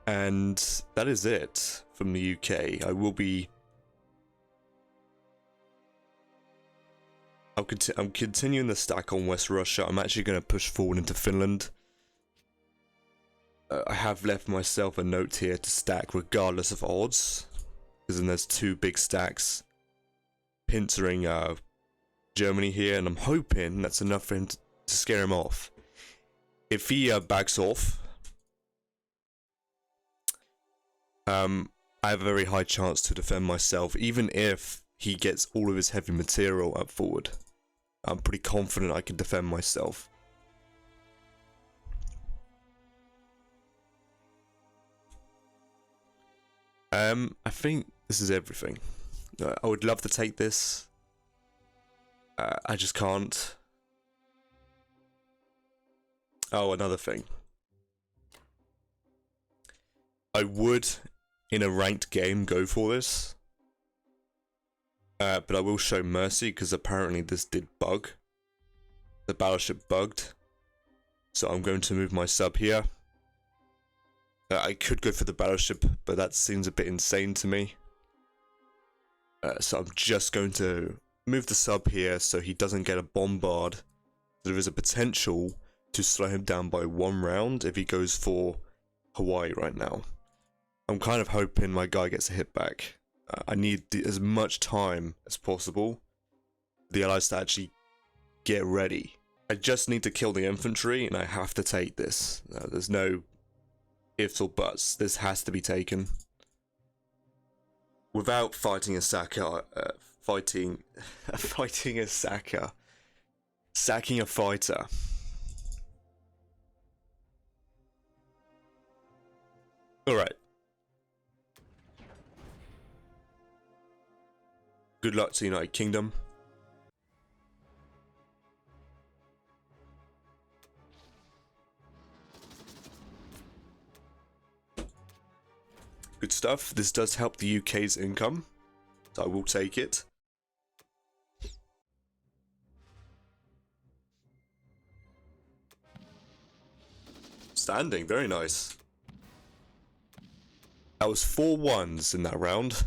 And that is it from the UK. I'm continuing the stack on West Russia. I'm actually going to push forward into Finland. I have left myself a note here to stack regardless of odds. Because then there's 2 big stacks pincering Germany here, and I'm hoping that's enough for him to scare him off. If he backs off, I have a very high chance to defend myself, even if he gets all of his heavy material up forward. I'm pretty confident I can defend myself. I think this is everything. I would love to take this. I just can't. Oh, another thing. I would, in a ranked game, go for this. But I will show mercy because apparently this did bug. The battleship bugged. So I'm going to move my sub here. I could go for the battleship, but that seems a bit insane to me. So I'm just going to move the sub here so he doesn't get a bombard. There is a potential to slow him down by 1 round if he goes for Hawaii right now. I'm kind of hoping my guy gets a hit back. I need as much time as possible for the Allies to actually get ready. I just need to kill the infantry and I have to take this. There's no ifs or buts. This has to be taken. Without fighting a Saka, sacking a fighter. Alright. Good luck to the United Kingdom. Good stuff. This does help the UK's income, so I will take it. Standing, very nice. That was 4 1s in that round.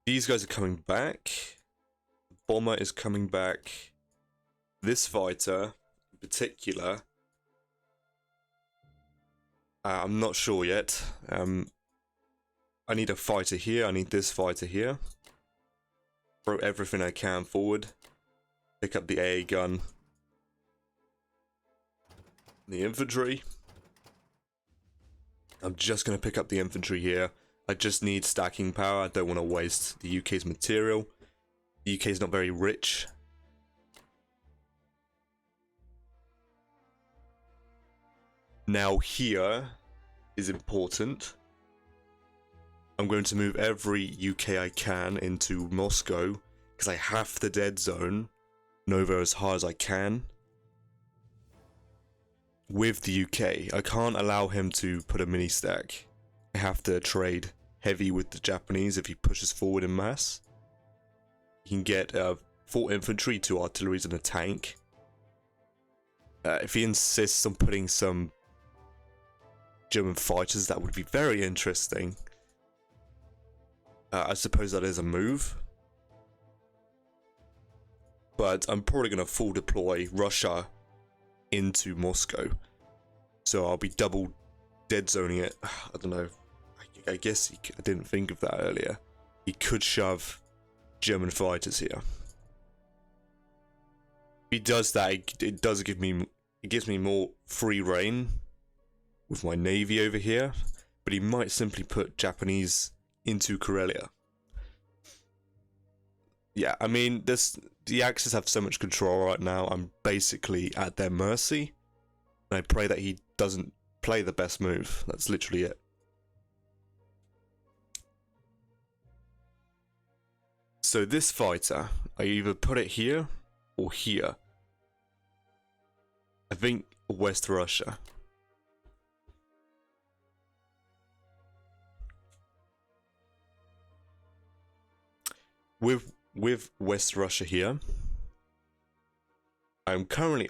These guys are coming back. The bomber is coming back. This fighter, in particular, I'm not sure yet. I need a fighter here. I need this fighter here. Throw everything I can forward. Pick up the AA gun. The infantry. I'm just going to pick up the infantry here. I just need stacking power. I don't want to waste the UK's material. The UK is not very rich. Now here is important. I'm going to move every UK I can into Moscow because I have the dead zone Nova as hard as I can. With the UK, I can't allow him to put a mini stack. I have to trade heavy with the Japanese if he pushes forward in mass. He can get 4 infantry, 2 artilleries and a tank. If he insists on putting some German fighters, that would be very interesting. I suppose that is a move. But I'm probably going to full deploy Russia into Moscow. So I'll be double dead zoning it. I don't know. I guess I didn't think of that earlier. He could shove German fighters here. If he does that, it gives me more free reign with my navy over here. But he might simply put Japanese into Karelia. Yeah, I mean, the Axis have so much control right now. I'm basically at their mercy. And I pray that he doesn't play the best move. That's literally it. So this fighter, I either put it here or here. I think West Russia. With West Russia here, I'm currently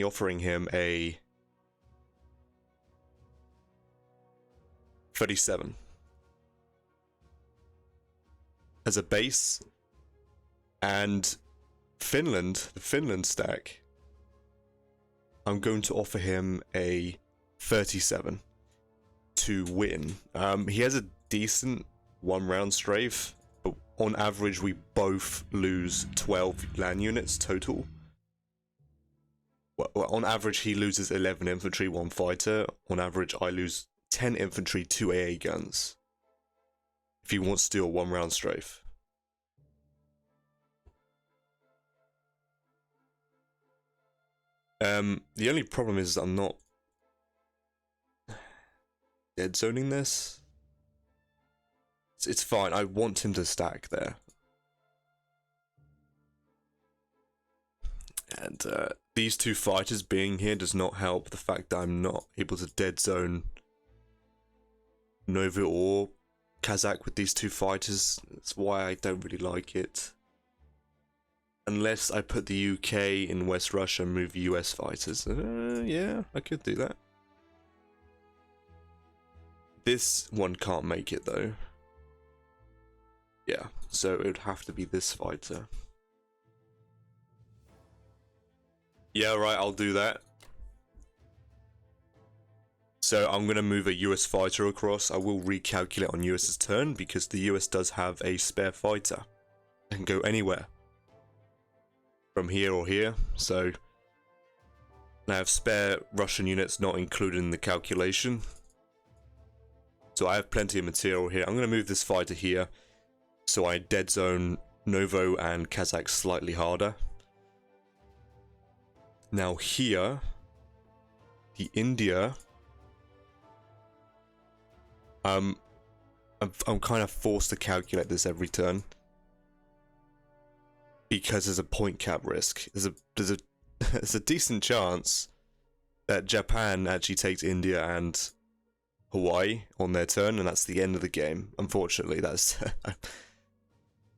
offering him a 37 as a base, and Finland, the Finland stack, I'm going to offer him a 37 to win. He has a decent 1-round strafe, but on average we both lose 12 land units total. Well, on average he loses 11 infantry, 1 fighter. On average I lose 10 infantry, 2 AA guns. If he wants to do a 1-round strafe. The only problem is I'm not dead zoning this. It's fine. I want him to stack there. And these two fighters being here does not help the fact that I'm not able to dead zone Nova or Kazakh with these two fighters. That's why I don't really like it. Unless I put the UK in West Russia and move US fighters. Yeah, I could do that. This one can't make it though. Yeah, so it would have to be this fighter. Yeah, right, I'll do that. So I'm going to move a US fighter across. I will recalculate on US's turn because the US does have a spare fighter. It can go anywhere. From here or here. So I have spare Russian units not included in the calculation. So I have plenty of material here. I'm going to move this fighter here. So I dead zone Novo and Kazakh slightly harder. Now here, the India, I'm kind of forced to calculate this every turn because there's a point cap risk. There's a decent chance that Japan actually takes India and Hawaii on their turn, and that's the end of the game. Unfortunately, that's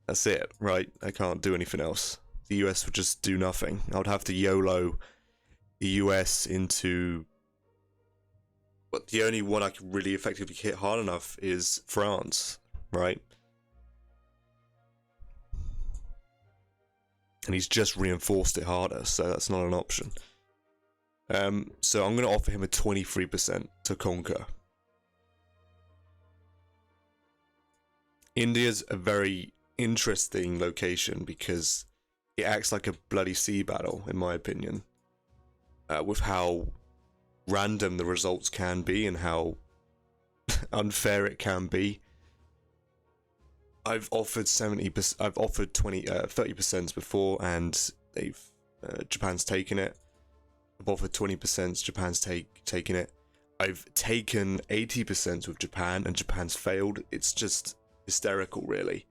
that's it, right? I can't do anything else. The US would just do nothing. I would have to YOLO the US into... But the only one I can really effectively hit hard enough is France, right? And he's just reinforced it harder, so that's not an option. So I'm going to offer him a 23% to conquer. India's a very interesting location because it acts like a bloody sea battle, in my opinion, with how random the results can be and how unfair it can be. I've offered 70%. I've offered 30% before, and Japan's taken it. I've offered 20%. Japan's taken it. I've taken 80% with Japan, and Japan's failed. It's just hysterical, really.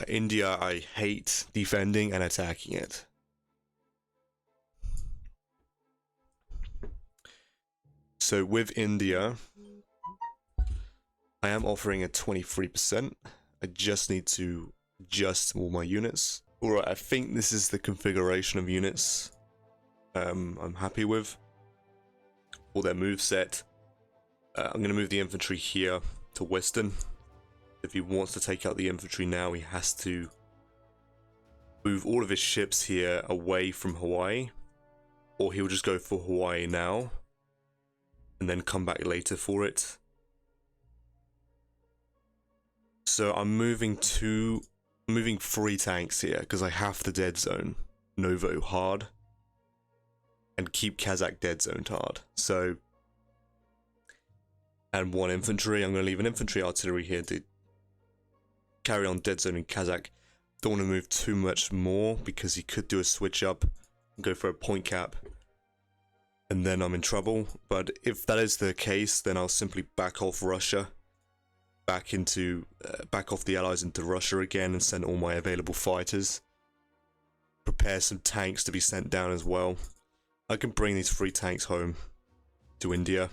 India, I hate defending and attacking it. So with India, I am offering a 23%. I just need to adjust all my units. Alright, I think this is the configuration of units I'm happy with. All their moveset. I'm going to move the infantry here to Western. If he wants to take out the infantry now, he has to move all of his ships here away from Hawaii. or he'll just go for Hawaii now and then come back later for it. So I'm moving 3 tanks here because I have to dead zone Novo hard and keep Kazakh dead zoned hard. So, and 1 infantry. I'm going to leave an infantry artillery here to carry on dead zoning Kazakh. Don't want to move too much more because he could do a switch up and go for a point cap, and then I'm in trouble. But if that is the case, then I'll simply back off Russia, back off the Allies into Russia again, and send all my available fighters. Prepare some tanks to be sent down as well. I can bring these 3 tanks home to India,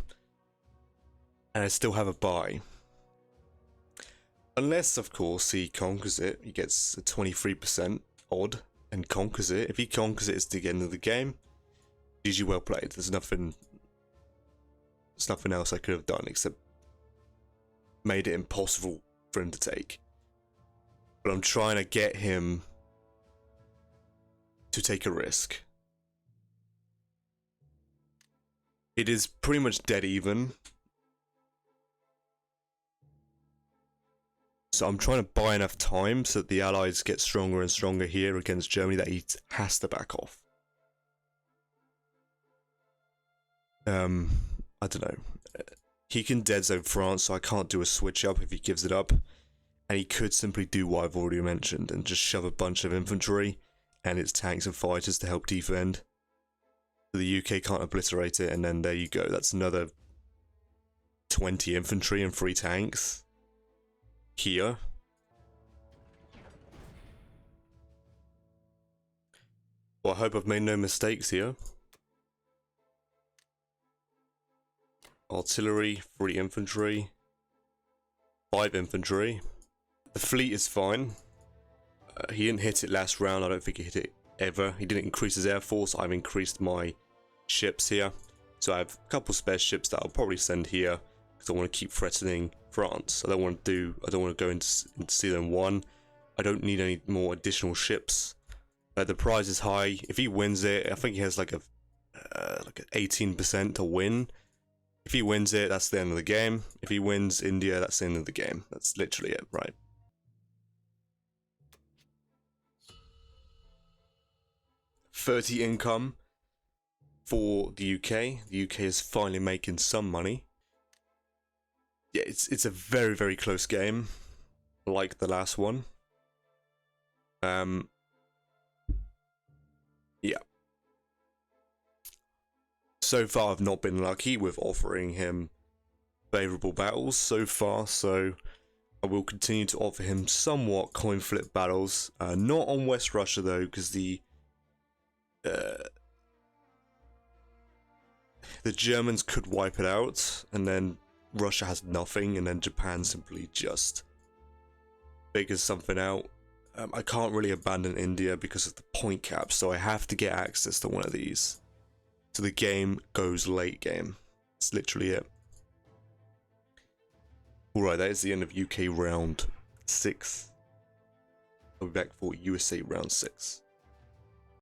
and I still have a buy. Unless, of course, he conquers it. He gets a 23% odd and conquers it. If he conquers it, it's the end of the game. GG, well played. There's nothing else I could have done except made it impossible for him to take. But I'm trying to get him to take a risk. It is pretty much dead even. So I'm trying to buy enough time so that the Allies get stronger and stronger here against Germany that he has to back off. I don't know. He can dead zone France, so I can't do a switch up if he gives it up. And he could simply do what I've already mentioned and just shove a bunch of infantry and its tanks and fighters to help defend. So the UK can't obliterate it, and then there you go. That's another 20 infantry and 3 tanks here. Well, I hope I've made no mistakes here. Artillery, 3 infantry, 5 infantry. The fleet is fine. He didn't hit it last round. I don't think he hit it ever. He didn't increase his air force. I've increased my ships here. So I have a couple spare ships that I'll probably send here because I want to keep threatening France. I don't want to go into Season 1. I don't need any more additional ships. The prize is high. If he wins it, I think he has like an 18% to win. If he wins it, that's the end of the game. If he wins India, that's the end of the game. That's literally it, right? $30 income for the UK. The UK is finally making some money. Yeah, it's a very, very close game, like the last one. Yeah. So far, I've not been lucky with offering him favourable battles so far, so I will continue to offer him somewhat coin flip battles. Not on West Russia though, because the Germans could wipe it out, and then Russia has nothing, and then Japan simply just figures something out. I can't really abandon India because of the point cap, so I have to get access to one of these. So the game goes late game. That's literally it. Alright, that is the end of UK round 6. I'll be back for USA round 6.